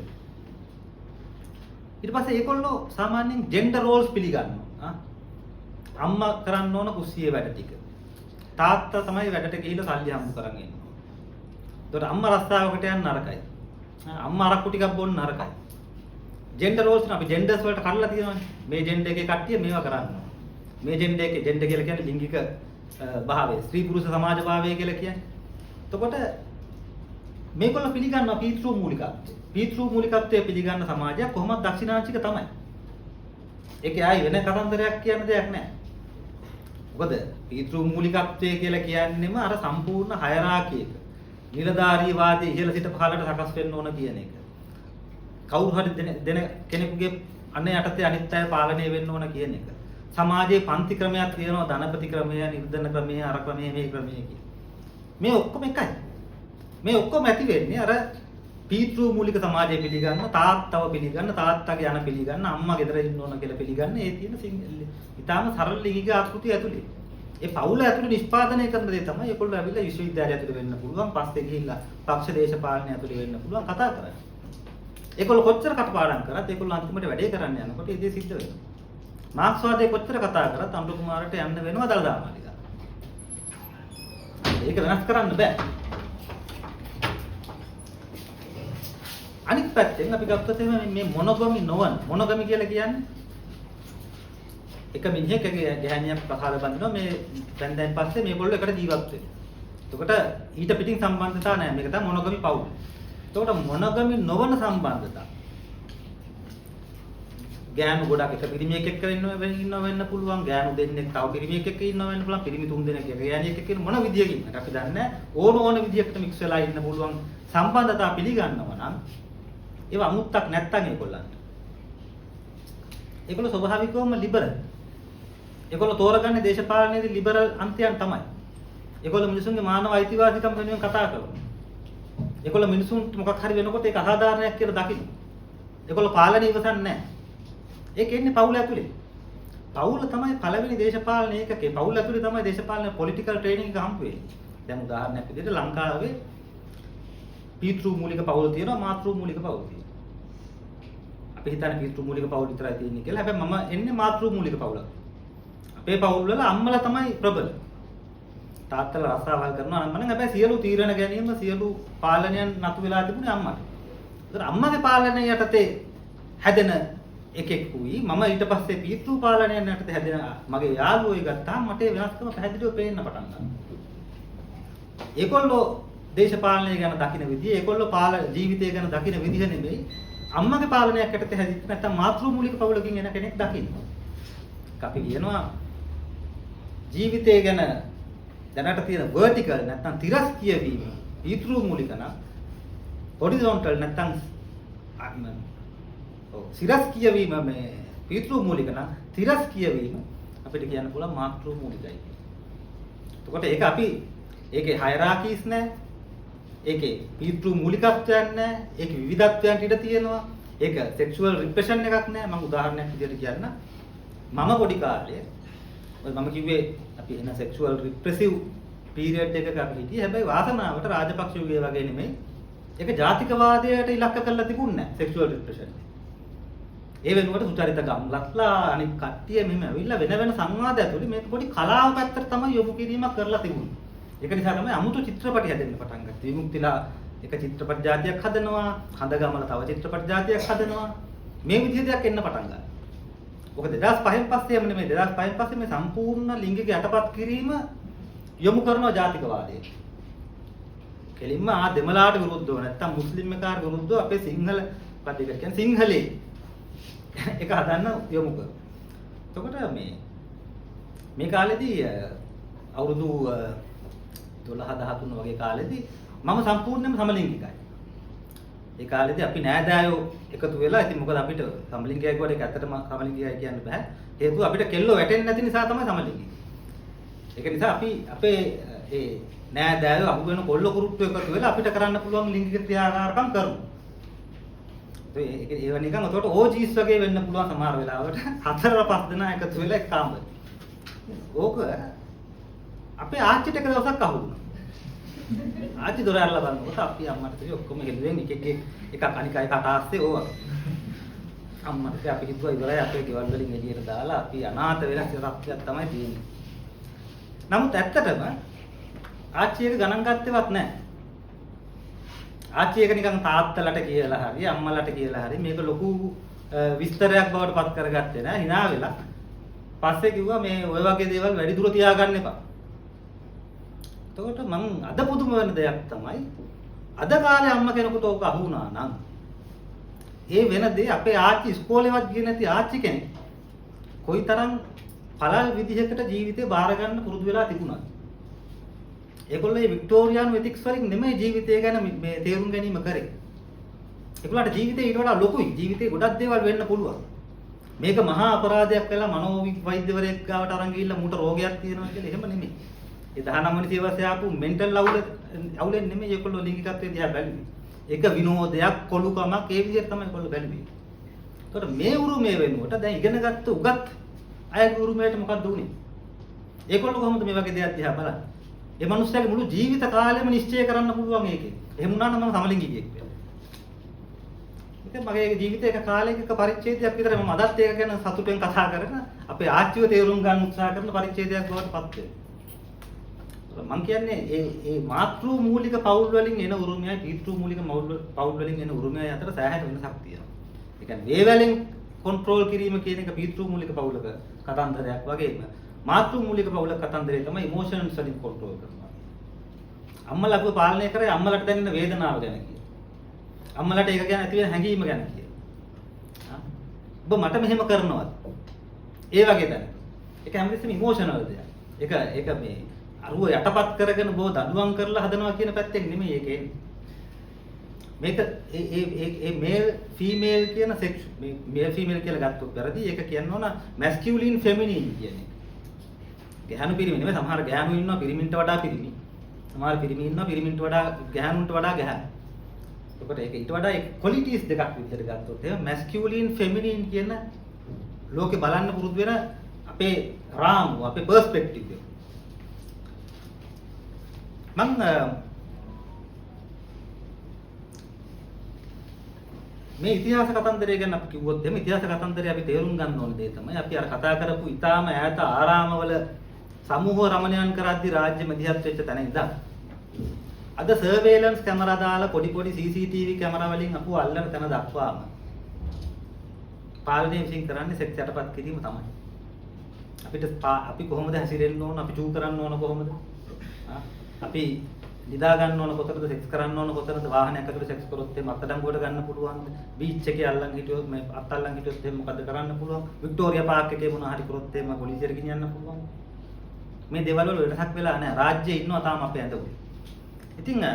ඊට පස්සේ ඒගොල්ලෝ සාමාන්‍යයෙන් ජෙන්ඩර් රෝල්ස් පිළිගන්නවා. අම්මා කරන්න ඕන කුස්සියේ වැඩ ටික. තාත්තා තමයි වැඩට ගිහිල්ලා සල්ලි හම්බ කරන් එන්නේ. ඒකට අම්මා රස්සාවකට යන්න නරකයි. අම්මා අරක්කු ටිකක් බොන්න නරකයි. ජෙන්ඩර් රෝල්ස් නේ අපි ජෙන්ඩර්ස් වලට කඩලා තියෙනවානේ. මේ ජෙන්ඩර් එකේ කට්ටිය මේවා කරන්නේ. මේ ජෙන්ඩර් එකේ ජෙන්ඩර් කියලා කියන්නේ ලිංගික භාවය, ස්ත්‍රී පුරුෂ සමාජ භාවය කියලා කියන්නේ. එතකොට මේගොල්ලෝ පිළිගන්නවා පීතෘ මූලිකත්වය. පීතෘ මූලිකත්වය පිළිගන්න සමාජයක් කොහොමද දක්ෂිණාංශික තමයි. ඒකේ ආයි වෙන කතන්දරයක් කියන්න දෙයක් නැහැ. මොකද පීතෘ මූලිකත්වය කියලා කියන්නේම අර සම්පූර්ණ හයරාකි එක. නිලධාරීවාදී ඉහළ සිට පහළට සකස් වෙන්න ඕන කියන එක. කවුරු හරි දෙන කෙනෙකුගේ අන්න යටතේ අනිත් අය පාලනය වෙන්න ඕන කියන එක. සමාජයේ පන්ති ක්‍රමයක් තියෙනවා ධනපති ක්‍රමය, නිර්ධන ක්‍රමය, අර ක්‍රමය, මේ ක්‍රමය කියන. මේ ඔක්කොම එකයි. මේ ඔක්කොම ඇති වෙන්නේ අර පීතෘ මූලික සමාජය පිළිගන්න, තාත්තව පිළිගන්න, තාත්තගේ යන පිළිගන්න, අම්මා ගෙදර ඉන්න ඕන කියලා පිළිගන්න. ඒ තියෙන ඊටාම සරල ලිංගික ආකෘතිය ඇතුලේ. ඒ පවුල ඇතුලේ නිෂ්පාදනය කරන දේ තමයි ඒගොල්ලෝ ඇවිල්ලා විශ්වවිද්‍යාලය ඇතුලේ වෙන්න පුළුවන්, පස්සේ ගිහිල්ලා පක්ෂ දේශපාලනය ඇතුලේ වෙන්න පුළුවන් කතා කරන්නේ. ඒගොල්ලෝ කොච්චර කටපාඩම් කරත් ඒගොල්ලෝ අන්තිමට වැඩේ කරන්න යනකොට ඒ දේ සිද්ධ වෙනවා. මාක්ස්වාදයේ කොච්චර කතා කරත් අනුර කුමාරට යන්න වෙනවා දළදා මාලිගා. ඒක වෙනස් කරන්න බෑ. අනිත් පැත්තෙන් අපි ගත්තොත් මේ මොනොගමි නොවන මොනොගමි කියලා කියන්නේ එක මිනිහෙක්ගේ ගැහණියක් පහළ බඳිනවා මේ දැන් පස්සේ මේගොල්ලෝ එකට ජීවත් වෙනවා. එතකොට ඊට පිටින් සම්බන්ධතාව නැහැ. මේක තමයි මොනොගමි පවුල. එතකොට මොනොගමි නොවන සම්බන්ධතාව. ගෑනු ගොඩක් එක පිරිමියෙක් එක්ක ඉන්න වෙන්න පුළුවන්. ගෑනු දෙන්නෙක් තව පිරිමියෙක් එක්ක ඉන්න වෙන්න පුළුවන්. පිරිමි තුන් දෙනෙක් එක ගෑණියෙක් එක්ක මොන විදියකින්ද අපි දන්නේ ඕන විදියකට මික්ස් වෙලා ඉන්න පුළුවන් සම්බන්ධතාව පිළිගන්නවා නම් ඒව අමුත්තක් නැත්තම් ඒගොල්ලන්ට. ඒගොල්ලෝ ස්වභාවිකවම ලිබරල්. ඒගොල්ලෝ තෝරගන්නේ දේශපාලනයේදී ලිබරල් අන්තයන් තමයි. ඒගොල්ලෝ මිනිසුන්ගේ මානව අයිතිවාසිකම් වෙනුවෙන් කතා කරනවා. ඒගොල්ලෝ මිනිසුන්ට මොකක් හරි වෙනකොට ඒක අසාධාරණයක් කියලා දකින්න. ඒගොල්ලෝ පාලනය ඉවසන්නේ නැහැ. ඒක එන්නේ පවුල ඇතුලේ. පවුල තමයි පළවෙනි දේශපාලන ඒකකේ. පවුල ඇතුලේ තමයි දේශපාලන පොලිටිකල් ට්‍රේනින් එක හම්බ වෙන්නේ. දැන් උදාහරණයක් විදිහට ලංකාවේ පීතෘ මූලික පවුල තියෙනවා, මාතෘ මූලික පවුල තියෙනවා. අපි හිතන්නේ පීතෘ මූලික පවුල විතරයි තියෙන්නේ කියලා. හැබැයි මම එන්නේ මාතෘ මූලික පවුලක්. අපේ පවුල් වල අම්මලා තමයි ප්‍රබල. තාත්තලා රස්සාවල් කරනවා නම් හැබැයි සියලු තීරණ ගැනීම සියලු පාලනයන් නතු වෙලා තිබුණේ අම්මට. ඒතර අම්මගේ පාලනය යටතේ හැදෙන එකෙකුයි මම ඊට පස්සේ පීතෘ පාලනයන් යටතේ හැදෙන මගේ යාළුවෝයි ගත්තාම මට වෙනස්කම පැහැදිලිව පේන්න පටන් ගන්නවා. ඒගොල්ලෝ දේශපාලනය ගැන දකින විදිය, ඒගොල්ලෝ ජීවිතය ගැන දකින විදිහ නෙමෙයි අම්මගේ පාලනයක් යටතේ හැදිච්ච නැත්නම් මාතෘ මූලික පවුලකින් එන කෙනෙක් දකින්න. අපි කියනවා ජීවිතය ගැන දැනට තියෙන vertical නැත්නම් තිරස් කියවීම පීතෘ මූලික නම් horizontal නැත්නම් සිරස් කියවීම මේ පීතෘ මූලික නම් තිරස් කියවීම අපිට කියන්න පුළුවන් මාතෘ මූලිකයි කියලා. එතකොට ඒක අපි ඒකේ හයරාකීස් නැහැ. ඒකේ පීතෘ මූලිකත්වයක් නැහැ. ඒකේ විවිධත්වයන් ඉඳ තියෙනවා. ඒක සෙක්ෂුවල් රිප්‍රෙෂන් එකක් නැහැ. මම උදාහරණයක් විදිහට කියන්න. මම පොඩි කාලේ මම කිව්වේ අපි එන සෙක්ෂුවල් රිප්‍රෙසිව් පීරියඩ් එකක අපි හිටියේ. හැබැයි වාසනාවට රාජපක්ෂ යුගයේ වගේ නෙමෙයි. ඒක ජාතිකවාදයට ඉලක්ක කරලා තිබුණේ නැහැ සෙක්ෂුවල් රිප්‍රෙෂන්. ඒ වෙනුවට සුචරිත ගම්ලත්ලා අනිත් කට්ටිය මෙහෙම ඇවිල්ලා වෙන සංවාද ඇතුලේ මේක පොඩි කලාව පැත්තට තමයි යොමු කිරීමක් කරලා තිබුණේ. ඒක නිසා තමයි අමුතු චිත්‍රපටි හැදෙන්න පටන් ගත්තේ. විමුක්තිලා එක චිත්‍රපට ජාතියක් හදනවා, හඳගමල තව චිත්‍රපට ජාතියක් හදනවා. මේ විදිහ දෙයක් එන්න පටන් ගන්නවා. ඔක 2005න් පස්සේම නෙමෙයි 2005න් පස්සේ මේ සම්පූර්ණ ලිංගික යටපත් කිරීම යොමු කරනවා ජාතිකවාදයට. කෙලින්ම දෙමළාට විරුද්ධව නැත්තම් මුස්ලිම් එකාට විරුද්ධව අපේ සිංහල පදිකට කියන්නේ සිංහලේ ඒක හදන්න යොමු කරනවා. එතකොට මේ කාලෙදී අවුරුදු 12 13 වගේ කාලෙදී මම සම්පූර්ණයෙන්ම සමලිංගිකයි. ඒ කාලෙදී අපි නෑදෑයෝ එකතු වෙලා ඉතින් මොකද අපිට සමලිංගිකයි කියවට ඒක ඇත්තටම සමලිංගිකයි කියන්න බෑ. හේතුව අපිට කෙල්ලෝ වැටෙන්නේ නැති නිසා තමයි සමලිංගික. ඒක නිසා අපි අපේ ඒ නෑදෑයෝ අහු වෙන කොල්ල කුරුට්ටු එකතු වෙලා අපිට කරන්න පුළුවන් ලිංගික ක්‍රියාකාරකම් කරමු. ඒව නිකන් උඩට ඕජීස් වගේ වෙන්න පුළුවන් සමහර වෙලාවට 4-5 දෙනා එකතු වෙලා එක කාමරේ. ඕක අපේ ආච්චිට එක දවසක් අහු වුණා. ආච්චි දොර ඇරලා බලනකොට අපි අම්මට කිව්වේ ඔක්කොම හෙළුවෙන් එකක් අනිකයි කටාස්සේ ඕවා. අම්මට අපි හිතුවා ඉවරයි අපේ ගෙවල් වලින් එළියට දාලා අපි අනාථ වෙලා සත්‍යයක් තමයි තියෙන්නේ. නමුත් ඇත්තටම ආච්චි එක ගණන් ගත්තේවත් නැහැ. ආච්චි එක නිකන් තාත්තලට කියලා හරි අම්මලට කියලා හරි මේක ලොකු විස්තරයක් බවට පත් කරගත්තේ නැහැ. hina වෙලා පස්සේ කිව්වා මේ ඔය වගේ දේවල් වැඩි දුර තියාගන්න එපා. එතකොට මං අද පුදුම වෙන දෙයක් තමයි අද කාලේ අම්ම කෙනෙකුට ඕක අහු වුණා නම් ඒ වෙන දේ අපේ ආච්චි ඉස්කෝලේවත් ගියේ නැති ආච්චි කෙනෙක් කොයිතරම් පළල් විදිහකට ජීවිතේ බාර ගන්න පුරුදු වෙලා තිබුණාද? ඒගොල්ලෝ මේ වික්ටෝරියානු එතික්ස් වලින් නෙමෙයි ජීවිතය ගැන මේ තේරුම් ගැනීම කරේ. ඒගොල්ලන්ට ජීවිතේ ඊට වඩා ලොකුයි. ජීවිතේ ගොඩක් දේවල් වෙන්න පුළුවන්. මේක මහා අපරාධයක් වෙලා මනෝ වෛද්‍යවරයෙක් ගාවට අරන් ගිහිල්ලා මූට රෝගයක් තියෙනවා කියලා එහෙම නෙමෙයි. ඒ 19 වෙනි සියවසේ ආපු මෙන්ටල් අවුලෙන් නෙමෙයි ඒගොල්ලෝ ලිංගිකත්වයේ දිහා බැලුවේ. ඒක විනෝදයක් කොළුකමක් ඒ විදිහට තමයි ඒගොල්ලෝ බැලුවේ. ඒකට මේ උරුමය වෙනුවට දැන් ඉගෙනගත්ත උගත් අයගේ උරුමයට මොකක්ද උනේ? ඒගොල්ලෝ කොහොමද මේ වගේ දෙයක් දිහා බලන්නේ? ඒ මනුස්සයාගේ මුළු ජීවිත කාලෙම නිශ්චය කරන්න පුළුවන් ඒකේ. එහෙම වුණා නම් මම සමලිංගිකයෙක් වෙනවා. ඒක මගේ ජීවිතේ එක කාලයක එක පරිච්ඡේදයක් විතර මම අදත් ඒක ගැන සතුටෙන් කතා කරන අපේ ආච්චිව තේරුම් ගන්න උත්සාහ කරන පරිච්ඡේදයක් බවට පත් වෙනවා. මම කියන්නේ ඒ මාතෘ මූලික පෞල් වලින් එන උරුමයයි පීතෘ මූලික පෞල් වලින් එන උරුමයයි අතර සෑහෙන වෙනසක් තියෙනවා. ඒ කියන්නේ වේවැලෙන් කන්ට්‍රෝල් කිරීම කියන එක පීතෘ මූලික පෞලක කතන්දරයක් වගේම මාතෘ මූලික පෞලක කතන්දරේ තමයි ඉමෝෂන්ස් වලින් කන්ට්‍රෝල් කරනවා. අම්මලා අපව පාලනය කරේ අම්මලාට දැනෙන වේදනාව ගැන කියලා. අම්මලාට ඒක ගැන ඇති වෙන හැඟීම ගැන කියලා. ඔබ මට මෙහෙම කරනවද? ඒ වගේ දැන. ඒක හැමතිස්සෙම ඉමෝෂනල් දෙයක්. ඒක මේ අරුව යටපත් කරගෙන බෝ දඬුවම් කරලා හදනවා කියන පැත්තෙන් නෙමෙයි ඒක එන්නේ. මේක ඒ මේල් ෆීමේල් කියන සෙක්ස් මේ මේල් ෆීමේල් කියලා ගත්තොත් වැරදි. ඒක කියන්න ඕන මැස්කියුලින් ෆෙමිනින් කියන්නේ. ගැහණු පිරිමි නෙමෙයි සමහර ගැහණු ඉන්නවා පිරිමින්ට වඩා පිරිමි. සමහර පිරිමි ඉන්නවා පිරිමින්ට වඩා ගැහණුන්ට වඩා ගැහණු. ඒකට ඒක ඊට වඩා ක්වොලිටිස් දෙකක් විදිහට ගත්තොත් එහෙනම් මැස්කියුලින් ෆෙමිනින් කියන ලෝකේ බලන්න පුරුදු වෙන අපේ රාමුව අපේ පර්ස්පෙක්ටිව් එක. මම මේ ඉතිහාස කතන්දරය ගැන අපි කිව්වොත් එහෙනම් ඉතිහාස කතන්දරය අපි තේරුම් ගන්න ඕන දේ තමයි අපි අර කතා කරපු ඊටාම ඈත ආරාමවල සමූහ රමණයන් කරද්දී රාජ්‍ය මැදිහත් වෙච්ච තැන ඉඳන් අද සර්වේලන්ස් කැමරා දාලා පොඩි CCTV කැමරා වලින් අපුව අල්ලන තැන දක්වාම පාලනය විසින් කරන්නේ සෙක්ස් යටපත් කිරීම තමයි. අපි කොහොමද හැසිරෙන්න ඕන? අපි චූ කරන්න ඕන කොහොමද? අපි නිදා ගන්න ඕන කොතනද? සෙක්ස් කරන්න ඕන කොතනද? වාහනයක් ඇතුළේ සෙක්ස් කරොත් එහම අත්අඩංගුවට ගන්න පුළුවන්ද? බීච් එකේ අල්ලන් හිටියොත් මේ අත්අල්ලන් හිටියොත් එහෙම මොකද කරන්න පුළුවන්? වික්ටෝරියා පාර්ක් එකේ මොනවා හරි කරොත් එහෙම පොලිසියට ගෙනියන්න පුළුවන්. මේ දේවල් වල වෙනසක් වෙලා නැහැ. රාජ්‍යයේ ඉන්නවා තාම අපේ ඇඳුම්. ඉතින්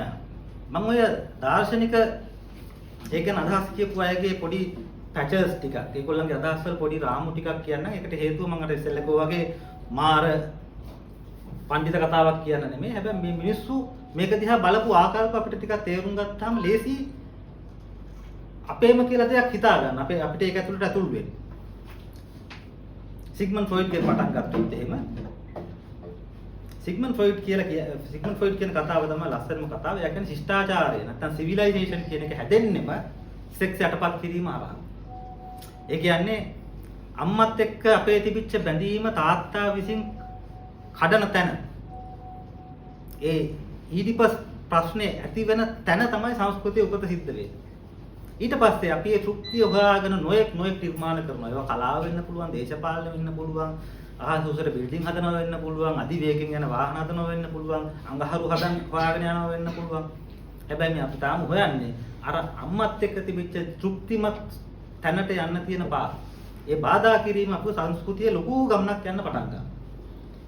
මම ඔය දාර්ශනික ඒක ගැන අදහස් කියපු අයගේ පොඩි පැචර්ස් ටිකක් ඒගොල්ලන්ගේ අදහස් වල පොඩි රාමු ටිකක් කියන්නම්. ඒකට හේතුව මම අර ඉස්සෙල්ලා කිව්වා වගේ මාර පඬිත කතාවක් කියන්න නෙමෙයි. හැබැයි මේ මිනිස්සු මේක දිහා බලපු ආකල්ප අපිට ටිකක් තේරුම් ගත්තාම ලේසි අපේම කියලා දෙයක් හිතා ගන්න. අපිට ඒක ඇතුළට ඇතුල් වෙන්න. සිග්මන්ඩ් ෆ්‍රොයිඩ්ගෙන් පටන් ගත්තොත් එහෙම සිග්මන්ඩ් ෆ්‍රොයිඩ් කියන කතාව තමයි ලස්සනම කතාව. ඒ කියන්නේ ශිෂ්ටාචාරය නැත්නම් සිවිලයිසේෂන් කියන එක හැදෙන්නෙම සෙක්ස් යටපත් කිරීම හරහා. ඒ කියන්නේ අම්මත් එක්ක අපේ තිබිච්ච බැඳීම තාත්තා විසින් කඩන තැන. ඒ ඊඩිපස් ප්‍රශ්නේ ඇති වෙන තැන තමයි සංස්කෘතිය උපත සිද්ධ වෙන්නේ. ඊට පස්සේ අපි ඒ තෘප්තිය හොයාගෙන නොයෙක් නිර්මාණ කරනවා. ඒවා කලාව වෙන්න පුළුවන්, දේශපාලන වෙන්න පුළුවන්, අහස උසට බිල්ඩින් හදනවා වෙන්න පුළුවන්, අධිවේගෙන් යන වාහන හදනවා වෙන්න පුළුවන්, අඟහරු හොයාගෙන යනවා වෙන්න පුළුවන්. හැබැයි මේ අපි තාම හොයන්නේ අර අම්මත් එක්ක තිබිච්ච තෘප්තිමත් තැනට යන්න තියෙන බාධා. ඒ බාධා කිරීම අපේ සංස්කෘතියේ ලොකු ගමනක් යන්න පටන් ගන්නවා.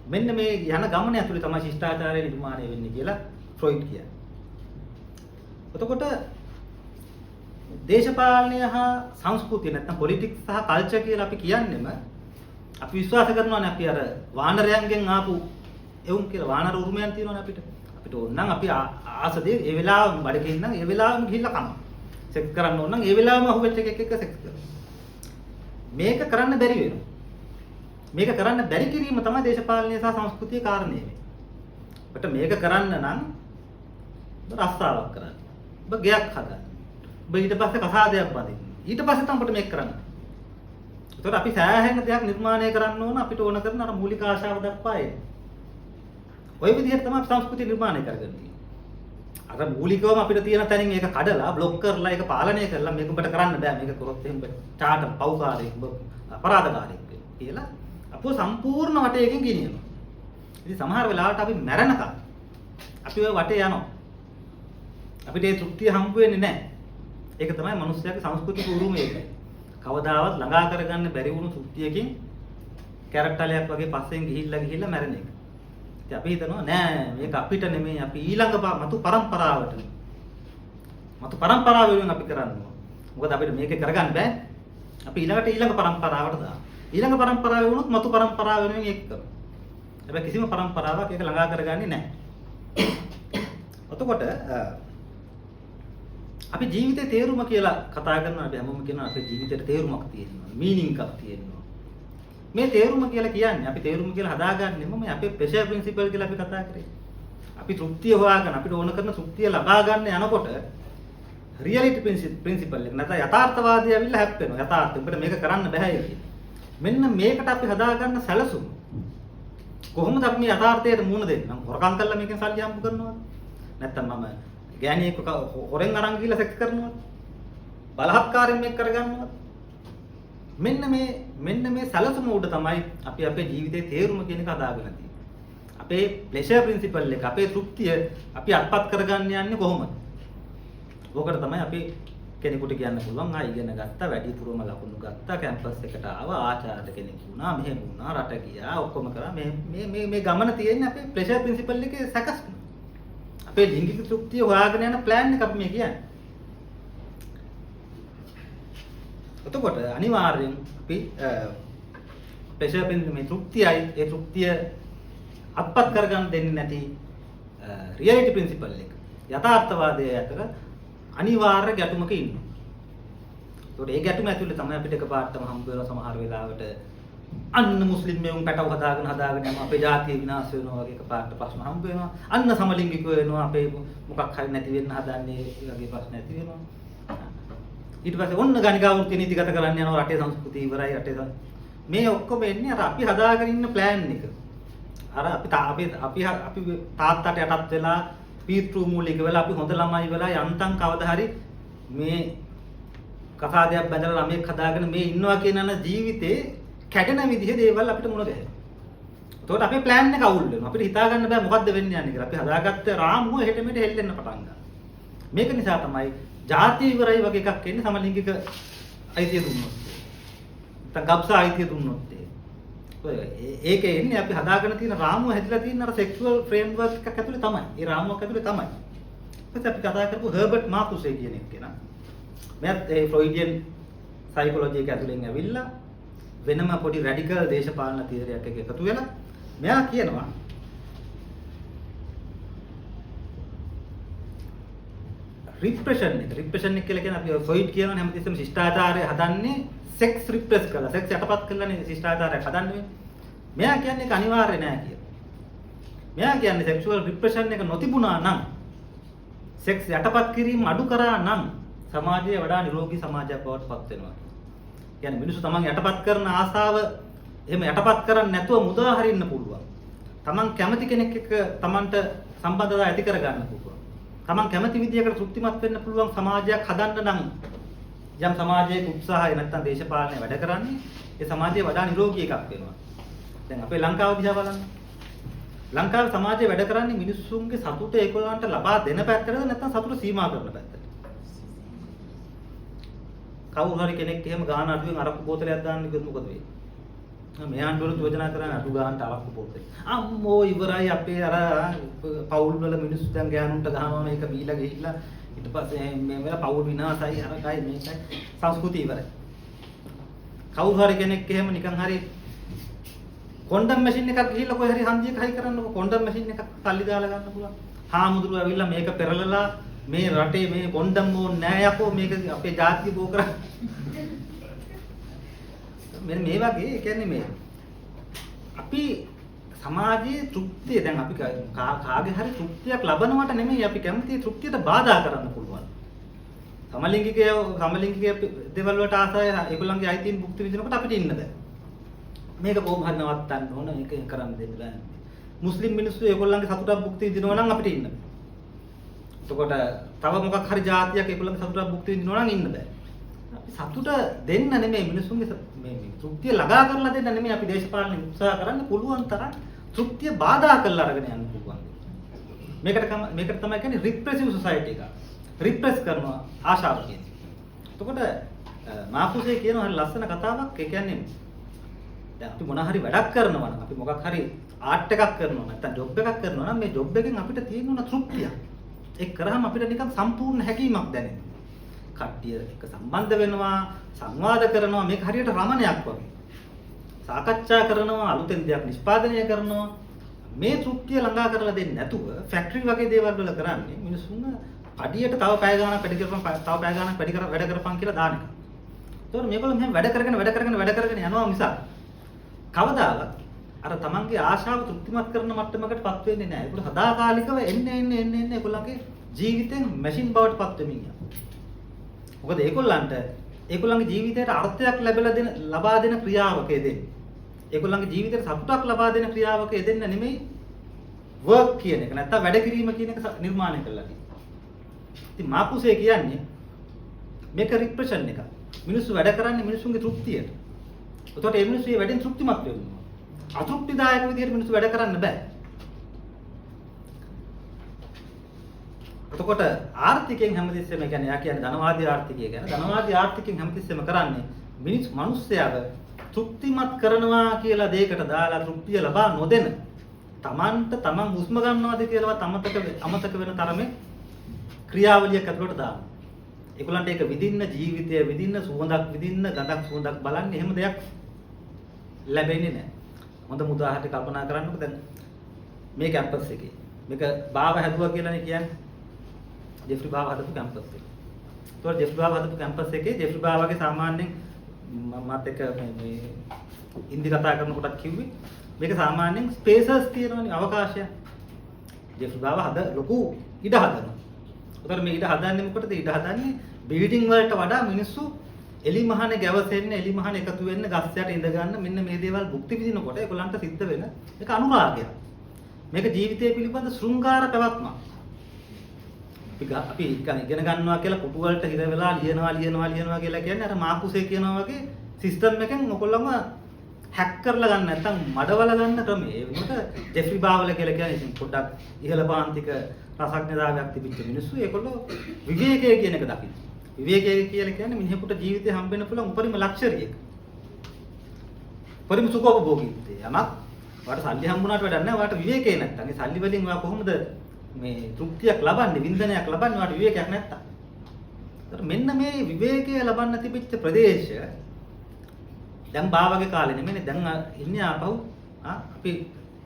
මෙන්න මේ යන ගමන ඇතුලේ තමයි ශිෂ්ටාචාරය නිර්මාණය වෙන්නේ කියලා ෆ්‍රොයිඩ් කියන්නේ. එතකොට දේශපාලනය හා සංස්කෘතිය නැත්නම් පොලිටික්ස් සහ කල්චර් කියලා අපි කියන්නේම අපි විශ්වාස කරනවානේ අපි අර වානරයන්ගෙන් ආපු එවුන් කියලා වානර උරුමයන් තියෙනවානේ අපිට. අපිට ඕන නම් අපි ආසදේ ඒ වෙලාවෙම බඩගින්න නම් ඒ වෙලාවෙම ගිහිල්ලා කනවා. සෙක්ස් කරන්න ඕන නම් ඒ වෙලාවෙම අහුවෙච්ච එකෙක් එක්ක සෙක්ස් කරනවා. මේක කරන්න බැරි වෙනවා. මේක කරන්න බැරි කිරීම තමයි දේශපාලනය සහ සංස්කෘතියේ කාරණේ වෙන්නේ. ඔබට මේක කරන්න නම් ඔබ රස්සාවක් කරන්න. ඔබ ගයක් හදන්න. ඔබ ඊට පස්සේ කසාදයක් බඳින්න. ඊට පස්සේ තමයි ඔබට මේක කරන්න. ඒතකොට අපි සෑහෙන දෙයක් නිර්මාණය කරන්න ඕන අපිට ඕන කරන අර මූලික ආශාව දක්වා එන්න. ඔය විදිහට තමයි සංස්කෘතිය නිර්මාණය කරගන්න තියෙන්නේ. අර මූලිකවම අපිට තියෙන තැනින් ඒක කඩලා બ્લોක් කරලා ඒක පාලනය කරලා මේක ඔබට කරන්න බෑ. මේක කරොත් එහෙම චාට පව්කාරයෙක් අපරාධකාරයෙක් කියලා අපෝ සම්පූර්ණ වටයකින් ගෙනියනවා. ඉතින් සමහර වෙලාවට අපි මැරෙනකම් අපි ওই වටේ යනවා. අපිට ඒ තෘප්තිය හම්බ වෙන්නේ නැහැ. ඒක තමයි මිනිස්යාගේ සංස්කෘතික උරුමය කියන්නේ. කවදාවත් ළඟා කරගන්න බැරි වුණු තෘප්තියකින් කැරක්ටරයක් වගේ පස්සෙන් ගිහිල්ලා මැරෙන එක. ඉතින් අපි හිතනවා නෑ මේක අපිට නෙමෙයි අපි ඊළඟ මතු පරම්පරාවට. මතු පරම්පරාවෙන් අපි කරන්නේ. මොකද අපිට මේක කරගන්න බෑ. අපි ඊළඟ પરම්පරාවට දානවා. ඊළඟ પરම්පරාව වුණොත් මතු પરම්පරාව වෙනුවෙන් ඒක කරනවා. හැබැයි කිසිම પરම්පරාවක් ඒක ළඟා කරගන්නේ නැහැ. එතකොට අපි ජීවිතේ තේරුම කියලා කතා කරනවා. අපි හැමෝම කියනවා අපේ ජීවිතේට තේරුමක් තියෙනවා. මීනින්ග් එකක් තියෙනවා. මේ තේරුම කියලා කියන්නේ අපි තේරුම කියලා හදාගන්නෙම මේ අපේ ප්‍රෙෂර් ප්‍රින්සිපල් කියලා අපි කතා කරේ. අපි තෘප්තිය හොයාගෙන අපිට ඕන කරන තෘප්තිය ලබා ගන්න යනකොට රියැලිටි ප්‍රින්සිපල් එක නැත්නම් යථාර්ථවාදී ඇවිල්ලා හැප්පෙනවා. යථාර්ථය. උඹට මේක කරන්න බෑ කියන්නේ. මෙන්න මේකට අපි හදාගන්න සැලසුම. කොහොමද අපි මේ යථාර්ථයට මුහුණ දෙන්නේ? නම් හොරකම් කරලා මේකෙන් සල්ලි හම්බ කරනවද? නැත්නම් මම ගෑණියෙක් හොරෙන් අරන් ගිහලා සෙක්ස් කරනවද? බලහත්කාරයෙන් මේක කරගන්නවද? මෙන්න මේ සැලසුම උඩ තමයි අපි අපේ ජීවිතේ තේරුම කියන එක හදාගෙන තියෙන්නේ. අපේ ප්ලෙෂර් ප්‍රින්සිපල් එක අපේ තෘප්තිය අපි අත්පත් කරගන්න යන්නේ කොහොමද? ඕකට තමයි අපි කෙනෙකුට කියන්න පුළුවන් ඉගෙන ගත්තා, වැඩිපුරම ලකුණු ගත්තා, කැම්පස් එකට ආවා, ආචාර්ය කෙනෙක් වුණා, මෙහෙම වුණා, රට ගියා, ඔක්කොම කරා. මේ ගමන තියෙන්නේ අපේ ප්ලෙෂර් ප්‍රින්සිපල් එකේ සැකස්ම. අපේ ලිංගික තෘප්තිය හොයාගෙන යන ප්ලෑන් එක අපි මේ කියන්නේ. එතකොට අනිවාර්යෙන් අපි ප්‍රෙෂර් ප්‍රින්සිපල් මේ තෘප්තියයි ඒ තෘප්තිය අත්පත් කරගන්න දෙන්නේ නැති රියැලිටි ප්‍රින්සිපල් එක යථාර්ථවාදයේ අතර අනිවාර්ය ගැටුමක ඉන්නවා. ඒකට ඒ ගැටුම ඇතුලේ තමයි අපිට එකපාරටම හම්බ වෙන සමහර වෙලාවට අන්න මුස්ලිම් මෙවුන් පැටව හදාගෙන යනවා අපේ ජාතිය විනාශ වෙනවා වගේ එකපාරට ප්‍රශ්න හම්බ වෙනවා. අන්න සමලිංගිකව වෙනවා අපේ මොකක් හරි නැති වෙන්න හදන්නේ වගේ ප්‍රශ්න ඇති වෙනවා. ඊට පස්සේ ඔන්න ගණිකා වෘත්ති නීතිගත කරන්න යනවා රටේ සංස්කෘතිය ඉවරයි රටේ මේ ඔක්කොම එන්නේ අර අපි හදාගෙන ඉන්න ප්ලෑන් එක. අර අපි තාත්තට යටත් වෙලා පීතෘ මූලික වෙලා අපි හොඳ ළමයි වෙලා යන්තම් කවදා හරි මේ කසාදයක් බැඳලා ළමයෙක් හදාගෙන මේ ඉන්නවා කියන ජීවිතේ කැඩෙන විදිහේ දේවල් අපිට මුණ ගැහෙනවා. එතකොට අපේ ප්ලෑන් එක අවුල් වෙනවා. අපිට හිතා ගන්න බෑ මොකද්ද වෙන්නේ යන්නේ කියලා. අපි හදාගත්ත රාමුව හෙට මෙහෙට හෙල්ලෙන්න පටන් ගන්නවා. මේක නිසා තමයි ජාතිය ඉවරයි වගේ එකක් එන්නේ සමලිංගික අයිතිය දුන්නොත්. නැත්නම් ගබ්සා අයිතිය දුන්නොත්. ඒකේ එන්නේ අපි හදාගෙන තියෙන රාමුව හැදිලා තියෙන අර සෙක්ෂුවල් ෆ්‍රේම්වර්ක් එකක් ඇතුලේ තමයි. ඒ රාමුවක් ඇතුලේ තමයි. ඊපස්සේ අපි කතා කරපු හර්බර්ට් මාර්කුසේ කියන එක්කෙනා. මෙයත් ඒ ෆ්‍රොයිඩියන් සයිකොලොජි එක ඇතුලෙන් ඇවිල්ලා වෙනම පොඩි රැඩිකල් දේශපාලන තීරයක් එක එකතු වෙලා මෙයා කියනවා රිප්‍රෙෂන් එක කියලා කියන්නේ අපි ෆ්‍රොයිඩ් කියනවා හැමතිස්සෙම ශිෂ්ටාචාරය හදන්නේ සෙක්ස් රිප්‍රෙස් කරලා සෙක්ස් යටපත් කරලානේ ශිෂ්ටාචාරයක් හදන්නේ. මෙයා කියන්නේ ඒක අනිවාර්ය නෑ කියලා. මෙයා කියන්නේ සෙක්ෂුවල් රිප්‍රෙෂන් එක නොතිබුණා නම් සෙක්ස් යටපත් කිරීම අඩු කරා නම් සමාජය වඩා නිරෝගී සමාජයක් බවට පත් වෙනවා. කියන්නේ මිනිස්සු තමන් යටපත් කරන ආසාව එහෙම යටපත් කරන්නේ නැතුව මුදා හරින්න පුළුවන්. තමන් කැමති කෙනෙක් එක්ක තමන්ට සම්බන්ධතාවය ඇති කරගන්න පුළුවන්. තමන් කැමති විදියකට තෘප්තිමත් වෙන්න පුළුවන් සමාජයක් හදන්න නම් යම් සමාජයක උත්සාහය නැත්තම් දේශපාලනය වැඩ කරන්නේ ඒ සමාජය වඩා නිරෝගී එකක් වෙනවා. දැන් අපේ ලංකාව දිහා බලන්න. ලංකාවේ සමාජය වැඩ කරන්නේ මිනිස්සුන්ගේ සතුට ඒගොල්ලන්ට ලබා දෙන පැත්තටද නැත්නම් සතුට සීමා කරන පැත්තටද? කවුරු හරි කෙනෙක් එහෙම ගාන අඩුවෙන් අරක්කු බෝතලයක් දාන්න කිව්වොත් මොකද වෙන්නේ? මෙයාන්ට වල යෝජනා කරන්නේ අඩු ගානට අරක්කු බෝතලේ. අම්මෝ ඉවරයි අපේ අර පවුල් වල මිනිස්සු දැන් ගෑනුන්ට ගහනවා මේක බීලා ගිහිල්ලා ඊට පස්සේ මේ වෙලාව පවුල් විනාශයි අරකයි මේකයි සංස්කෘතිය ඉවරයි. කවුරු හරි කෙනෙක් එහෙම නිකන් හරි කොන්ඩම් මැෂින් එකක් ගිහිල්ලා කොහේ හරි හන්දියක හයි කරන්නකො කොන්ඩම් මැෂින් එකක් සල්ලි දාලා ගන්න පුළුවන්. හාමුදුරුවෝ ඇවිල්ලා මේක පෙරලලා මේ රටේ මේ කොන්ඩම් ඕනේ නෑ යකෝ මේක අපේ ජාතිය බෝ කරා. මෙන්න මේ වගේ කියන්නේ මේ අපි සමාජයේ තෘප්තිය දැන් අපි කාගේ හරි තෘප්තියක් ලබනවට නෙමෙයි අපි කැමති තෘප්තියට බාධා කරන්න පුළුවන්. සමලිංගිකය දේවල් වලට ආසයි ඒගොල්ලන්ගේ අයිතීන් භුක්ති විඳිනකොට අපිට ඉන්න බෑ. මේක කොහොම හරි නවත්තන්න ඕන මේක කරන්න දෙන්න බෑ. මුස්ලිම් මිනිස්සු ඒගොල්ලන්ගේ සතුටක් භුක්ති විඳිනවා නම් අපිට ඉන්න බෑ. එතකොට තව මොකක් හරි જાතියක් ඒගොල්ලන්ගේ සතුටක් භුක්ති විඳිනවා නම් ඉන්න බෑ. අපි සතුට දෙන්න නෙමෙයි මිනිස්සුන්ගේ මේ තෘප්තිය ළඟා කරලා දෙන්න නෙමෙයි අපි දේශපාලන උත්සාහ කරන්න පුළුවන් තරම් තෘප්තිය බාධා කරලා අරගෙන යන්න පුළුවන්. මේකට තමයි කියන්නේ රිප්‍රෙසිව් සොසයිටි එක. රිප්‍රෙස් කරනවා ආශාව කියන්නේ. එතකොට මාකුසේ කියන හරි ලස්සන කතාවක් ඒ කියන්නේ දැන් අපි මොන හරි වැඩක් කරනවා නම් අපි මොකක් හරි ආර්ට් එකක් කරනවා නැත්නම් ජොබ් එකක් කරනවා නම් මේ ජොබ් එකෙන් අපිට තියෙන තෘප්තිය ඒක කරාම අපිට නිකන් සම්පූර්ණ හැකියාවක් දැනෙනවා. කට්ටිය එක සම්බන්ධ වෙනවා, සංවාද කරනවා. මේක හරියට රමණයක් වගේ. සාකච්ඡා කරනවා, අලුතෙන් දෙයක් නිෂ්පාදනය කරනවා. මේ තෘප්තිය ළඟා කරලා දෙන්නේ නැතුව ෆැක්ටරි වගේ දේවල් වල කරන්නේ මිනිස්සුන් අඩියට තව පැය ගාණක් වැඩි කරපන්, තව පැය ගාණක් වැඩ කරපන් කියලා දාන එක. ඒතකොට මේගොල්ලෝ මෙහෙම වැඩ කරගෙන යනවා මිසක් කවදාවත් අර තමන්ගේ ආශාව තෘප්තිමත් කරන මට්ටමකටපත් වෙන්නේ නැහැ. ඒගොල්ලෝ සදාකාලිකව එන්න ඒගොල්ලන්ගේ ජීවිතෙන් මැෂින් බවට පත් වෙමින් යනවා. මොකද ඒගොල්ලන්ගේ ජීවිතයට අර්ථයක් ලබා දෙන ක්‍රියාවකයේ දෙන්නේ. ඒගොල්ලන්ගේ ජීවිතයට සතුටක් ලබා දෙන ක්‍රියාවකයේ දෙන්න නෙමෙයි වර්ක් කියන එක. නැත්තම් වැඩ කිරීම කියන එක නිර්මාණය කරලා තියෙනවා. ඉතින් මාපුසේ කියන්නේ මේක රිප්‍රෙෂන් එක. මිනිස්සු වැඩ කරන්නේ මිනිස්සුන්ගේ තෘප්තියට. ඒතකොට ඒ මිනිස්සු මේ වැඩෙන් තෘප්තිමත් වෙනවා. අතෘප්තිදායක විදිහට මිනිස්සු වැඩ කරන්න බෑ. එතකොට ආර්ථිකයෙන් හැමතිස්සෙම කියන්නේ යා කියන්නේ ධනවාදී ආර්ථිකය ගැන. ධනවාදී ආර්ථිකයෙන් හැමතිස්සෙම කරන්නේ මිනිස්සයාව තෘප්තිමත් කරනවා කියලා දෙයකට දාලා තෘප්තිය ලබා නොදෙන තමන් හුස්ම ගන්නවාද කියලාවත් අමතක වෙන තරමේ ක්‍රියාවලියක් ඇතුළට දානවා. ඒගොල්ලන්ට ඒක විඳින්න ජීවිතය විඳින්න සුවඳක් විඳින්න ගඳක් සුවඳක් බලන්නේ එහෙම දෙයක් ලැබෙන්නේ නැහැ. හොඳ උදාහරණයක් කල්පනා කරන්නකෝ දැන් මේ කැම්පස් එකේ. මේක බාව හැදුවා කියලානේ කියන්නේ. ජෙෆ්රි බාව හදපු කැම්පස් එක. ඒතකොට ජෙෆ්රි බාව හදපු කැම්පස් එකේ ජෙෆ්රි බාවගේ සාමාන්‍යයෙන් මමත් එක මේ හින්දි කතා කරනකොටත් කිව්වේ මේක සාමාන්‍යයෙන් ස්පේසස් තියෙනවනේ අවකාශය. ජෙෆ්රි බාව ලොකු ඉඩ හදනවා. ඒතකොට මේ ඉඩ හදන්නේ මොකටද? ඉඩ හදන්නේ බිල්ඩින් වලට වඩා මිනිස්සු එලි මහනේ ගැවසෙන්න, එලි මහනේ එකතු වෙන්න, ගස් යට ඉඳ ගන්න මෙන්න මේ දේවල් භුක්ති විඳිනකොට ඒගොල්ලන්ට සිද්ධ වෙන එක අනුරාගයක්. මේක ජීවිතය පිළිබඳ ශෘංගාර පැවැත්මක්. අපි ඉගෙන ගන්නවා කියලා පුටු වලට හිර වෙලා ලියනවා කියලා කියන්නේ අර මාකුසේ කියනවා වගේ සිස්ටම් එකෙන් ඔයගොල්ලෝම හැක් කරලා ගන්න නැත්නම් මඩවල ගන්න ක්‍රමය. ඒ වෙනකොට ජෙෆ්රි බාවල කියලා කියන්නේ ඉතින් පොඩ්ඩක් ඉහළ පාන්තික රසඥතාවයක් තිබිච්ච මිනිස්සු ඒගොල්ලෝ විවේකය කියන එක දකින්න. විවේකය කියලා කියන්නේ මිනිහෙකුට ජීවිතේ හම්බ වෙන පුළුවන් උපරිම ලක්ෂරි එක. උපරිම සුඛෝපභෝගීත්වය. යමක් වාට සල්ලි හම්බුනාට වැඩක් නැහැ. වාට විවේකේ නැත්තම් ඒ සල්ලි වලින් වා කොහොමද මේ තෘප්තියක් ලබන්නේ, වින්දනයක් ලබන්නේ වාට විවේකයක් නැත්තම්. ඒතර මෙන්න මේ විවේකය ලබන්න තිබිච්ච ප්‍රදේශය දැන් බාවගේ කාලේ නෙමෙයි දැන් ඉන්නේ ආපහු අපි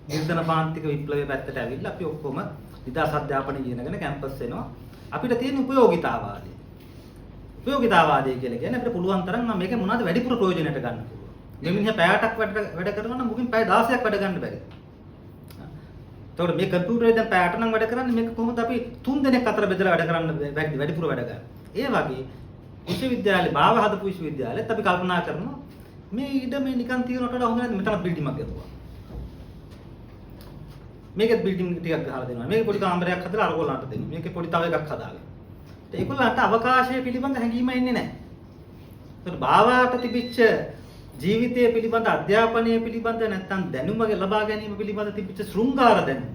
නිර්ධන පාන්තික විප්ලවයේ පැත්තට ඇවිල්ලා අපි ඔක්කොම විදාස් අධ්‍යාපනය ඉගෙනගෙන කැම්පස් එනවා. අපිට තියෙන උපයෝගිතාවාදී. උපයෝගිතාවාදී කියලා කියන්නේ අපිට පුළුවන් තරම් මේක මොනවද වැඩිපුර ප්‍රයෝජනයට ගන්න පුළුවන්. මේ මිනිහා පැයටක් වැඩ කරනවා නම් මුකින් පැය 16ක් වැඩ ගන්න බැරි. එතකොට මේ කම්පියුටරේ දැන් පැයට නම් වැඩ කරන්නේ මේක කොහොමද අපි 3 දෙනෙක් අතර බෙදලා වැඩ කරන්න වැඩිපුර වැඩ ගන්න. ඒ වගේ විශ්වවිද්‍යාලේ භාව හදපු විශ්වවිද්‍යාලෙත් අපි කල්පනා කරනවා මේ ඉඩ මේ නිකන් තියනට වඩා හොඳ නැද්ද මෙතන බිල්ඩින්ග් එකක් ගහුවා. මේකෙත් බිල්ඩින්ග් ටිකක් ගහලා දෙනවා. මේක පොඩි කාමරයක් හදලා අරගොල්ලන්ට දෙනවා. මේකේ පොඩි තව එකක් හදාගෙන. ඒගොල්ලන්ට අවකාශය පිළිබඳ හැඟීම එන්නේ නැහැ. ඒකට භාවයට තිබිච්ච ජීවිතය පිළිබඳ අධ්‍යාපනය පිළිබඳ නැත්නම් දැනුම ලබා ගැනීම පිළිබඳ තිබිච්ච ශෘංගාර දැනුම.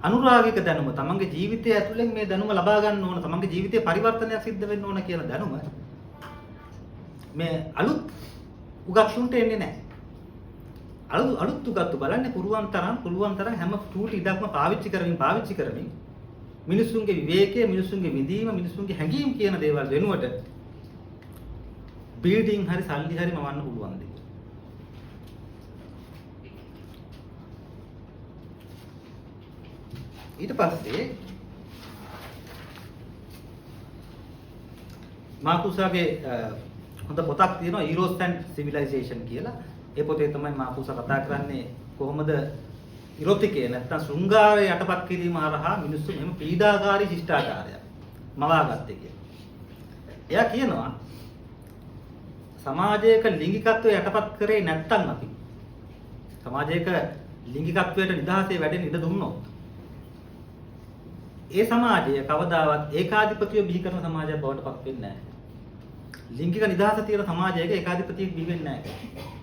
අනුරාගික දැනුම තමන්ගේ ජීවිතය ඇතුලෙන් මේ දැනුම ලබා ගන්න ඕන. තමන්ගේ ජීවිතේ පරිවර්තනයක් සිද්ධ වෙන්න ඕන කියන දැනුම මේ අලුත් උගත්තුන්ට එන්නේ නැහැ. අලුත් උගත්තු බලන්නේ පුරුවන් තරම් හැම ටූටි ඉඩක්ම පාවිච්චි කරමින් මිනිස්සුන්ගේ විවේකය, මිනිස්සුන්ගේ විඳීම, මිනිස්සුන්ගේ හැඟීම් කියන දේවල් වෙනුවට බිල්ඩින් හරි සල්ලි හරි මවන්න පුළුවන් දෙයක්. ඊට පස්සේ මාකුසාගේ හොඳ පොතක් තියෙනවා ඊරෝස් ඇන්ඩ් සිවිලයිසේෂන් කියලා. ඒ පොතේ තමයි මාකුසා කතා කරන්නේ කොහොමද ඉරොතිකය නැත්තම් ශෘංගාරය යටපත් කිරීම හරහා මිනිස්සු මෙහෙම පීඩාකාරී ශිෂ්ටාචාරයක් මවාගත්තේ කියලා. එයා කියනවා සමාජයක ලිංගිකත්වය යටපත් කරේ නැත්තම් අපි සමාජයක ලිංගිකත්වයට නිදහසේ වැඩෙන්න ඉඩ දුන්නොත් ඒ සමාජය කවදාවත් ඒකාධිපතිය බිහි කරන සමාජයක් බවට පත් වෙන්නේ නැහැ. ලිංගික නිදහස තියෙන සමාජයක ඒකාධිපතියෙක් බිහි වෙන්නේ නැහැ.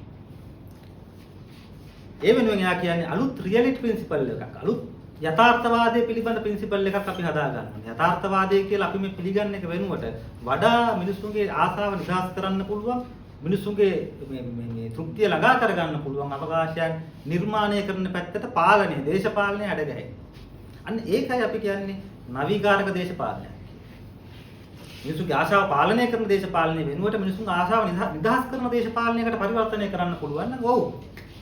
ඒ වෙනුවෙන් එයා කියන්නේ අලුත් රියැලිටි ප්‍රින්සිපල් එකක්. අලුත් යථාර්ථවාදයේ පිළිබඳ ප්‍රින්සිපල් එකක් අපි හදා ගන්නවා. යථාර්ථවාදය කියලා අපි මේ පිළිගන්න එක වෙනුවට වඩා මිනිස්සුන්ගේ ආශාව නිදහස් කරන්න පුළුවන්, මිනිස්සුන්ගේ මේ තෘප්තිය ළඟා කර ගන්න පුළුවන් අවකාශයන් නිර්මාණය කරන පැත්තට පාලනය, දේශපාලනය අඩගැහෙයි. අන්න ඒකයි අපි කියන්නේ නවීකාරක දේශපාලනයක්. මිනිසුන්ගේ ආශාව පාලනය කරන දේශපාලනය වෙනුවට මිනිසුන්ගේ ආශාව නිදහස් කරන දේශපාලනයකට පරිවර්තනය කරන්න පුළුවන් නම් ඔව්.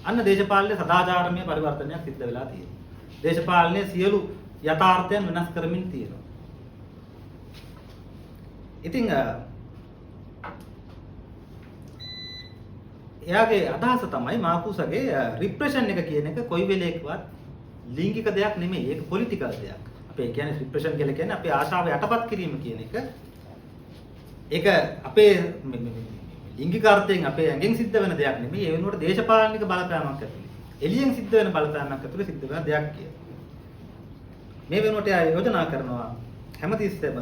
අන්න දේශපාලනයේ සදාචාරමය පරිවර්තනයක් සිද්ධ වෙලා තියෙනවා. දේශපාලනයේ සියලු යථාර්ථයන් වෙනස් කරමින් තියෙනවා. ඉතින් එයාගේ අදහස තමයි මාකුසගේ රිප්‍රෙෂන් එක කියන එක කොයි වෙලේකවත් ලිංගික දෙයක් නෙමෙයි. ඒක පොලිටිකල් දෙයක්. අපි කියන්නේ රිප්‍රෙෂන් කියලා කියන්නේ අපේ ආශාව යටපත් කිරීම කියන එක. ඒක අපේ ලිංගික අර්ථයෙන් අපේ ඇඟෙන් සිද්ධ වෙන දෙයක් නෙමෙයි. ඒ වෙනුවට දේශපාලනික බලපෑමක් ඇතුළේ. එළියෙන් සිද්ධ වෙන බලපෑමක් ඇතුළේ සිද්ධ වෙන දෙයක් කියලා. මේ වෙනුවට එයා යෝජනා කරනවා හැමතිස්සෙම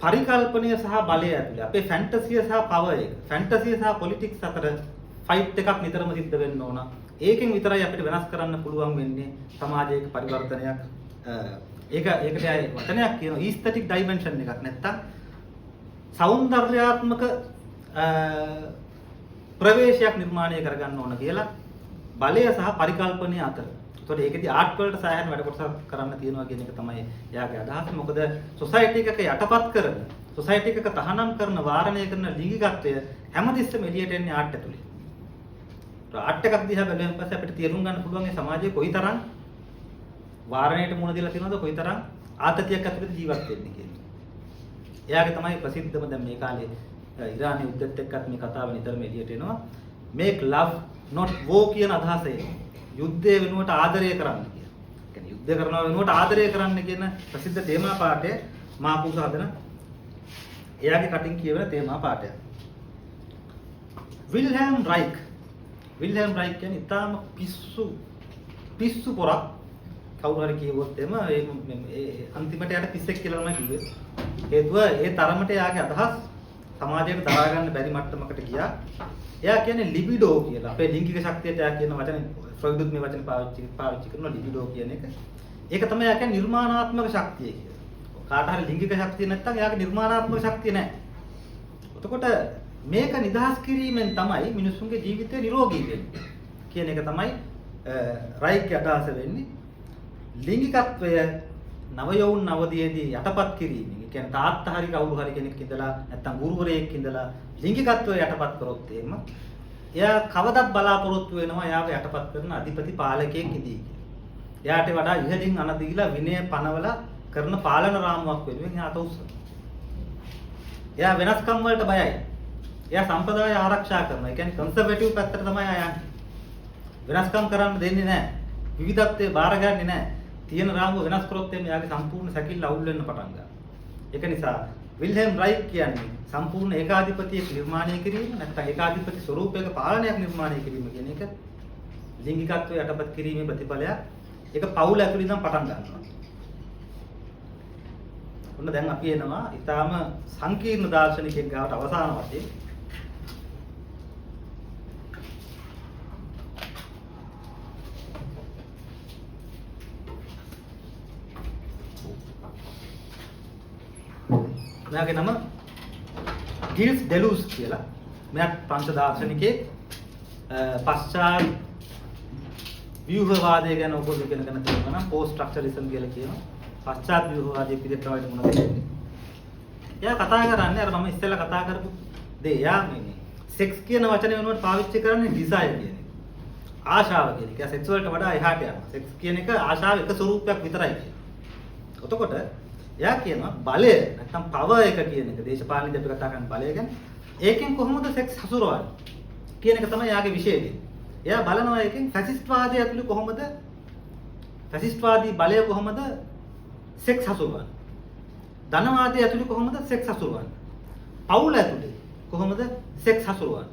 පරිකල්පනය සහ බලය ඇතුළේ අපේ ෆැන්ටසිය සහ පවර් එක. ෆැන්ටසිය සහ පොලිටික්ස් අතර ෆයිට් එකක් නිතරම සිද්ධ වෙන්න ඕන. ඒකෙන් විතරයි අපිට වෙනස් කරන්න පුළුවන් වෙන්නේ සමාජයක පරිවර්තනයක්. ඒකට වචනයක් කියනවා ඊස්තටික් ඩයිමෙන්ෂන් එකක් නැත්තම් සෞන්දර්යාත්මක ප්‍රවේශයක් නිර්මාණය කරගන්න ඕන කියලා බලය සහ පරිකල්පනය අතර. ඒතකොට ඒකෙදි ආර්ට් වලට සෑහෙන වැඩ කොටසක් කරන්න තියෙනවා කියන එක තමයි එයාගේ අදහස. මොකද සොසයිටි එකක යටපත් කරන, සොසයිටි එකක තහනම් කරන, වාරණය කරන ලිංගිකත්වය හැමතිස්සෙම එළියට එන්නේ ආර්ට් ඇතුලේ. ආර්ට් එකක් දිහා බැලුවෙන් පස්සේ අපිට තේරුම් ගන්න පුළුවන් මේ සමාජයේ කොයිතරම් වාරණයට මුහුණ දීලා තියෙනවද, කොයිතරම් ආතතියක් ඇතුළත ජීවත් වෙන්නේ කියලා. එයාගේ තමයි ප්‍රසිද්ධම දැන් මේ කාලේ ඉරානයේ යුද්ධෙත් එක්කත් මේ කතාව නිතරම එළියට එනවා. make love not war කියන අදහස එනවා. යුද්ධය වෙනුවට ආදරය කරන්න කියන. ඒ කියන්නේ යුද්ධ කරනවා වෙනුවට ආදරය කරන්න කියන ප්‍රසිද්ධ තේමා පාඩය මාකුස හදන එයාගේ කටින් කියවන තේමා පාඩය. විල්හෙල්ම් රයික් කියන්නේ ඉතාම පිස්සු පොරක්. කවුරු හරි කියවොත් එම ඒ අන්තිමට යාට පිස්සෙක් කියලා තමයි කිව්වේ. හේතුව ඒ තරමට එයාගේ අදහස් සමාජයට දරා ගන්න බැරි මට්ටමකට ගියා. එයා කියන්නේ ලිබිඩෝ කියලා. අපේ ලිංගික ශක්තියට එයා කියන වචනේ ෆ්‍රොයිඩ්ත් මේ වචනේ පාවිච්චි කරනවා ලිබිඩෝ කියන එක. ඒක තමයි එයා කියන්නේ නිර්මාණාත්මක ශක්තිය කියලා. කාට හරි ලිංගික ශක්තිය නැත්නම් එයාගේ නිර්මාණාත්මක ශක්තිය නැහැ. එතකොට මේක නිදහස් කිරීමෙන් තමයි මිනිස්සුන්ගේ ජීවිතය නිරෝගී වෙන්නේ කියන එක තමයි රයික්ගේ අදහස වෙන්නේ. ලිංගිකත්වය නවයවුන් අවධියේදී යටපත් කිරීමෙන්, ඒ කියන්නේ තාත්තා හරි කවුරු හරි කෙනෙක් ඉඳලා නැත්නම් ගුරුවරයෙක් ඉඳලා ලිංගිකත්වය යටපත් කරොත් එහෙම එයා කවදත් බලාපොරොත්තු වෙනවා එයාව යටපත් කරන අධිපති පාලකයෙක් ඉදී කියලා. එයාට වඩා ඉහළින් අණ දීලා විනය පනවලා කරන පාලන රාමුවක් වෙනුවෙන් එයා අත උස්සනවා. එයා වෙනස්කම් වලට බයයි. එයා සම්ප්‍රදාය ආරක්ෂා කරනවා. ඒ කියන්නේ කන්සර්වේටිව් පැත්තට තමයි එයා යන්නේ. වෙනස්කම් කරන්න දෙන්නේ නැහැ. විවිධත්වයේ බාරගන්නේ නැහැ. තියෙන රාමුව වෙනස් කරොත් එයාගේ සම්පූර්ණ සැකිල්ල අවුල් වෙන්න පටන් ගන්නවා. ඒක නිසා විල්හෙල්ම් රයික් කියන්නේ සම්පූර්ණ ඒකාධිපතියක් නිර්මාණය කිරීම නැත්නම් ඒකාධිපති ස්වරූපයක පාලනයක් නිර්මාණය කිරීම කියන එක ලිංගිකත්වය යටපත් කිරීමේ ප්‍රතිඵලයක්. ඒක පවුල ඇතුළේ ඉඳන් පටන් ගන්නවා. ඔන්න දැන් අපි එනවා ඊටාම සංකීර්ණ දාර්ශනිකයෙක් ගාවට අවසාන වශයෙන්. මෙයාගේ නම ගිල්ස් ඩෙලූස් කියලා. මෙයා ප්‍රංශ දාර්ශනිකයෙක්. පශ්චාත් ව්‍යුහවාදය ගැන ඔයගොල්ලෝ ඉගෙන ගන්න තියෙනවා නම් පෝස්ට් ස්ට්‍රක්චරලිසම් කියලා කියනවා. පශ්චාත් ව්‍යුහවාදයේ පිළිතුරට මොනවද කියන්නේ? එයා කතා කරන්නේ අර මම ඉස්සෙල්ලා කතා කරපු දේ. එයා මේ සෙක්ස් කියන වචනේ වෙනුවට පාවිච්චි කරන්නේ ඩිසයර් කියන එක. ආශාව කියන එක. සෙක්ස් වලට වඩා එහාට යනවා. සෙක්ස් කියන එක ආශාව එක ස්වරූපයක් විතරයි කියනවා. එතකොට එයා කියනවා බලය නැත්නම් පවර් එක කියන එක දේශපාලනයේදී අපි කතා කරන බලය ගැන. ඒකෙන් කොහොමද සෙක්ස් හසුරවන්නේ කියන එක තමයි එයාගේ විෂයය. එයා බලනවා එකෙන් ෆැසිස්ට්වාදය ඇතුළේ කොහොමද ෆැසිස්ට්වාදී බලය කොහොමද සෙක්ස් හසුරවන්නේ? ධනවාදය ඇතුළේ කොහොමද සෙක්ස් හසුරවන්නේ? පවුල ඇතුළේ කොහොමද සෙක්ස් හසුරවන්නේ?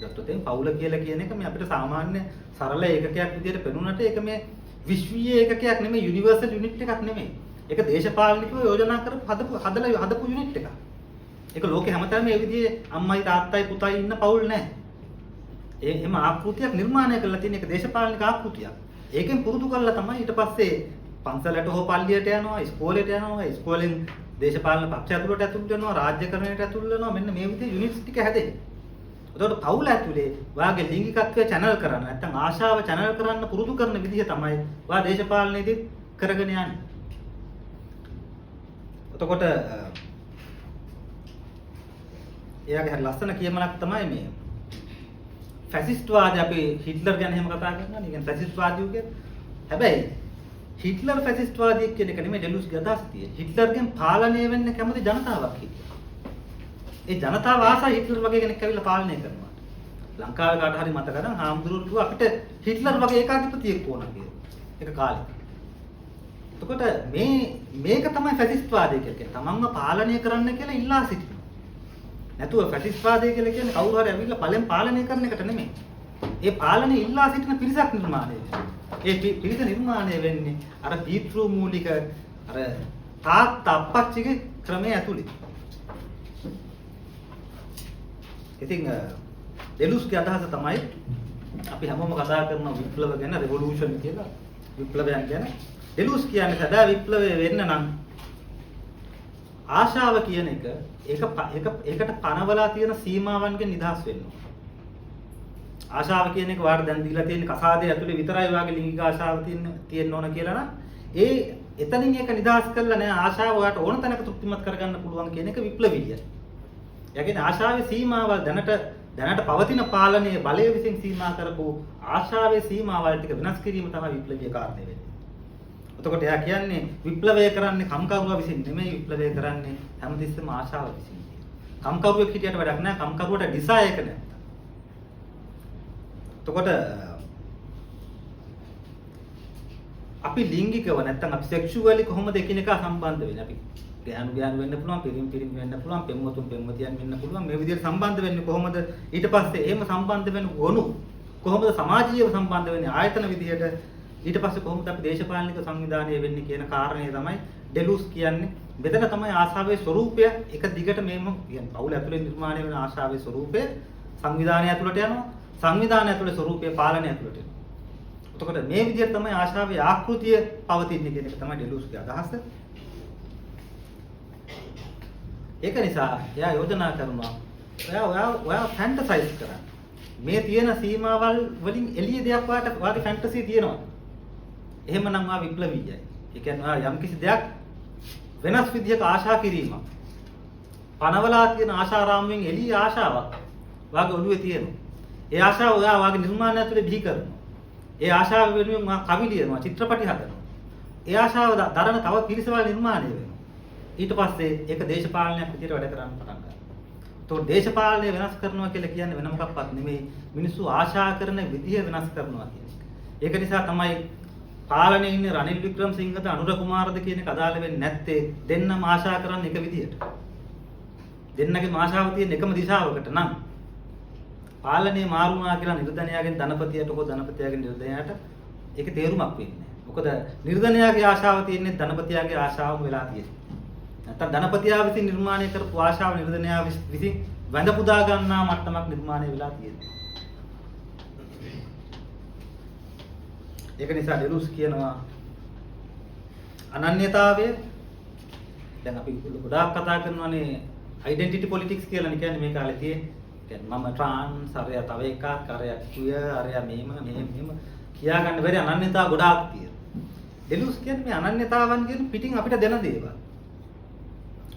ඊටත් එතෙන් පවුල කියලා කියන එක මේ අපිට සාමාන්‍ය සරල ඒකකයක් විදිහට පෙනුනට ඒක මේ විශ්වීය ඒකකයක් නෙමෙයි, යුනිවර්සල් යුනිට් එකක් නෙමෙයි. ඒක දේශපාලනිකව යෝජනා කරපු හදපු යුනිට් එකක්. ඒක ලෝකේ හැමතැනම මේ විදිහේ අම්මයි තාත්තයි පුතයි ඉන්න පවුල් නැහැ. එහෙම ආකෘතියක් නිර්මාණය කරලා තියෙන එක දේශපාලනික ආකෘතියක්. ඒකෙන් පුරුදු කරලා තමයි ඊට පස්සේ පන්සලට හෝ පල්ලියට යනවා, ඉස්කෝලේට යනවා, ඉස්කෝලෙන් දේශපාලන පක්ෂ ඇතුළට ඇතුළු වෙනවා, රාජ්‍යකරණයට ඇතුළු වෙනවා. මෙන්න මේ විදිහේ යුනිට්ස් ටික හැදෙන්නේ. එතකොට පවුල ඇතුලේ වාගේ ලිංගිකත්වය channel කරන්න නැත්නම් ආශාව channel කරන්න පුරුදු කරන විදිහ තමයි වා දේශපාලනයේදී කරගෙන යන්නේ. එතකොට එයාගේ හරි ලස්සන කියමනක් තමයි මේ ෆැසිස්ට් වාදී අපි හිට්ලර් ගැන එහෙම කතා කරනවා නේ. කියන්නේ ෆැසිස්ට් වාදියෝ කියන්නේ. හැබැයි හිට්ලර් ෆැසිස්ට් වාදියෙක් කියන එක නෙමෙයි ඩෙලුස්ගේ අදහස තියෙන්නේ. හිට්ලර්ගෙන් පාලනය වෙන්න කැමති ජනතාවක් හිටියා. ඒ ජනතාව ආසා හිට්ලර් වගේ කෙනෙක් ඇවිල්ලා පාලනය කරනවා. ලංකාවේ කාට හරි මතක නම් හාමුදුරුවෝ කිව්වා අපිට හිට්ලර් වගේ ඒකාධිපතියෙක් ඕන කියලා. ඒක කාලෙක. එතකොට මේක තමයි ෆැසිස්ට් වාදය කියලා කියන්නේ. තමන්ව පාලනය කරන්න කියලා ඉල්ලා සිටිනවා. නැතුව ෆැසිස්ට් වාදය කියලා කියන්නේ කවුරු හරි ඇවිල්ලා පළෙන් පාලනය කරන එකට නෙමෙයි. ඒ පාලනය ඉල්ලා සිටින පිරිසක් නිර්මාණය වෙනවා. ඒ පිරිස නිර්මාණය වෙන්නේ අර පීතෘ මූලික අර තාත්තා අප්පච්චිගේ ක්‍රමයේ ඇතුළේ. ඉතින් ඩෙලුස්ගේ අදහස තමයි අපි හැමෝම කතා කරන විප්ලව ගැන රෙවොලූෂන් කියලා. විප්ලවයන් ගැන ඩෙලුස් කියන්නේ සදා විප්ලවය වෙන්න නම් ආශාව කියන ඒකට පනවලා තියෙන සීමාවන්ගෙන් නිදහස් වෙන්න ඕන. ආශාව කියන එක වාට දැන් දීලා තියෙන කසාදේ ඇතුලේ විතරයි වාගේ ලිංගික ආශාව තියෙන්න ඕන කියලා නම් එතනින් ඒක නිදහස් කරලා නෑ ආශාව වාට ඕන තැනක තෘප්තිමත් කරගන්න පුළුවන් කියන එක විප්ලවීය. ඒ කියන්නේ ආශාවේ සීමාවල් දැනට පවතින පාලනයේ බලය විසින් සීමා කරපු ආශාවේ සීමාවල් ටික වෙනස් කිරීම තමයි විප්ලවීය කාරණේ වෙන්නේ. එතකොට එයා කියන්නේ විප්ලවය කරන්නේ කම්කරුවා විසින් නෙමෙයි විප්ලවය කරන්නේ හැමතිස්සෙම ආශාව විසින්. කම්කරුවෙක් හිටියට වැඩක් නෑ කම්කරුවට ඩිසයර් එක නැත්නම්. එතකොට අපි ලිංගිකව නැත්නම් අපි සෙක්ෂුවලි කොහොමද එකිනෙකා සම්බන්ධ වෙන්නේ? අපි ගෑනු වෙන්න පුළුවන්, පිරිමි වෙන්න පුළුවන්, පෙම්වතුන් වෙන්න පුළුවන්. මේ විදිහට සම්බන්ධ වෙන්නේ කොහොමද? ඊට පස්සේ එහෙම සම්බන්ධ වෙන වුණු කොහොමද සමාජීයව සම්බන්ධ වෙන්නේ ආයතන විදිහට? ඊට පස්සේ කොහොමද අපි දේශපාලනික සංවිධානය වෙන්නේ කියන කාරණේ තමයි ඩෙලුස් කියන්නේ. මෙතන තමයි ආශාවේ ස්වરૂපය එක දිගට මේම කියන්නේ පවුල ඇතුලේ නිර්මාණය වෙන ආශාවේ ස්වરૂපය සංවිධානය ඇතුළට යනවා. සංවිධානය ඇතුලේ ස්වરૂපය පාලනය ඇතුළට යනවා. එතකොට මේ විදිහට තමයි ආශාවේ ආකෘතිය පවතින්නේ කියන එක තමයි ඩෙලුස්ගේ අදහස. ඒක නිසා එයා යෝජනා කරනවා ඔයා ෆැන්ටසයිස් කරන්න. මේ තියෙන සීමාවල් වලින් එළිය දෙයක් වාගේ ෆැන්ටසි තියෙනවා. එහෙමනම් ආ විප්ලවීයයි. ඒ කියන්නේ යම් කිසි දෙයක් වෙනස් විදිහක ආශා කිරීමක්. පනවලා තියෙන ආශාරාමයෙන් එළිය ආශාවක් වාගේ ඔළුවේ තියෙනවා. ඒ ආශාව ඔයා වාගේ නිර්මාණය ඇතුලේ බිහි කරනවා. ඒ ආශාව වෙනුවෙන් මා කවි ලියනවා, චිත්‍රපටි හදනවා. ඒ ආශාව දරන තව පිරිසවල් නිර්මාණය වෙනවා. ඊට පස්සේ ඒක දේශපාලනයක් විදිහට වැඩ කරන්න පටන් ගන්නවා. ඒතකොට දේශපාලනය වෙනස් කරනවා කියලා කියන්නේ වෙන මොකක්වත් නෙමෙයි. මිනිස්සු ආශා කරන විදිහ වෙනස් කරනවා කියන එක. ඒක නිසා තමයි පාලනයේ ඉන්නේ රනිල් වික්‍රමසිංහද අනුර කුමාරද කියන එක අදාළ වෙන්නේ නැත්තේ. දෙන්නම ආශා කරන්නේ එක විදිහට. දෙන්නගේ ආශාව තියෙන එකම දිශාවකට නම් පාලනයේ මාරු වුණා කියලා නිර්ධනයාගෙන් ධනපතියට හෝ ධනපතියාගෙන් නිර්ධනයාට ඒක තේරුමක් වෙන්නේ නැහැ. මොකද නිර්ධනයාගේ ආශාව තියෙන්නේ ධනපතියාගේ ආශාවම වෙලා තියෙන්නේ. නැත්තම් ධනපතියා විසින් නිර්මාණය කරපු ආශාව නිර්ධනයා විසින් වැඳ පුදා ගන්නා මට්ටමක් නිර්මාණය වෙලා තියෙනවා. ඒක නිසා ඩෙලුස් කියනවා අනන්‍යතාවය දැන් අපි ගොඩාක් කතා කරනවානේ ඩෙන්ටිටි පොලිටික්ස් කියලානේ කියන්නේ මේ කාලේ තියෙන්නේ. කියන්නේ මම ට්‍රාන්ස් අරය තව එකක් අරය ක්විය අරය මෙහෙම කියා ගන්න බැරි අනන්‍යතාව ගොඩාක් තියෙනවා. ඩෙලුස් කියන්නේ මේ අනන්‍යතාවන්ගෙන් පිටින් අපිට දෙන දේවල්.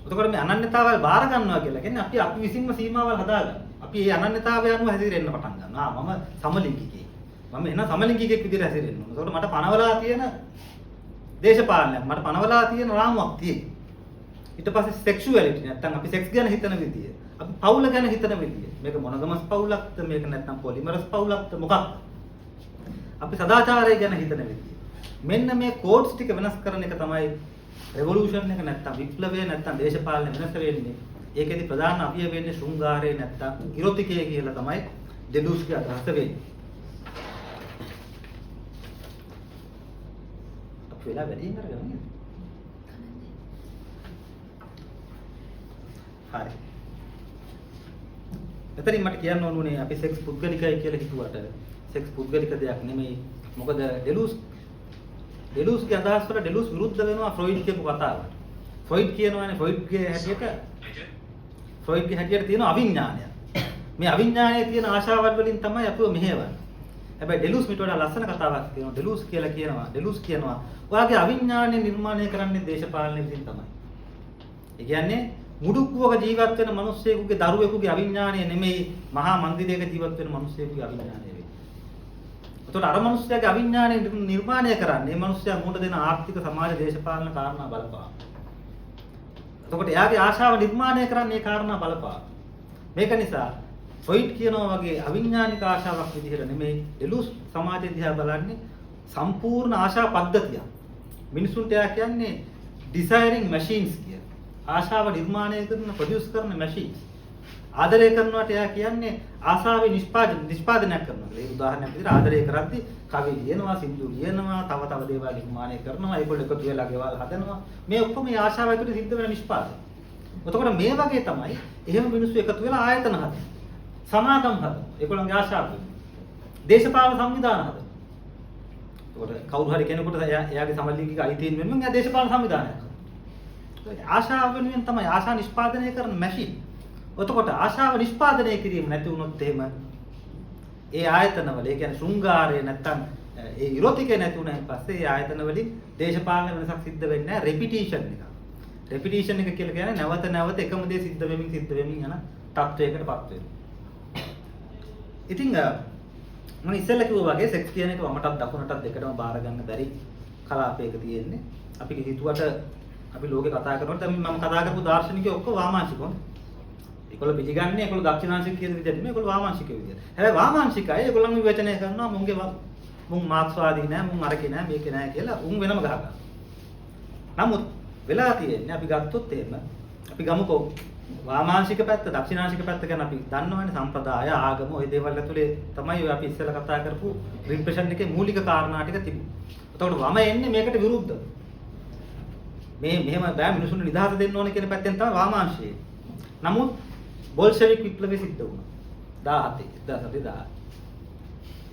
එතකොට මේ අනන්‍යතාවල් බාර ගන්නවා කියලා කියන්නේ අපි විසින්ම සීමාවල් හදාගන්න. අපි මේ අනන්‍යතාවය අනුව හැසිරෙන්න පටන් ගන්නවා. මම සමලිංගිකයෙක්. මම එන සමලිංගිකයෙක් විදිහට හැසිරෙන්න ඕන. එතකොට මට පනවලා තියෙන දේශපාලනයක්, මට පනවලා තියෙන රාමුවක් තියෙනවා. ඊට පස්සේ සෙක්ෂුවැලිටි නැත්තම් අපි සෙක්ස් ගැන හිතන විදිය, අපි පවුල ගැන හිතන විදිය. මේක මොනගමස් පවුලක්ද, මේක නැත්තම් පොලිමරස් පවුලක්ද මොකක්ද? අපි සදාචාරය ගැන හිතන විදිය. මෙන්න මේ කෝඩ්ස් ටික වෙනස් කරන එක තමයි රෙවොලූෂන් එක නැත්තම් විප්ලවය නැත්තම් දේශපාලන වෙනස වෙන්නේ. ඒකෙදි ප්‍රධාන අවිය වෙන්නේ ශෘංගාරය නැත්තම් ඉරොතිකය කියලා තමයි ඩෙලුස්ගේ අදහස වෙන්නේ. අපි වෙලා වැඩි කරගන්න. හරි. එතනින් මට කියන්න ඕනුනේ අපි සෙක්ස් පුද්ගලිකයි කියලා හිතුවට සෙක්ස් පුද්ගලික දෙයක් නෙමෙයි. මොකද ඩෙලුස්ගේ අදහස් වල ඩෙලුස් විරුද්ධ වෙනවා ෆ්‍රොයිඩ් කියපු කතාවට. ෆ්‍රොයිඩ් කියනවානේ ෆ්‍රොයිඩ්ගේ හැටියට තියෙන අවිඥානය. මේ අවිඥානයේ තියෙන ආශාවල් වලින් තමයි අපිව මෙහෙවන්නේ. හැබැයි ඩෙලුස් මිට වඩා ලස්සන කතාවක් කියනවා. ඩෙලුස් කියනවා ඔයාගේ අවිඥානය නිර්මාණය කරන්නේ දේශපාලනය විසින් තමයි. ඒ කියන්නේ මුඩුක්කුවක ජීවත් වෙන මිනිස්සෙකුගේ දරුවෙකුගේ අවිඥාණය නෙමෙයි මහා මන්දිරයක ජීවත් වෙන මිනිස්සෙකුගේ අවිඥාණය වෙන්නේ. එතකොට අර මිනිස්සයාගේ අවිඥාණය නිර්මාණය කරන්නේ මේ මිනිස්සයා මුහුණ දෙන ආර්ථික සමාජ දේශපාලන කාරණා බලපාන. එතකොට එයාගේ ආශාව නිර්මාණය කරන්නේ ඒ කාරණා බලපාන. මේක නිසා ෆ්‍රොයිඩ් කියනවා වගේ අවිඥානික ආශාවක් විදිහට නෙමෙයි ඩෙලුස් සමාජය දිහා බලන්නේ සම්පූර්ණ ආශා පද්ධතියක්. මිනිසුන්ට එයා කියන්නේ desiring machines කියන. ආශාව නිර්මාණය කරන ප්‍රොඩියුස් කරන machines. ආදරය කරනවට එයා කියන්නේ ආශාවේ නිෂ්පාදනයක් කරනවා. ඒ උදාහරණයක් විදිහට ආදරය කරද්දී කවි ලියනවා, සින්දු ලියනවා, තව දේවල් නිර්මාණය කරනවා, ඒගොල්ලෝ එකතු වෙලා ගෙවල් හදනවා. මේ ඔක්කොම මේ ආශාව ඇතුළේ සිද්ධ වෙන නිෂ්පාදනය. එතකොට මේ වගේ තමයි එහෙම මිනිස්සු එකතු වෙලා ආයතන හදනවා. සමාගම් හදනවා. ඒගොල්ලන්ගේ ආශාව. දේශපාලන සංවිධාන හදනවා. එතකොට කවුරු හරි කෙනෙකුට එයාගේ සමලිංගික අයිතීන් වෙනුවෙන් එයා දේශපාලන සංවිධානයක් හදනවා. ආශාව වෙනුවෙන් තමයි ආශා නිෂ්පාදනය කරන මැෂින්. එතකොට ආශාව නිෂ්පාදනය කිරීම නැති වුණොත් එහෙම ඒ ආයතනවල ඒ කියන්නේ ශෘංගාරය නැත්තම් ඒ ඉරොටිකේ නැති වුණාන් පස්සේ ඒ ආයතන වලින් දේශපාලන වෙනසක් සිද්ධ වෙන්නේ නැහැ. රෙපිටිෂන් එක. රෙපිටිෂන් එක කියලා කියන්නේ නැවත එකම දේ සිද්ධ වෙමින් යන තත්වයකටපත් වෙනවා. ඉතින් මම ඉස්සෙල්ලා කිව්වා වගේ සෙක්ස් කියන එක වමටත් දකුණටත් දෙකටම බාර ගන්න බැරි කලාපයක තියෙන්නේ. අපි හිතුවට අපි ලෝකේ කතා කරනකොට මම කතා කරපු දාර්ශනිකයෝ ඔක්කොම වාමාංශිකෝ. ඒගොල්ලෝ පිළිගන්නේ ඒගොල්ලෝ දක්ෂිණාංශික කියන විදිහට නෙමෙයි ඒගොල්ලෝ වාමාංශිකයෝ විදිහට. හැබැයි වාමාංශිකයි ඒගොල්ලන් විවචනය කරනවා මුන් මාක්ස්වාදී නෑ මුන් අරකේ නෑ මේකේ නෑ කියලා උන් වෙනම ගහ ගන්නවා. නමුත් වෙලා තියෙන්නේ අපි ගත්තොත් එහෙම අපි ගමුකෝ වාමාංශික පැත්ත දක්ෂිණාංශික පැත්ත ගැන අපි දන්නවනේ සම්ප්‍රදාය ආගම ওই දේවල් ඇතුලේ තමයි ඔය අපි ඉස්සෙල්ලා කතා කරපු රිප්‍රෙෂන් එකේ මූලික කාරණා ටික තිබුණේ. එතකොට වම එන්නේ මේකට විරුද්ධව. මෙහෙම බෑ මිනිසුන්ට නිදහස දෙන්න ඕනේ කියන පැත්තෙන් තමයි වාමාංශය. නමුත් බොල්ෂෙවික් විප්ලවය සිද්ධ වුණා 17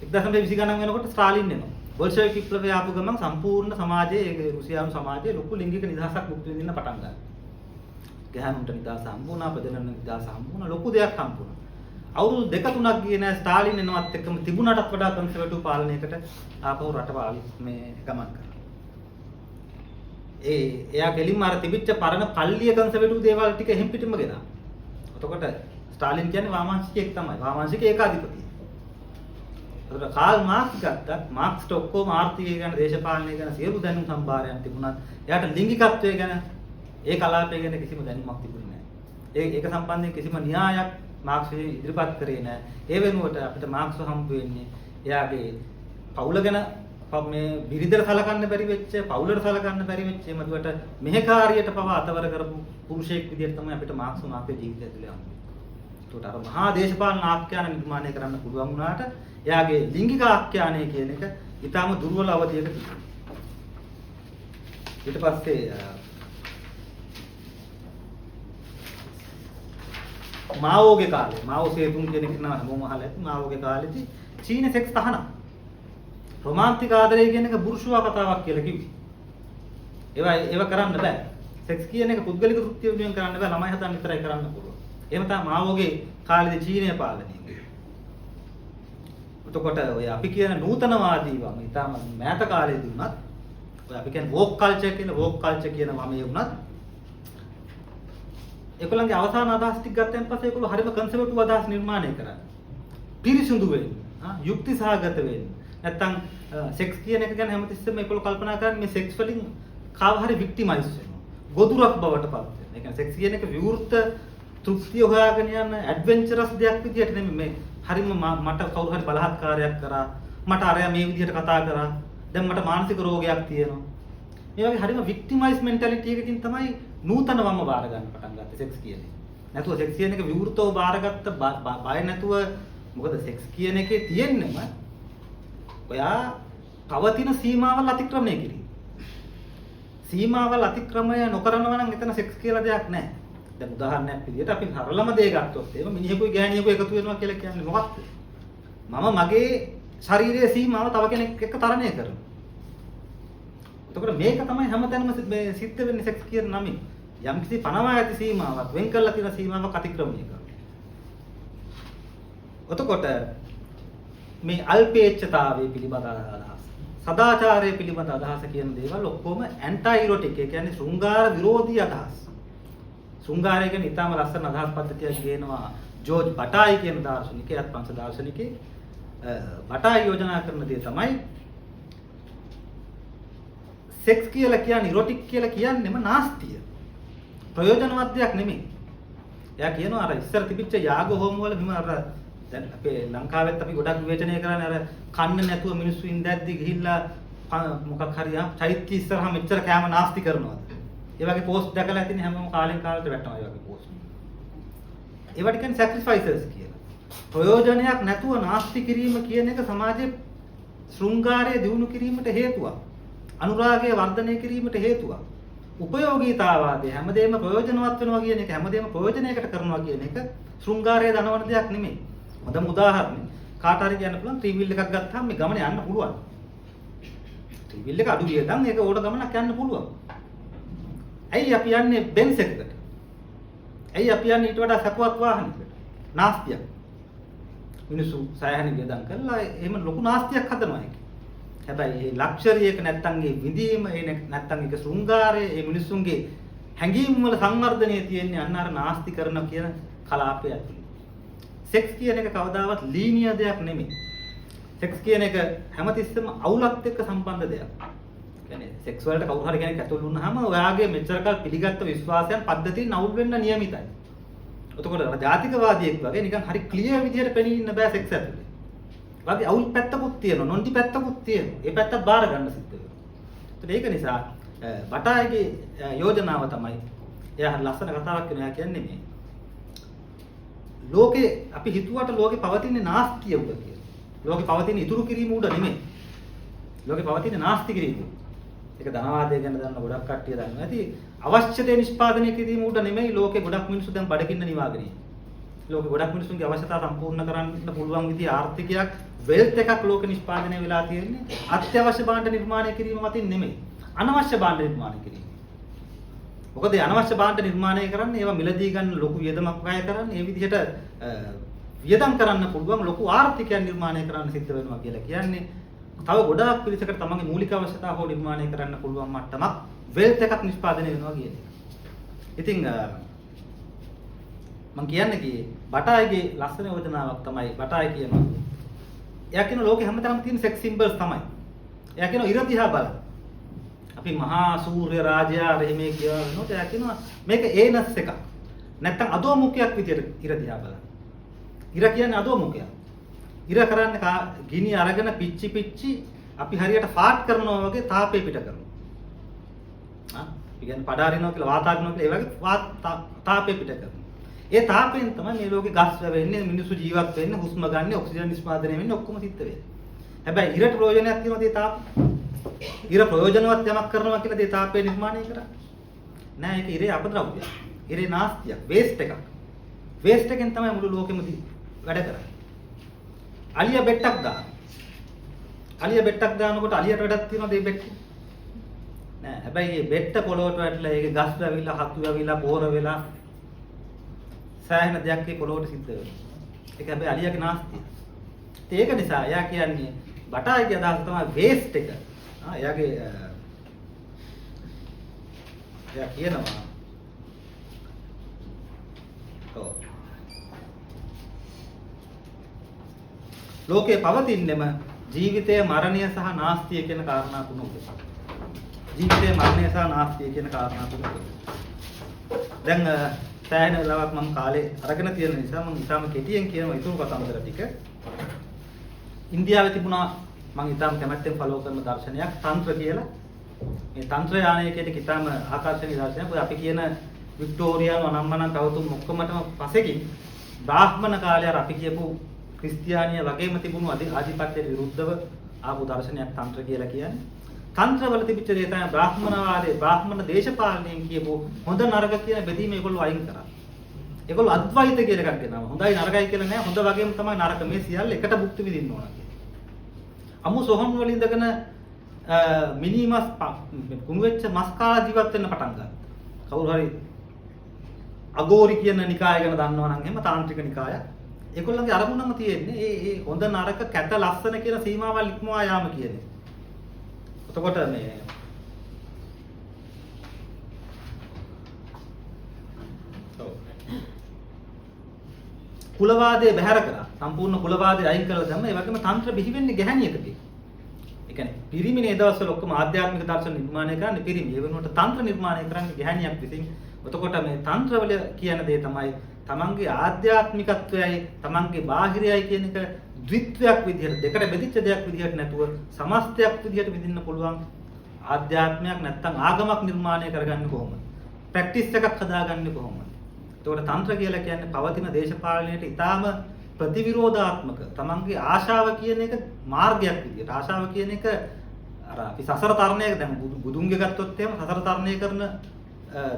1920 ගණන් වෙනකොට ස්ටාලින් එනවා. බොල්ෂෙවික් විප්ලවය ආපු ගමන් සම්පූර්ණ සමාජයේ රුසියානු සමාජයේ ලොකු ලිංගික නිදහසක් මුක්ති විඳින්න පටන් ගත්තා. ගැහණුන්ට නිදහස හම්බ වුණා, ප්‍රජනන නිදහස හම්බ වුණා, ලොකු දෙයක් හම්බ වුණා. අවුරුදු 2-3ක් ගියේ නෑ ස්ටාලින් එනවත් එක්කම තිබුණාටත් වඩා කන්සර්වටිව් පාලනයකට ආපහු රටව මේ ගමන් කරා. එයා ගෙලින්ම අර තිබිච්ච පරණ පල්ලිය කන්සර්වටිව් දේවල් ටික එහෙම් පිටින්ම ගෙනා. එතකොට ස්ටාලින් කියන්නේ වාමාංශිකයෙක් තමයි. වාමාංශික ඒකාධිපතිය. එතකොට කාල් මාක්ස් ගත්තත් මාක්ස්ට ඔක්කොම ආර්ථිකය ගැන දේශපාලනය ගැන සියලු දැනුම් සම්භාරයන් තිබුණත් එයාට ලිංගිකත්වය ගැන ඒ කලාපය ගැන කිසිම දැනුමක් තිබුණේ නැහැ. ඒක සම්බන්ධයෙන් කිසිම න්‍යායක් මාක්ස් ඉදිරිපත් කරේ නැහැ. ඒ වෙනුවට අපිට මාක්ස් හම්බ වෙන්නේ එයාගේ පවුල ගැන මේ බිරිඳට සලකන්න බැරි වෙච්ච, පවුලට සලකන්න බැරි වෙච්ච එමදුවට මෙහෙකාරියට පවා අතවර කරපු පුරුෂයෙක් විදිහට තමයි අපිට මාක්ස් මාපේ ජීවිතය ඇතුලේ හම්බෙන්නේ. ඒකට අර මහා දේශපාලන ආඛ්‍යාන නිර්මාණය කරන්න පුළුවන් වුණාට එයාගේ ලිංගික ආඛ්‍යානය කියන එක ඊටාම දුර්වල අවධියක තිබුණා. ඊට පස්සේ මාවෝගේ කාලේ මාවෝ සේතුන් කියන එක නම හැමෝම අහලා ඇති. මාවෝගේ කාලේදී චීන සෙක්ස් තහනම් රොමාන්ටික් ආදරය කියන එක බුර්ෂුවා කතාවක් කියලා කිව්වේ. ඒව කරන්න බෑ. සෙක්ස් කියන එක පුද්ගලික කෘත්‍ය වෙනුවෙන් කරන්න බෑ. ළමයි හදන්න විතරයි කරන්න පුළුවන්. එහෙම තමයි මාවෝගේ කාලේදී චීනය පාලනය කළේ. එතකොට ඔය අපි කියන නූතනවාදී වම ඊටම මෑත කාලේදී වුණත් ඔය අපි කියන වෝක් කල්චර් කියන වමේ වුණත් ඒගොල්ලන්ගේ අවසාන අදහස් ටික ගත්තන් පස්සේ ඒගොල්ලෝ හරිම කන්සර්වටිව් අදහස් නිර්මාණය කරා. පිරිසුදු වෙන්න, යුක්ති සහගත වෙන්න. නැත්තම් සෙක්ස් කියන එක ගැන හැමතිස්සෙම ඒගොල්ලෝ කල්පනා කරන්නේ මේ සෙක්ස් වලින් කාව හරි වික්ටිමයිස් වෙනවා. ගොදුරක් බවට පත් වෙනවා. ඒ කියන්නේ සෙක්ස් කියන එක විවෘත තෘප්තිය හොයාගෙන යන ඇඩ්වෙන්චරස් දෙයක් විදියට නෙමෙයි මේ හරිම මට කවුරු හරි බලහත්කාරයක් කරා මට අරයා මේ විදියට කතා කරා දැන් මට මානසික රෝගයක් තියෙනවා මේ වගේ හරිම වික්ටිමයිස් මෙන්ටැලිටි එකකින් තමයි නූතනවම බාර ගන්න පටන් ගත්තේ සෙක්ස් කියන්නේ නැතුව සෙක්ස් කියන එක විවෘතව බාරගත්ත බය නැතුව මොකද සෙක්ස් කියන එකේ තියෙන්නම ඔයා පවතින සීමාවල් අතික්‍රමණය කිරීම සීමාවල් අතික්‍රමණය නොකරනවා නම් එතන සෙක්ස් කියලා දෙයක් නැහැ දැන් උදාහරණයක් විදිහට අපි සරලම දේ ගත්තොත් එහෙම මිනිහෙකුයි ගෑණියෙකුයි එකතු වෙනවා කියලා කියන්නේ මොකක්ද? මම මගේ ශාරීරික සීමාව තව කෙනෙක් එක්ක තරණය කරනවා. එතකොට මේක තමයි හැමතැනම මේ සිද්ධ වෙන්නේ සෙක්ස් කියන නමින්. යම්කිසි පනවා ඇති සීමාවක් වෙන් කරලා තියෙන සීමාවක් අතික්‍රමණය කරනවා. එතකොට මේ අල්පේච්ඡතාවයේ පිළිබඳ අදහස, සදාචාරයේ පිළිබඳ අදහස කියන දේවල් ඔක්කොම ඇන්ටයි ඉරොටික්. ඒ කියන්නේ ශෘංගාර විරෝධී අදහස්. ශෘංගාරය කියන්නේ ඊටාම ලස්සන අදහස් පද්ධතියක් ගේනවා ජෝර්ජ් බටායි කියන දාර්ශනිකයාත් පංච දාර්ශනිකේ බටායි යෝජනා කරන දේ තමයි සෙක්ස් කියලා කියන්නේ ඉරොටික් කියලා කියන්නේම නාස්තිය. ප්‍රයෝජනවත් දෙයක් නෙමෙයි. එයා කියනවා අර ඉස්සර තිබිච්ච යාග හෝම වල මෙම අර දැන් අපේ ලංකාවෙත් අපි ගොඩක් විවේචනය කරන්නේ අර කන්න නැතුව මිනිස්සු ඉඳද්දි ගිහිල්ලා මොකක් හරි චෛත්‍ය ඉස්සරහා මෙච්චර කෑම නාස්ති කරනවාද? ඒ වගේ පෝස්ට් දැකලා ඇතිනේ හැමෝම කාලෙන් කාලට වැටෙනවා ඒ වගේ පෝස්ට්. ඒවට කියන්නේ සැක්‍රිෆයිසර්ස් කියලා. ප්‍රයෝජනයක් නැතුව නාස්ති කිරීම කියන එක සමාජයේ ශෘංගාරය දියුණු කිරීමට හේතුවක්. අනුරාගය වර්ධනය කිරීමට හේතුවක්. උපයෝගීතාවාදය හැමදේම ප්‍රයෝජනවත් වෙනවා කියන එක හැමදේම ප්‍රයෝජනයකට කරනවා කියන එක ශෘංගාරය දනවන දෙයක් නෙමෙයි. හොඳම උදාහරණය කාට හරි කියන්න පුළුවන් ත්‍රිවිල් එකක් ගත්තාම මේ ගමන යන්න පුළුවන්. ත්‍රිවිල් එක අඩු වියදම් ඒක ඕඩ ගමනක් යන්න පුළුවන්. ඇයි අපි යන්නේ බෙන්ස් එකකට? ඇයි අපි යන්නේ ඊට වඩා සපවත් වාහනයකට? නාස්තියක්. මිනිස්සු සෑහෙන වියදම් කරලා එහෙම ලොකු නාස්තියක් හදනවා ඒක. හැබැයි මේ ලක්ෂරි එක නැත්තම් ඒ විඳීම නැත්තම් ඒක ශෘංගාරය මේ මිනිස්සුන්ගේ හැඟීම් වල සංවර්ධනය තියෙන්නේ අන්න අර නාස්ති කරන කියන කලාපය ඇතුළේ. සෙක්ස් කියන එක කවදාවත් ලීනියර් දෙයක් නෙමෙයි. සෙක්ස් කියන එක හැමතිස්සෙම අවුලත් එක්ක සම්බන්ධ දෙයක්. කියන්නේ සෙක්ස් වලට කවුරු හරි කෙනෙක් ඇතුළු වුණාම ඔයාගේ මෙච්චරකල් පිළිගත්ත විශ්වාසයන් පද්ධතීන් අවුල් වෙන්න නියමිතයි. එතකොට අර ජාතිකවාදියෙක් වගේ නිකන් හරි ක්ලියර් විදියට පෙනී ඉන්න බෑ සෙක්ස් ඇතුලේ. වගේ අවුල් පැත්තකුත් තියෙනවා, නොන්දි පැත්තකුත් තියෙනවා. ඒ පැත්තත් බාර ගන්න සිද්ධ වෙනවා. ඒක නිසා බටායිගේ යෝජනාව තමයි එයා හරි ලස්සන කතාවක් වෙනවා කියන්නේ මේ. ලෝකේ අපි හිතුවට ලෝකේ පවතින නාස්තිය උඩ කියලා. ලෝකේ පවතින ඉතුරු කිරීම උඩ නෙමෙයි. ලෝකේ පවතින නාස්ති කිරීම. ඒක ධනවාදය ගැන දන්න ගොඩක් කට්ටිය දන්නවා. ඇති අවශ්‍ය දේ නිෂ්පාදනය කිරීම උඩ නෙමෙයි ලෝකේ ගොඩක් මිනිස්සු දැන් බඩගින්න නිවාගෙන ඉන්නේ. ලෝකේ ගොඩක් මිනිස්සුන්ගේ අවශ්‍යතා සම්පූර්ණ කරන්න පුළුවන් විදිහේ ආර්ථිකයක් වෙල්ත් එකක් ලෝක නිෂ්පාදනය වෙලා තියෙන්නේ අත්‍යවශ්‍ය භාණ්ඩ නිර්මාණය කිරීම මතින් නෙමෙයි. අනවශ්‍ය භාණ්ඩ නිර්මාණය කිරීම. මොකද අනවශ්‍ය භාණ්ඩ නිර්මාණය කරන්නේ ඒවා මිලදී ගන්න ලොකු වියදමක් වැය කරන්නේ ඒ විදිහට වියදම් කරන්න පුළුවන් ලොකු ආර්ථිකයක් නිර්මාණය කරන්න සිද්ධ වෙනවා කියලා කියන්නේ තව ගොඩාක් පිළිසකට තමන්ගේ මූලික අවශ්‍යතා හෝ නිර්මාණය කරන්න පුළුවන් මට්ටමක් වෙල්ත් එකක් නිෂ්පාදනය වෙනවා කියන එක. ඉතින් මම කියන්නේ කී බටායිගේ ලස්සන යෝජනාවක් තමයි බටායි කියනවා. එයා කියන ලෝකේ හැමතැනම තියෙන සෙක්ස් සිම්බල්ස් තමයි. එයා කියනවා ඉර දිහා බලන්න. අපි මහා සූර්ය රාජයා රෙහිමේ කියනොත් එයා කියනවා මේක ඒනස් එකක්. නැත්තම් අදෝමුඛයක් විදියට ඉර දිහා බලන්න. ඉර කියන්නේ අදෝමුඛයක්. ඉර කරන්නේ ගිනි අරගෙන පිච්චි අපි හරියට ෆාට් කරනවා වගේ තාපේ පිට කරනවා. ඒ කියන්නේ පඩාරිනවා කියලා වාතාවරණය කියලා ඒ වගේ තාපේ පිට කරනවා. ඒ තාපයෙන් තමයි මේ ලෝකේ ගස් වෙන්නේ මිනිස්සු ජීවත් වෙන්නේ හුස්ම ගන්න ඔක්සිජන් නිෂ්පාදනය වෙන්නේ ඔක්කොම සිද්ධ වෙන්නේ. හැබැයි ඉරට ප්‍රයෝජනයක් තියෙනවද ඒ තාප? ඉර ප්‍රයෝජනවත් යමක් කරනවා කියලා ඒ තාපය නිර්මාණය කරා. නෑ ඒක ඉරේ අපද්‍රව්‍යයක්. ඉරේ නාස්තියක්, වේස්ට් එකක්. වේස්ට් එකෙන් තමයි මුළු ලෝකෙම වැඩ කරන්නේ. අලිය බෙට්ටක් දාන. අලිය බෙට්ටක් දානකොට අලියට වැඩක් තියෙනවද ඒ බෙට්ට? නෑ. හැබැයි මේ බෙට්ට පොළොවට වැටලා ඒකේ ගස් වැවිලා, හතු වැවිලා, පොර වෙලා සෑහෙන දෙයක් ඒ පොළොවට සිද්ධ වෙනවා. ඒක හැබැයි අලියාගේ නාස්තිය. ඒක නිසා එයා කියන්නේ බටායිගේ අදහස තමයි වේස්ට් එක. එයා කියනවා ලෝකේ පවතින්නේම ජීවිතය, මරණය සහ නාස්තිය කියන කාරණා තුන උඩ. ජීවිතය, මරණය සහ නාස්තිය කියන කාරණා තුන උඩ. දැන් සෑහෙන වෙලාවක් මම කාලේ අරගෙන තියෙන නිසා මම ඉතාලම කෙටියෙන් කියනවා ඊතුරු කතන්දර ටික. ඉන්දියාවේ තිබුණා මම ඉතාලම කැමැත්තෙන් ෆලෝ කරන දර්ශනයක් තන්ත්‍ර කියලා. මේ තන්ත්‍ර යානය කියන එක ඉතාලම ආකර්ෂණීය දර්ශනයක්. ඔය අපි කියන වික්ටෝරියානු අනම්මනම් කවතුම් ඔක්කොමටම පසෙකින් බ්‍රාහ්මණ කාලේ අර අපි කියපු ක්‍රිස්තියානිය වගේම තිබුණු ආධිපත්‍යයට විරුද්ධව ආපු දර්ශනයක් තන්ත්‍ර කියලා කියන්නේ. තන්ත්‍රවල තිබිච්ච දේ තමයි බ්‍රාහ්මණවාදයේ බ්‍රාහ්මණ දේශපාලනයෙන් කියපු හොඳ නරක කියන බෙදීම ඒගොල්ලෝ අයින් කරා. ඒගොල්ලෝ අද්වෛත කියලා එකක් ගෙනාවා. හොඳයි නරකයි කියලා නෑ. හොඳ වගේම තමයි නරක. මේ සියල්ල එකට භුක්ති විඳින්න ඕන කියලා. අමු සොහන් වල ඉඳගෙන මිනිමස් කුණු වෙච්ච මස් කාලා ජීවත් වෙන්න පටන් ගත්තා. කවුරු හරි අගෝරි කියන නිකාය ගැන දන්නවා නම් එහෙම තාන්ත්‍රික නිකාය. ඒගොල්ලන්ගේ අරමුණම තියෙන්නේ ඒ හොඳ නරක කැත ලස්සන කියන සීමාවල් ඉක්මවා යාම කියන්නේ. එතකොට මේ කුලවාදය බැහැර කරා. සම්පූර්ණ කුලවාදය අයින් කරලා දැම්ම. ඒ වගේම තන්ත්‍ර බිහි වෙන්නේ ගැහණියකදී. ඒ කියන්නේ පිරිමිනේ දවස්වල ඔක්කොම ආධ්‍යාත්මික දර්ශන නිර්මාණය කරන්නේ පිරිමි. ඒ වෙනුවට තන්ත්‍ර නිර්මාණය කරන්නේ ගැහණියක් විසින්. එතකොට මේ තන්ත්‍රවල කියන දේ තමයි තමන්ගේ ආධ්‍යාත්මිකත්වයයි තමන්ගේ බාහිරයයි කියන එක ද්විත්වයක් විදිහට දෙකට බෙදිච්ච දෙයක් විදිහට නැතුව සමස්තයක් විදිහට විඳින්න පුළුවන් ආධ්‍යාත්මයක් නැත්තම් ආගමක් නිර්මාණය කරගන්නේ කොහොමද? ප්‍රැක්ටිස් එකක් හදාගන්නේ කොහොමද? එතකොට තන්ත්‍ර කියලා කියන්නේ පවතින දේශපාලනයට ඊටාම ප්‍රතිවිරෝධාත්මක තමන්ගේ ආශාව කියන එක මාර්ගයක් විදිහට ආශාව කියන එක අර අපි සසර තරණය දැන් බුදුන්ගේ ගත්තොත් එහෙම සසර තරණය කරන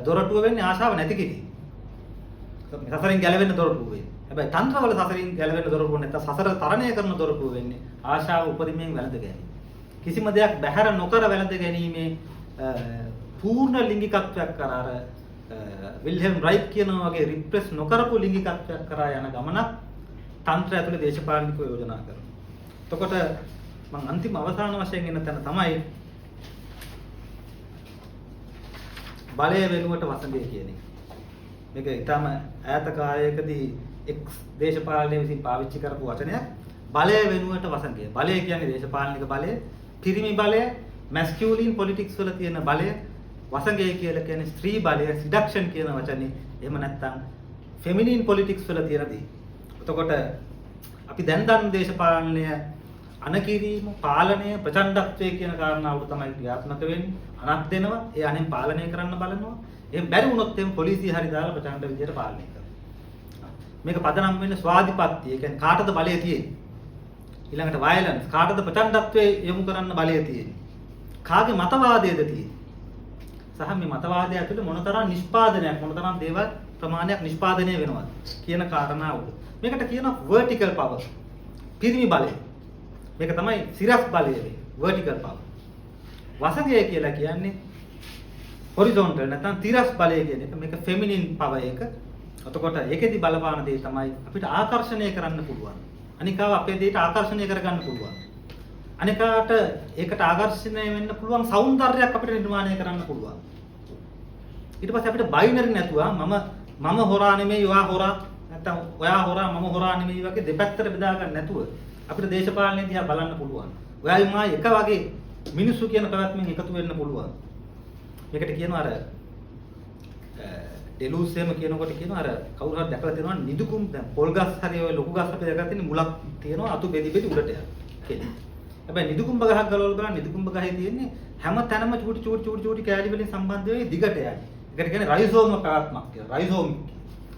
දොරටුව වෙන්නේ ආශාව නැති කෙනෙක්. සසරින් ගැලවෙන්න දොරටුව වෙන්නේ. හැබැයි තන්ත්‍රවල සසරින් ගැලවෙන්න දොරටුව නැත්නම් සසර තරණය කරන දොරටුව වෙන්නේ ආශාව උපරිමයෙන් වැළඳ ගැනීම. කිසිම දෙයක් බැහැර නොකර වැළඳ ගැනීමේ පූර්ණ ලිංගිකත්වයක් කරා අර විල්හෙල්ම් රයිට් කියනවා වගේ රිප්‍රෙස් නොකරපු ලිංගිකත්වයක් කරා යන ගමනක් තන්ත්‍රය ඇතුලේ දේශපාලනිකව යෝජනා කරනවා. එතකොට මම අන්තිම අවසාන වශයෙන් එන තැන තමයි බලය වෙනුවට වසඟය කියන එක. මේක ඊටම ඈත කාලයකදී එක් දේශපාලනය විසින් පාවිච්චි කරපු වචනයක් බලය වෙනුවට වසඟය. බලය කියන්නේ දේශපාලනික බලය, පිරිමි බලය, මැස්කියුලින් පොලිටික්ස් වල තියෙන බලය, වසඟය කියලා කියන්නේ ස්ත්‍රී බලය, සිඩක්ෂන් කියන වචනේ. එහෙම නැත්නම් ෆෙමිනින් පොලිටික්ස් වල තියෙන දේ. එතකොට අපි දැන් දන්න දේශපාලනය අනකිරීම, පාලනය, ප්‍රචණ්ඩත්වය කියන කාරණාවට තමයි ක්‍රියාත්මක වෙන්නේ. අනක් දෙනවා, ඒ අනෙන් පාලනය කරන්න බලනවා. එහෙන් බැරි වුණොත් එම් පොලිසිය හරි දාලා ප්‍රචණ්ඩ විදියට පාලනය කරනවා. මේක පදනම් වෙන්නේ ස්වාධිපත්‍ය. ඒ කියන්නේ කාටද බලය තියෙන්නේ? ඊළඟට වයලන්ස්. කාටද ප්‍රචණ්ඩත්වයේ යොමු කරන්න බලය තියෙන්නේ? කාගේ මතවාදයේද තියෙන්නේ? සහ මේ මතවාදය ඇතුළේ මොනතරම් නිෂ්පාදනයක්, මොනතරම් දේවල් ප්‍රමාණයක් නිෂ්පාදනය වෙනවද කියන කාරණාව. මේකට කියනවා vertical power. පිරිමි බලය. මේක තමයි සිරස් බලය වෙන්නේ. vertical power. වසඟය කියලා කියන්නේ horizontal නැත්නම් තිරස් බලය කියන එක. මේක feminine power එක. එතකොට ඒකෙදි බලපාන දේ තමයි අපිට ආකර්ෂණය කරන්න පුළුවන්. අනිකාව අපේ දෙයට ආකර්ෂණය කරගන්න පුළුවන්. අනිකාට ඒකට ආකර්ෂණය වෙන්න පුළුවන් సౌందර්යයක් අපිට නිර්මාණය කරන්න පුළුවන්. ඊට පස්සේ අපිට බයිනරි නැතුව මම හොරා නෙමෙයි ඔයා හොරා නැත්නම් ඔයා හොරා මම හොරා නෙමෙයි වගේ දෙපැත්තට බෙදා ගන්න නැතුව අපිට දේශපාලනය දිහා බලන්න පුළුවන්. ඔයායි මා එක වගේ මිනිස්සු කියන පැවැත්මෙන් එකතු වෙන්න පුළුවන්. මේකට කියනවා අර ඩෙලූස් එහෙම කියනකොට කියනවා අර කවුරු හරි දැකලා තියෙනවා නිදුකුම් දැන් පොල් ගස් හරි ඔය ලොකු ගස් අපේ දැකලා තියෙන මුලක් තියෙනවා අතු බෙදි බෙදි උඩට යන කෙනෙක්. හැබැයි නිදුකුම්බ ගහක් ගලවලා බලන්න නිදුකුම්බ ගහේ තියෙන්නේ හැම තැනම චූටි කෑලි වලින් සම්බන්ධ වෙයි දිගට යන්නේ. ඒකට කියන්නේ රයිසෝම පැවැත්මක් කියලා. රයිසෝමික්.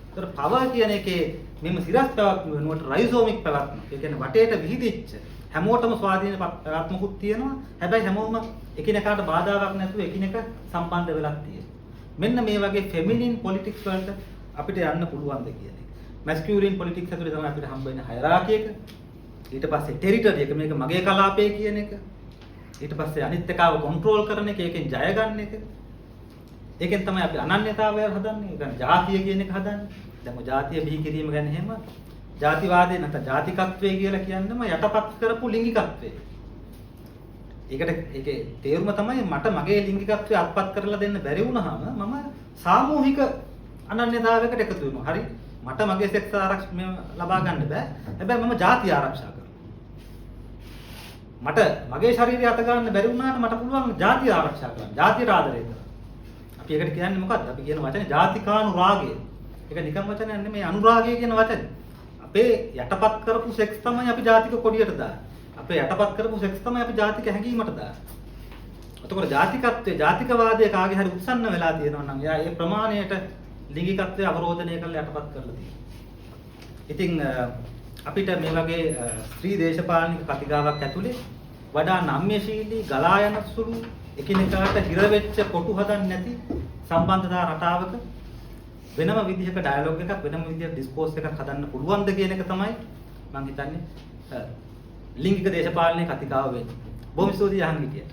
ඒතර පවර් කියන එකේ මෙන්න සිරස් පැවැත්ම වෙනුවට රයිසෝමික් පැවැත්ම. ඒ කියන්නේ වටේට විහිදිච්ච හැමෝටම ස්වාධීන පැවැත්මකුත් තියෙනවා. හැබැයි හැමෝම එකිනෙකාට බාධාවක් නැතුව එකිනෙක සම්බන්ධ වෙලා තියෙනවා. මෙන්න මේ වගේ ෆෙමිනින් පොලිටික්ස් වලට අපිට යන්න පුළුවන්ද කියන එක. මැස්කියුලින් පොලිටික්ස් ඇතුලේ තමයි අපිට හම්බ වෙන හයරාකි එක. ඊට පස්සේ ටෙරිටරි එක මේක මගේ කලාපය කියන එක. ඊට පස්සේ අනිත් එකව කන්ට්‍රෝල් කරන එක, ඒකෙන් ජය ගන්න එක. ඒකෙන් තමයි අපි අනන්‍යතාවය හදන්නේ. ඒ කියන්නේ ජාතිය කියන එක හදන්නේ. දැන් ඔය ජාතිය බිහි කිරීම ගැන එහෙම ජාතිවාදේ නැත්නම් ජාතිකත්වය කියලා කියන්නම යටපත් කරපු ලිංගිකත්වය. ඒකේ තේරුම තමයි මට මගේ ලිංගිකත්වය අත්පත් කරලා දෙන්න බැරි වුණාම මම සාමූහික අනන්‍යතාවයකට එකතු වෙනවා. හරි මට මගේ සෙක්ස් ආරක්ෂා ලබා ගන්න බෑ. හැබැයි මම ජාතිය ආරක්ෂා කරනවා. මට මගේ ශරීරය අත ගන්න බැරි වුණාට මට පුළුවන් ජාතිය ආරක්ෂා කරන්න. ජාතියට ආදරය කරන්න. අපි ඒකට කියන්නේ මොකක්ද? අපි කියන වචනේ ජාතිකානුරාගය. ඒක නිකම් වචනයක් නෙමෙයි අනුරාගය කියන වචනේ. අපේ යටපත් කරපු සෙක්ස් තමයි අපි ජාතික කොඩියට දාන්නේ. අපේ යටපත් කරපු සෙක්ස් තමයි අපි ජාතික හැඟීමට දාන්නේ. එතකොට ජාතිකත්වයේ ජාතිකවාදයේ කාගේ හරි උත්සන්න වෙලා තියෙනවා නම් එයා ඒ ප්‍රමාණයට ලිංගිකත්වය අවරෝධනය කරලා යටපත් කරලා තියෙනවා. ඉතින් අපිට මේ වගේ ස්ත්‍රී දේශපාලනික කතිකාවක් ඇතුලේ වඩා නම්‍යශීලී ගලා යන සුළු එකිනෙකාට හිර වෙච්ච කොටු හදන්නේ නැති සම්බන්ධතා රටාවක වෙනම විදිහක ඩයලොග් එකක් වෙනම විදිහක ඩිස්කෝස් එකක් හදන්න පුළුවන්ද කියන එක තමයි මම හිතන්නේ ලිංගික දේශපාලනයේ කතිකාව වෙන්නේ. බොහොම ස්තුතියි අහන්න කියට.